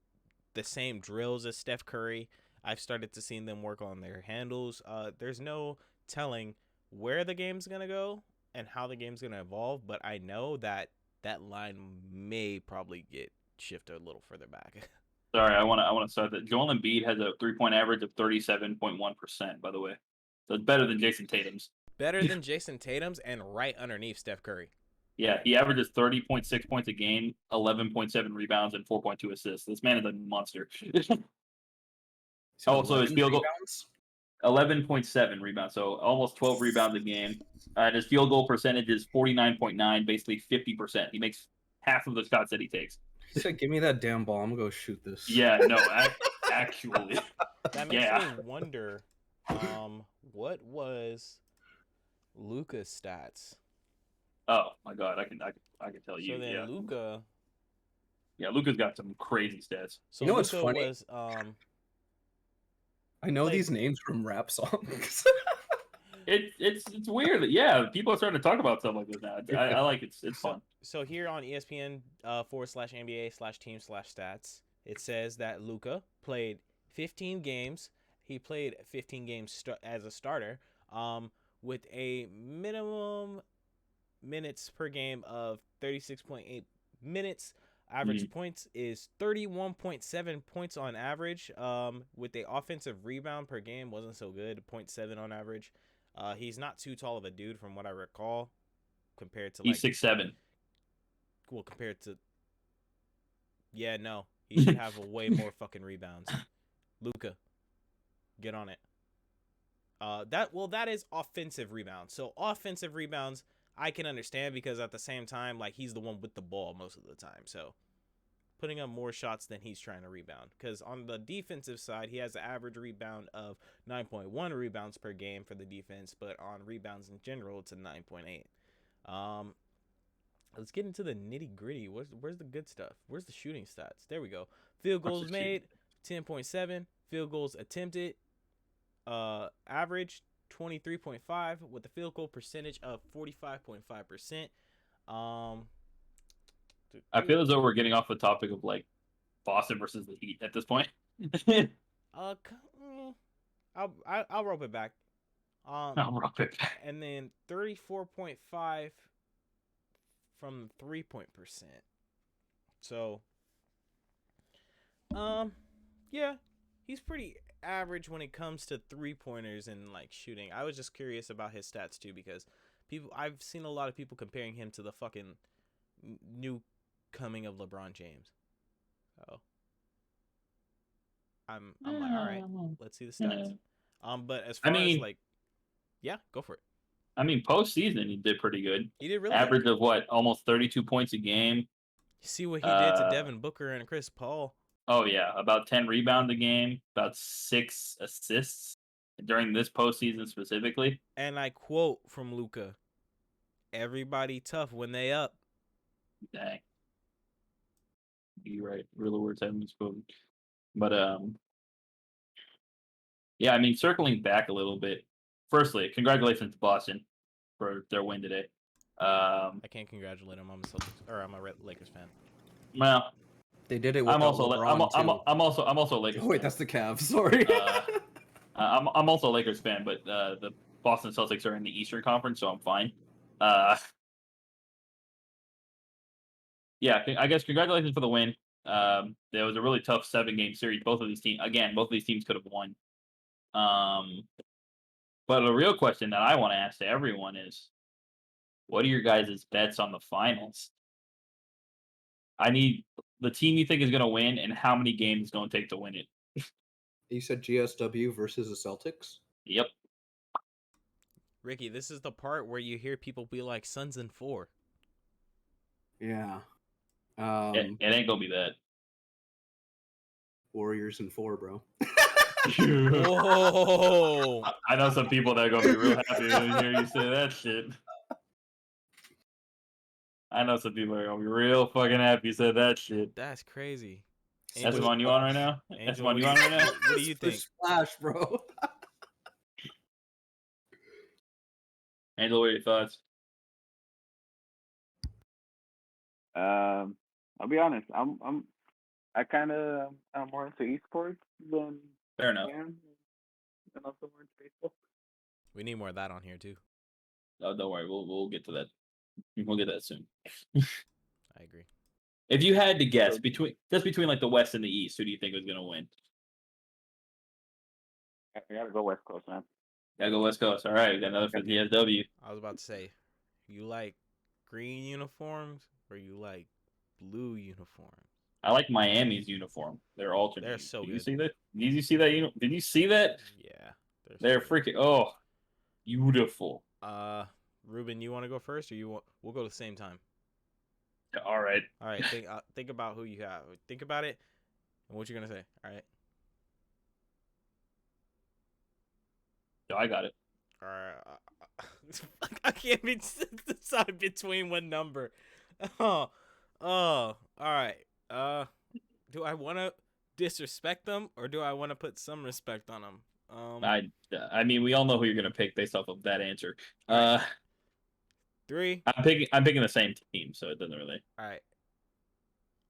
the same drills as Steph Curry. I've started to see them work on their handles. There's no telling where the game's going to go and how the game's going to evolve, but I know that that line may probably get shifted a little further back. Sorry, I want to start that. Joel Embiid has a 3 point average of 37.1%, by the way. So it's better than Jason Tatum's. Better than Jason Tatum's and right underneath Steph Curry. Yeah, he averages 30.6 points a game, 11.7 rebounds, and 4.2 assists. This man is a monster. Also, his field goal 11.7 rebounds, so almost 12 rebounds a game. And his field goal percentage is 49.9, basically 50%. He makes half of the shots that he takes. He said, "Give me that damn ball. I'm gonna go shoot this." Yeah, no, actually. That makes me wonder, what was Luka's stats? Oh my god, I can tell you. So then Luka. Yeah, Luka's got some crazy stats. So you know what's Luka funny? was I know these names from rap songs. It's weird. Yeah, people are starting to talk about stuff like this now. I like it. It's fun. So here on ESPN /NBA/team/stats, it says that Luka played 15 games. He played 15 games as a starter, with a minimum minutes per game of 36.8 minutes. Average points is 31.7 points on average. With the offensive rebound per game wasn't so good, 0.7 on average. He's not too tall of a dude from what I recall, compared to he's 6'7". Well, compared to no, he should have a way more fucking rebounds. Luka, get on it. That is offensive rebounds. So offensive rebounds I can understand because at the same time, like, he's the one with the ball most of the time. So putting up more shots than he's trying to rebound. Because on the defensive side, he has an average rebound of 9.1 rebounds per game for the defense. But on rebounds in general, it's a 9.8. Let's get into the nitty gritty. Where's the good stuff? Where's the shooting stats? There we go. Field goals made, 10.7. Field goals attempted, average 23.5 with a field goal percentage of 45.5%. I feel as though we're getting off the topic of like Boston versus the Heat at this point. I'll rope it back. I'll rope it back. And then 34.5 from 3-point percent. So, yeah, he's pretty average when it comes to 3-pointers and like shooting. I was just curious about his stats too because I've seen a lot of people comparing him to the fucking new coming of LeBron James. So I'm like, all right, let's see the stats. But as far as like, yeah, go for it. I mean, postseason he did pretty good. He did really average good. of what, almost 32 points a game. You see what he did to Devin Booker and Chris Paul. Oh yeah, about 10 rebounds a game, about 6 assists during this postseason specifically. And I quote from Luka, "Everybody tough when they up." Dang, you're right. Real words haven't been spoken. But yeah, I mean, circling back a little bit. Firstly, congratulations to Boston for their win today. I can't congratulate him. I'm a Lakers fan. Well, they did it without LeBron too. I'm also a Lakers. Wait, fan. that's the Cavs. Sorry. I'm also a Lakers fan, but the Boston Celtics are in the Eastern Conference, so I'm fine. Yeah, I guess congratulations for the win. There was a really tough 7-game series. Both of these teams could have won. But the real question that I want to ask to everyone is, what are your guys' bets on the finals? I need the team you think is going to win, and how many games it's going to take to win it. You said GSW versus the Celtics? Yep. Ricky, this is the part where you hear people be like, Suns in 4. Yeah. It ain't going to be that. Warriors in 4, bro. Whoa! I know some people that are going to be real happy when they hear you say that shit. I know some people are going to be real fucking happy you said that shit. That's crazy. That's the one you on right now? That's the one you on right now? What do you think? Splash, bro. Angel, what are your thoughts? I'll be honest. I'm more into esports than Fair enough. and also more into baseball. We need more of that on here too. Oh, don't worry, we'll get to that. We'll get that soon. I agree. If you had to guess between like the West and the East, who do you think was gonna win? I gotta go West Coast, man. Gotta go West Coast. All right, we got another for DSW. I was about to say, you like green uniforms or you like blue uniforms? I like Miami's uniform. They're alternate. They're so Did good. you see that? Did you see that? Did you see that? Yeah. They're freaking beautiful. Ruben, you want to go first, or we'll go at the same time? All right. All right. Think about who you have. Think about it, and what you're gonna say. All right. I got it. All right. I can't decide between what number. Oh. All right. Do I want to disrespect them, or do I want to put some respect on them? I mean, we all know who you're gonna pick based off of that answer. Right. 3. I'm picking the same team, so it doesn't really. All right.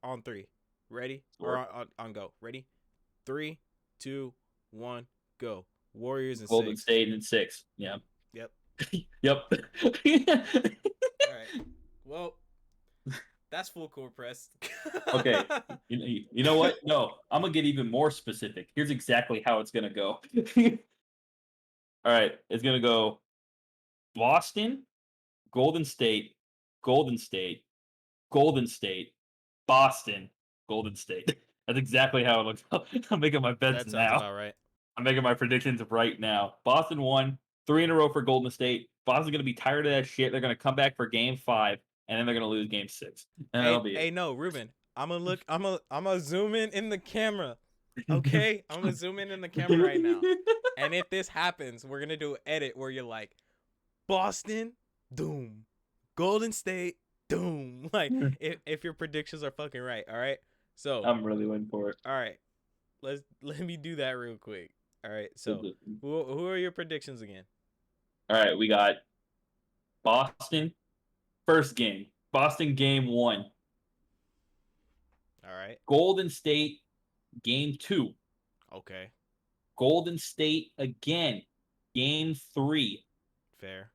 On 3. Ready? Or on go. Ready? 3, 2, 1, go. Warriors and Golden 6. State in 6. Yeah. Yep. Yep. All right. Well, that's full court press. Okay. You know what? No, I'm gonna get even more specific. Here's exactly how it's gonna go. All right, it's gonna go Boston, Golden State, Golden State, Golden State, Boston, Golden State. That's exactly how it looks. I'm making my bets that sounds now. about right. I'm making my predictions right now. Boston won 3 in a row for Golden State. Boston's gonna be tired of that shit. They're gonna come back for Game 5, and then they're gonna lose Game 6. And that'll be it. No, Ruben. I'm gonna zoom in the camera. Okay, I'm gonna zoom in the camera right now. And if this happens, we're gonna do an edit where you're like, Boston, doom, Golden State, doom. Like if your predictions are fucking right, all right. So I'm really waiting for it. All right, let me do that real quick. All right, so who are your predictions again? All right, we got Boston first game. Boston Game 1. All right. Golden State Game 2. Okay. Golden State again Game 3. Fair.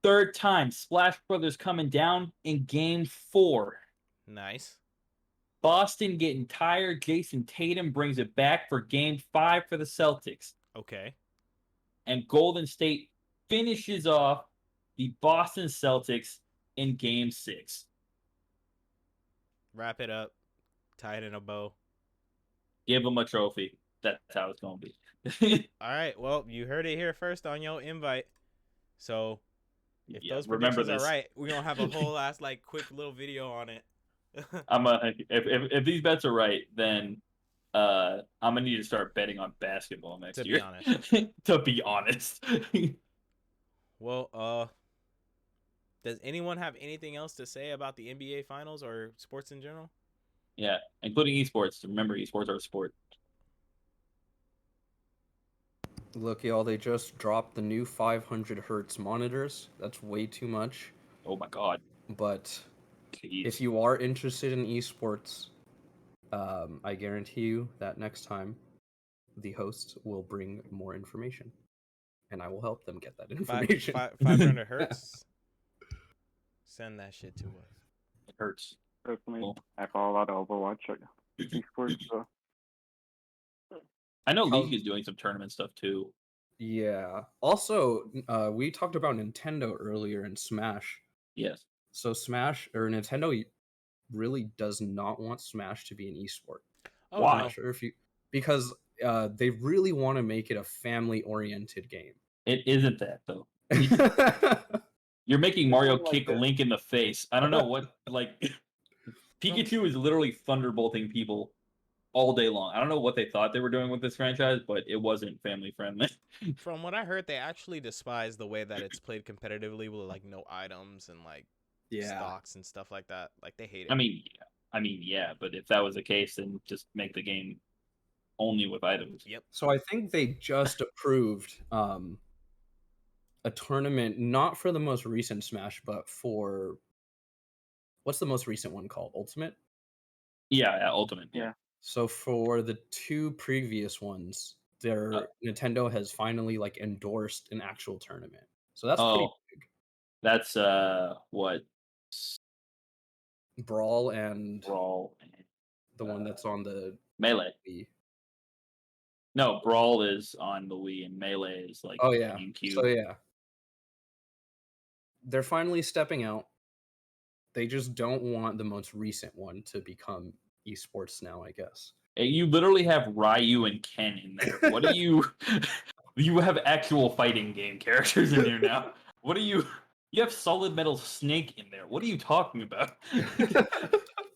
Third time, Splash Brothers coming down in Game 4. Nice. Boston getting tired. Jason Tatum brings it back for Game 5 for the Celtics. Okay. And Golden State finishes off the Boston Celtics in Game 6. Wrap it up. Tie it in a bow. Give them a trophy. That's how it's going to be. All right. Well, you heard it here first on your invite. So if those remember predictions this. are right, we're gonna have a whole last like quick little video on it. If these bets are right, then I'm gonna need to start betting on basketball next year. To be honest. Well, does anyone have anything else to say about the NBA Finals or sports in general? Yeah, including esports. Remember, esports are a sport. Look, y'all, they just dropped the new 500 hertz monitors. That's way too much. Oh my god. But Jeez. if you are interested in esports, I guarantee you that next time the host will bring more information. And I will help them get that information. 500 hertz? Send that shit to us. It hurts. Personally, Cool. I follow a lot of Overwatch esports, so. I know League is doing some tournament stuff too. Yeah. Also, we talked about Nintendo earlier and Smash. Yes. So Nintendo really does not want Smash to be an esport. Oh, Why? I'm not sure if you because they really want to make it a family-oriented game. It isn't that though. You're making Mario kick Link in the face. I don't know what like Pikachu is literally thunderbolting people all day long. I don't know what they thought they were doing with this franchise, but it wasn't family friendly. From what I heard, they actually despise the way that it's played competitively with like no items and like stocks and stuff like that. Like they hate it. I mean, yeah, but if that was the case, then just make the game only with items. Yep. So I think they just approved a tournament, not for the most recent Smash, but for what's the most recent one called? Ultimate? Yeah, Ultimate. Yeah. So for the two previous ones, Nintendo has finally like endorsed an actual tournament. So that's pretty big. That's what Brawl and the one uh, that's on the Melee. Wii. No, Brawl is on the Wii and Melee is like GameCube. So yeah. They're finally stepping out. They just don't want the most recent one to become esports now, I guess. You literally have Ryu and Ken in there. What do you you have actual fighting game characters in there now. What do you have Solid Metal Snake in there. What are you talking about?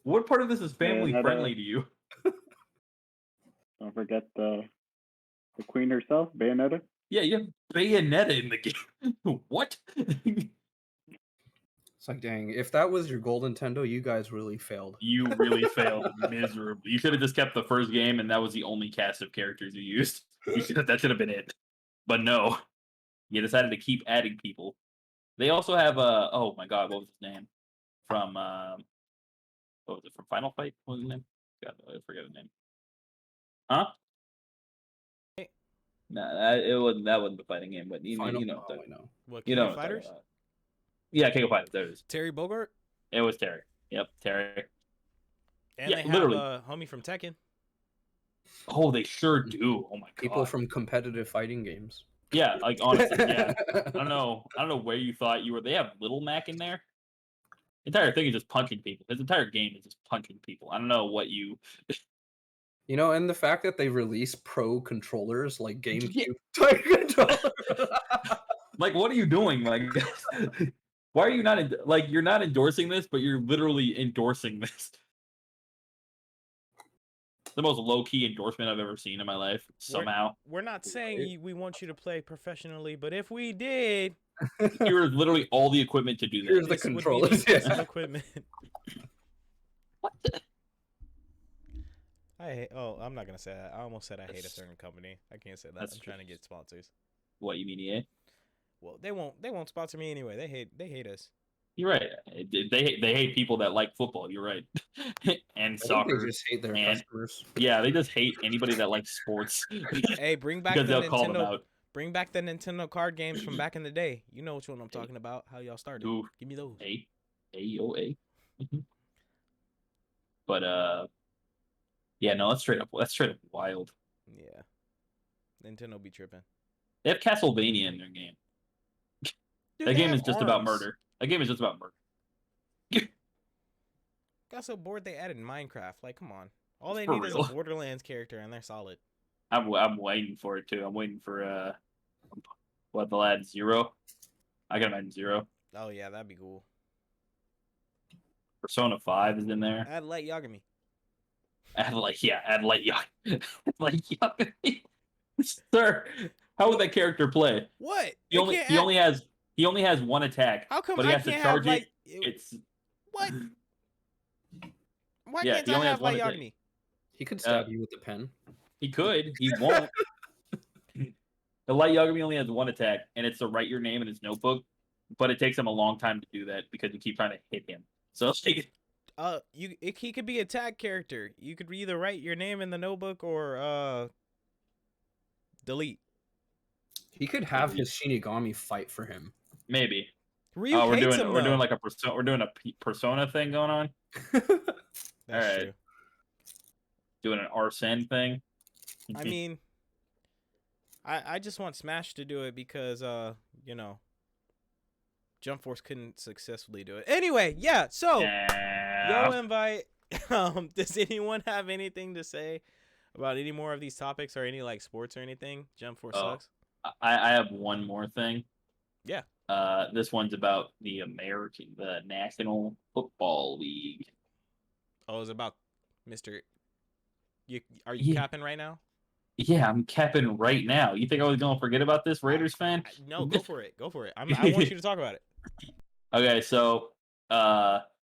What part of this is family friendly to you? Don't forget the queen herself, Bayonetta. Yeah, you have Bayonetta in the game. What? It's like, dang, if that was your goal, Nintendo, you guys really failed. You really failed miserably. You should have just kept the first game, and that was the only cast of characters you used. That should have been it. But no, you decided to keep adding people. They also have oh my god, what was his name? From what was it? From Final Fight? What was his name? God, I forget his name. Huh? Nah, that wasn't the fighting game, but you know, I know. What, you King know of what I'm talking Fighters? about. Yeah, King of Fighters. There it is. Terry Bogard? It was Terry. Yep, Terry. And Yeah, they have literally. a homie from Tekken. Oh, they sure do. Oh my god. People from competitive fighting games. Yeah, like honestly, yeah. I don't know where you thought you were. They have Little Mac in there. The entire thing is just punching people. His entire game is just punching people. I don't know what you. You know, and the fact that they release pro controllers like GameCube type controllers. Like, what are you doing? Like, why are you not like you're not endorsing this, but you're literally endorsing this. The most low key endorsement I've ever seen in my life. Somehow, we're not saying we want you to play professionally, but if we did, here's literally all the equipment to do that. Here's the controllers. Equipment. What? I'm not gonna say that. I almost said I hate a certain company. I can't say that. I'm trying to get sponsors. What, you mean EA? Well, they won't sponsor me anyway. They hate us. You're right. They hate people that like football. You're right. And soccer. They just hate their customers. Yeah, they just hate anybody that likes sports. Hey, bring back because the they'll call them Nintendo. out. Bring back the Nintendo card games from back in the day. You know which one I'm talking about. How y'all started. Ooh. Give me those. A. But yeah, no, that's straight up wild. Yeah. Nintendo be tripping. They have Castlevania in their game. Dude, That they game have is just about arms. murder. That game is just about murder. Got so bored they added Minecraft. Like, come on. All they For need is a real. Borderlands character, and they're solid. I'm waiting for it too. I'm waiting for what they'll add 0. I can imagine 0. Oh yeah, that'd be cool. Persona 5 is in there. Add Light Yagami. Add Light Yagami. Light Yagami. Sir, how would that character play? What? He only has one attack. How come but he I has to can't charge have it. It's what? Why Yeah, can't he I only has have one Light attack. Yagami? He could stab you with the pen. He could. He won't. The Light Yagami only has one attack, and it's to write your name in his notebook. But it takes him a long time to do that because you keep trying to hit him. So it's like, He could be a tag character. You could either write your name in the notebook or delete. He could have his Shinigami fight for him. maybe. Ryu We're hates doing him we're though. doing like a persona thing going on. That's Alright. true. Doing an Arsene thing. I mean, I just want Smash to do it because Jump Force couldn't successfully do it. Anyway, yeah. So Yo Invite. Does anyone have anything to say about any more of these topics or any like sports or anything? Jump Force sucks. I have one more thing. Yeah. This one's about the National Football League. Oh, it's about Mr. Are you capping right now? Yeah, I'm capping right now. You think I was gonna forget about this, Raiders fan? No, go for it. Go for it. I want you to talk about it. Okay, so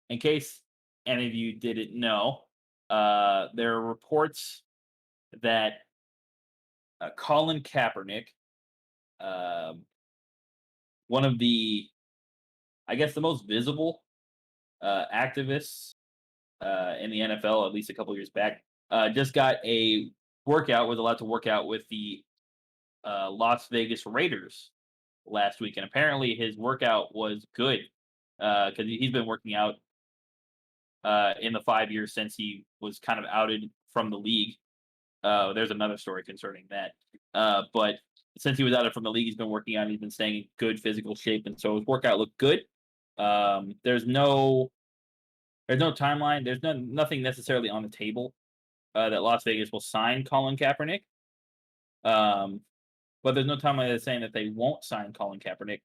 in case any of you didn't know, there are reports that Colin Kaepernick, one of the, I guess, the most visible activists in the NFL, at least a couple years back, just got a workout, was allowed to work out with the Las Vegas Raiders last week. And apparently his workout was good because he's been working out in the 5 years since he was kind of outed from the league. There's another story concerning that. But since he was outed from the league, he's been working out. He's been staying in good physical shape. And so his workout looked good. There's no timeline. There's nothing necessarily on the table that Las Vegas will sign Colin Kaepernick. But there's no timeline that's saying that they won't sign Colin Kaepernick.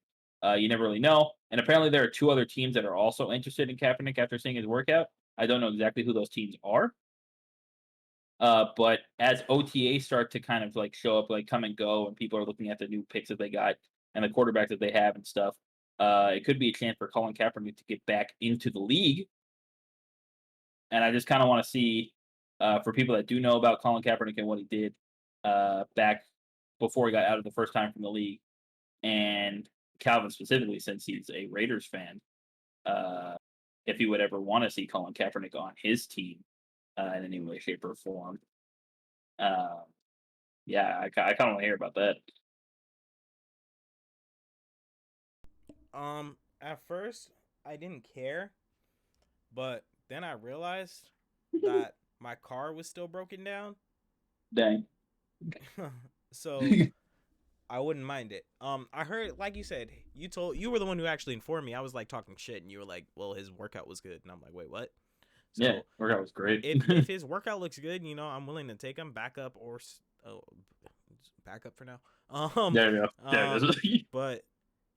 You never really know. And apparently there are 2 other teams that are also interested in Kaepernick after seeing his workout. I don't know exactly who those teams are. But as OTA start to kind of like show up, like come and go, and people are looking at the new picks that they got and the quarterbacks that they have and stuff, it could be a chance for Colin Kaepernick to get back into the league. And I just kind of want to see, for people that do know about Colin Kaepernick and what he did back before he got out of the first time from the league, and Calvin specifically, since he's a Raiders fan, if he would ever want to see Colin Kaepernick on his team in any way, shape, or form. Yeah, I kind of want to hear about that. At first I didn't care, but then I realized that my car was still broken down. Dang. So I wouldn't mind it. I heard, like you said, you were the one who actually informed me. I was like talking shit, and you were like, "Well, his workout was good," and I'm like, "Wait, what?" So Yeah, workout was great. if his workout looks good, I'm willing to take him backup backup for now. There you go. There it is. But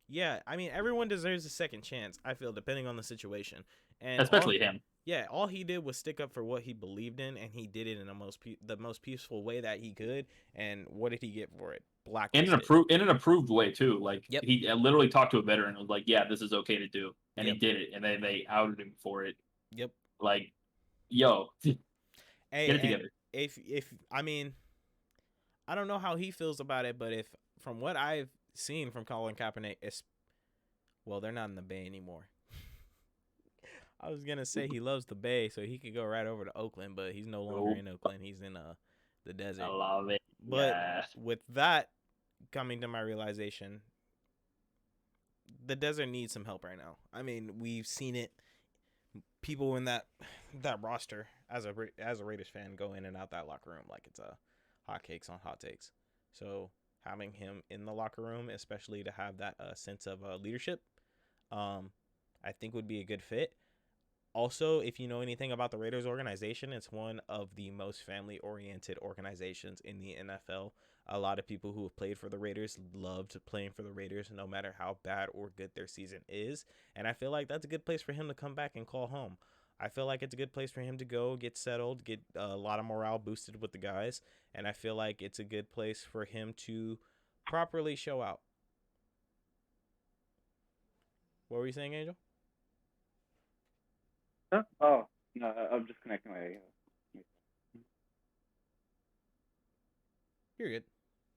yeah, I mean, everyone deserves a second chance. I feel, depending on the situation, and Especially him. Yeah, all he did was stick up for what he believed in, and he did it in the most peaceful way that he could. And what did he get for it? In an approved way too. Like he literally talked to a veteran and was like, "Yeah, this is okay to do," and he did it, and they outed him for it. Yep. Like, yo, hey, get it together. If I mean, I don't know how he feels about it, but if from what I've seen from Colin Kaepernick, they're not in the Bay anymore. I was gonna say he loves the Bay, so he could go right over to Oakland, but he's no longer in Oakland. He's in the desert. I love it. But with that coming to my realization, the desert needs some help right now. I mean, we've seen it. People in that roster, as a Raiders fan, go in and out that locker room like it's hotcakes on hot takes. So having him in the locker room, especially to have that sense of leadership, I think would be a good fit. Also, if you know anything about the Raiders organization, it's one of the most family-oriented organizations in the NFL. A lot of people who have played for the Raiders loved playing for the Raiders, no matter how bad or good their season is. And I feel like that's a good place for him to come back and call home. I feel like it's a good place for him to go, get settled, get a lot of morale boosted with the guys. And I feel like it's a good place for him to properly show out. What were you saying, Angel? Huh? Oh, no, I'm just connecting my. You're good.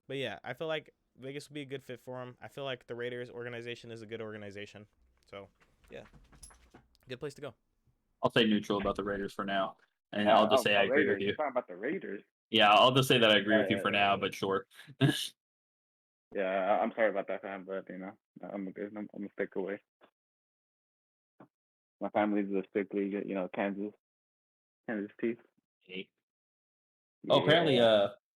But yeah, I feel like Vegas would be a good fit for him. I feel like the Raiders organization is a good organization. So, yeah. Good place to go. I'll say neutral about the Raiders for now. And I'll just say I agree Raiders. with you. You're talking about the Raiders. Yeah, I'll just say that I agree with you for now, but sure. Yeah, I'm sorry about that, fam, but I'm gonna stick away. My family's a strictly, Kansas team. Hey. Oh, apparently,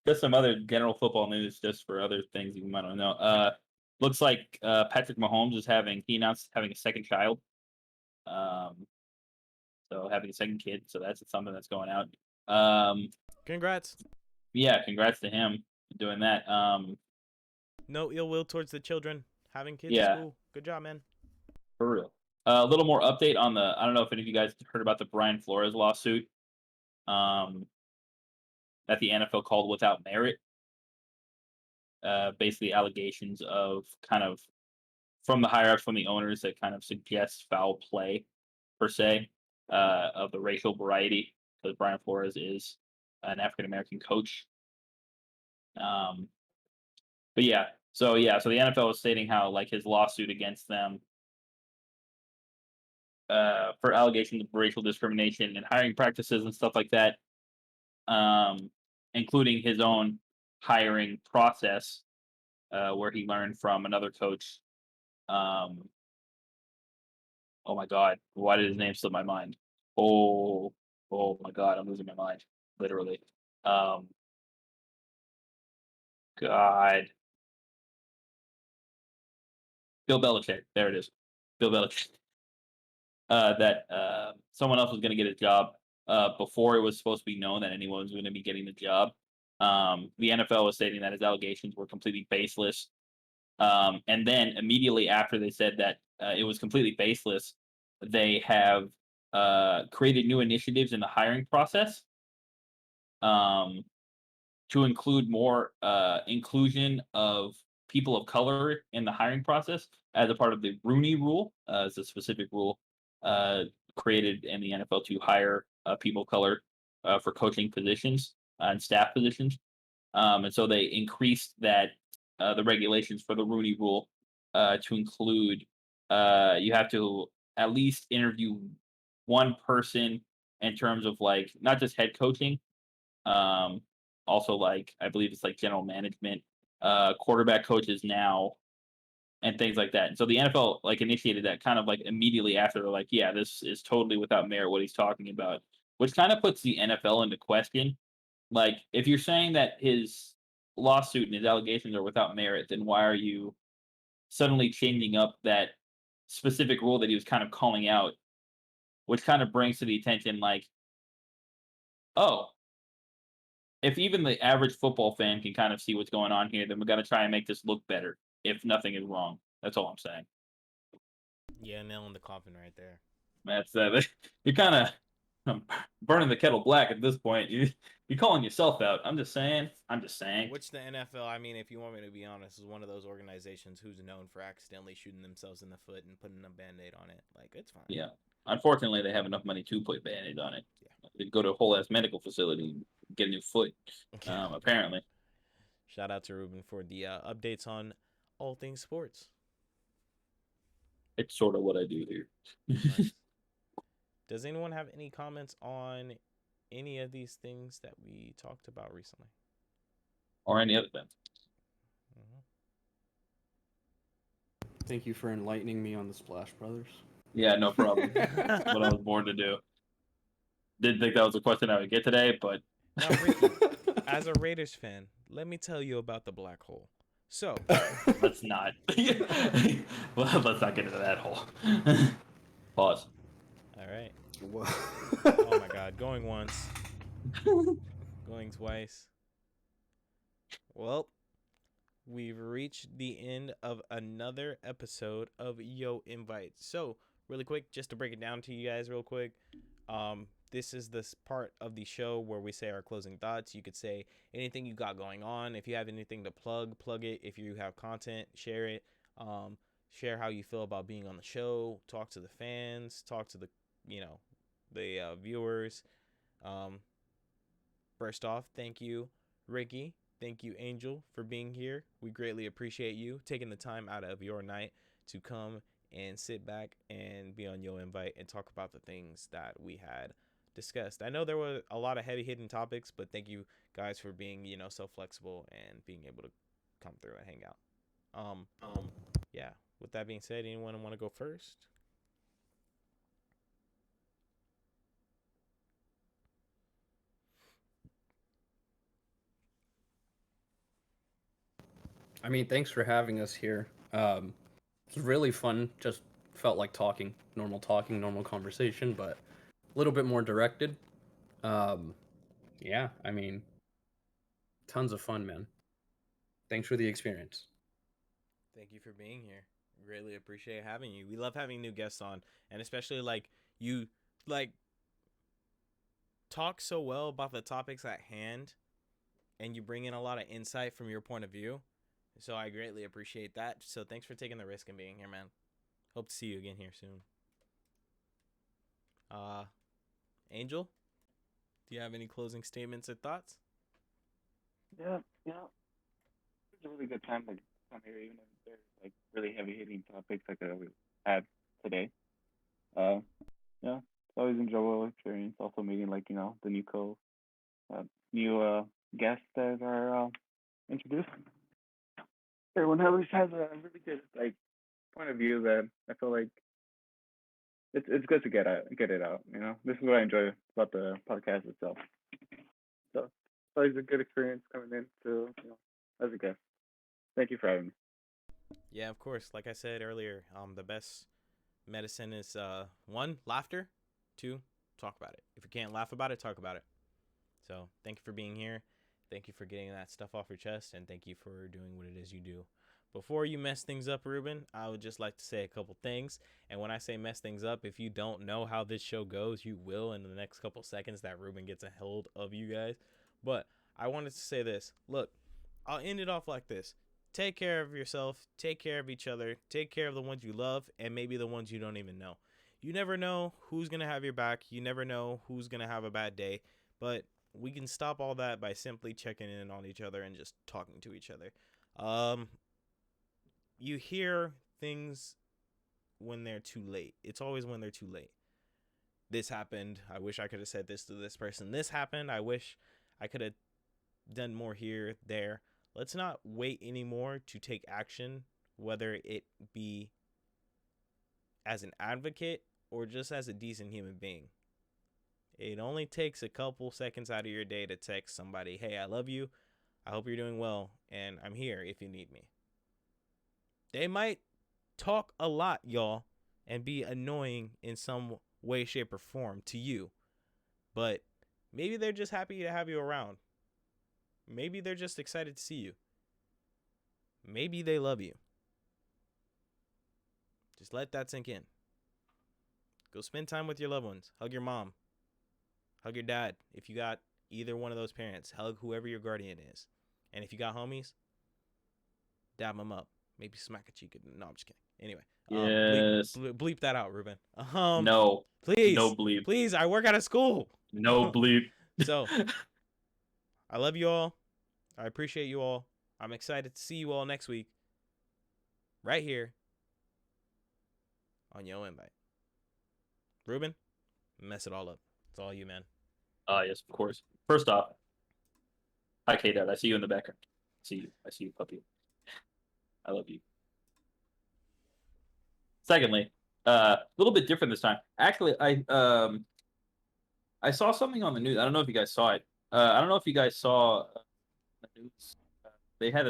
just some other general football news, just for other things you might not know. Looks like Patrick Mahomes he announced having a second child. So having a second kid, so that's something that's going out. Congrats. Yeah, congrats to him doing that. No ill will towards the children. Having kids Yeah. is cool. Good job, man. For real. A little more update on I don't know if any of you guys heard about the Brian Flores lawsuit. That the NFL called without merit. Basically allegations of kind of from the higher ups, from the owners, that kind of suggests foul play, per se, of the racial variety, because Brian Flores is an African American coach. But yeah, so the NFL is stating how like his lawsuit against them for allegations of racial discrimination and hiring practices and stuff like that, including his own hiring process, where he learned from another coach. Oh my God, why did his name slip my mind? Oh my God, I'm losing my mind, literally. God. Bill Belichick. There it is. Bill Belichick. That someone else was going to get a job before it was supposed to be known that anyone was going to be getting the job. The NFL was stating that his allegations were completely baseless. And then immediately after they said that it was completely baseless, they have created new initiatives in the hiring process to include more inclusion of people of color in the hiring process as a part of the Rooney Rule. It's a specific rule created in the NFL to hire people of color for coaching positions and staff positions. And so they increased that the regulations for the Rooney Rule to include you have to at least interview one person in terms of like not just head coaching, also like I believe it's like general management, quarterback coaches now, and things like that. And so the NFL like initiated that kind of like immediately after. They're like, yeah, this is totally without merit what he's talking about, which kind of puts the NFL into question. Like, if you're saying that his lawsuit and his allegations are without merit, then why are you suddenly changing up that specific rule that he was kind of calling out, which kind of brings to the attention like, oh, if even the average football fan can kind of see what's going on here, then we got to try and make this look better. If nothing is wrong, that's all I'm saying. Yeah, nail in the coffin right there. That's you're kind of burning the kettle black at this point. You're calling yourself out. I'm just saying. Which the NFL, I mean, if you want me to be honest, is one of those organizations who's known for accidentally shooting themselves in the foot and putting a Band-Aid on it. Like, it's fine. Yeah. Unfortunately, they have enough money to put Band-Aid on it. Yeah. They go to a whole ass medical facility and get a new foot. Apparently. Shout out to Ruben for the updates on all things sports. It's sort of what I do here. Nice. Does anyone have any comments on any of these things that we talked about recently? Or any other thing. Mm-hmm. Thank you for enlightening me on the Splash Brothers. Yeah, no problem. That's what I was born to do. Didn't think that was a question I would get today, but... Now, Ricky, as a Raiders fan, let me tell you about the black hole. So... Let's not. Well, let's not get into that hole. Pause. All right. Oh my god, going once, going twice. Well, we've reached the end of another episode of Yo Invite. So, really quick, just to break it down to you guys real quick. This is this part of the show where we say our closing thoughts. You could say anything you got going on. If you have anything to plug it. If you have content, share it. Share how you feel about being on the show. Talk to the fans. Talk to the viewers. First off, thank you, Ricky. Thank you, Angel, for being here. We greatly appreciate you taking the time out of your night to come and sit back and be on Yo Invite and talk about the things that we had discussed. I know there were a lot of heavy hitting topics, but thank you guys for being, so flexible and being able to come through and hang out. Yeah. With that being said, anyone want to go first? I mean, thanks for having us here. It's really fun. Just felt like normal conversation, but a little bit more directed. Yeah, I mean, tons of fun, man. Thanks for the experience. Thank you for being here. Greatly appreciate having you. We love having new guests on, and especially you talk so well about the topics at hand, and you bring in a lot of insight from your point of view. So I greatly appreciate that. So thanks for taking the risk and being here, man. Hope to see you again here soon. Angel, do you have any closing statements or thoughts? Yeah, it's a really good time to come here, even if there's really heavy hitting topics like we had today. Yeah, it's always enjoyable experience. Also meeting the new guests that are introduced. Everyone always has a really good point of view that I feel like it's good to get it out. This is what I enjoy about the podcast itself. So it's always a good experience coming in to as a guest. Thank you for having me. Yeah, of course. Like I said earlier, the best medicine is 1, laughter, 2, talk about it. If you can't laugh about it, talk about it. So thank you for being here. Thank you for getting that stuff off your chest, and thank you for doing what it is you do. Before you mess things up, Ruben, I would just like to say a couple things. And when I say mess things up, if you don't know how this show goes, you will in the next couple seconds that Ruben gets a hold of you guys. But I wanted to say this. Look, I'll end it off like this. Take care of yourself. Take care of each other. Take care of the ones you love and maybe the ones you don't even know. You never know who's going to have your back. You never know who's going to have a bad day. But we can stop all that by simply checking in on each other and just talking to each other. You hear things when they're too late. It's always when they're too late. This happened. I wish I could have said this to this person. This happened. I wish I could have done more here, there. Let's not wait anymore to take action, whether it be as an advocate or just as a decent human being. It only takes a couple seconds out of your day to text somebody, hey, I love you. I hope you're doing well, and I'm here if you need me. They might talk a lot, y'all, and be annoying in some way, shape, or form to you. But maybe they're just happy to have you around. Maybe they're just excited to see you. Maybe they love you. Just let that sink in. Go spend time with your loved ones. Hug your mom. Hug your dad. If you got either one of those parents, hug whoever your guardian is. And if you got homies, dab them up. Maybe smack a cheek. No, I'm just kidding. Anyway. Yes. Bleep that out, Ruben. No. Please. No bleep. Please, I work out of school. No bleep. So, I love you all. I appreciate you all. I'm excited to see you all next week. Right here. On Yo Invite. Ruben, mess it all up. It's all you, man. Yes, of course. First off, hi, K-Dad. I see you in the background. I see you, puppy. I love you. Secondly, a little bit different this time. Actually, I saw something on the news. I don't know if you guys saw it. I don't know if you guys saw the news. They had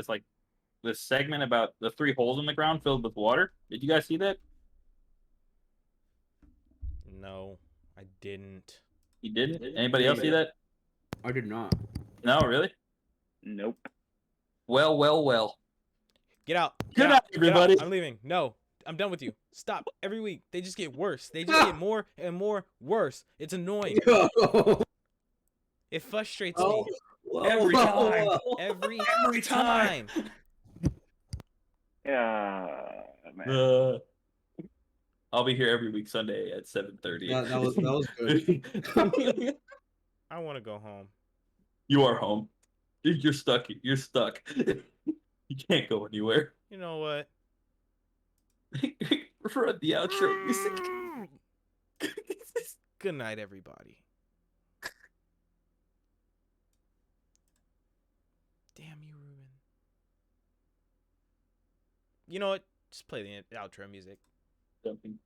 this segment about the 3 holes in the ground filled with water. Did you guys see that? No, I didn't. You didn't? Anybody else see that? I did not. No, really? Nope. Well. Get out. Good Get night, out. everybody. I'm leaving. No. I'm done with you. Stop. Every week they just get worse. They just get more and more worse. It's annoying. It frustrates me. Every time. Every time. Yeah, man. I'll be here every week Sunday at 7:30. That was good. I want to go home. You are home. You're stuck. You're stuck. You can't go anywhere. You know what? Run the outro music. Good night, everybody. Damn you, Ruben. You know what? Just play the outro music. Something.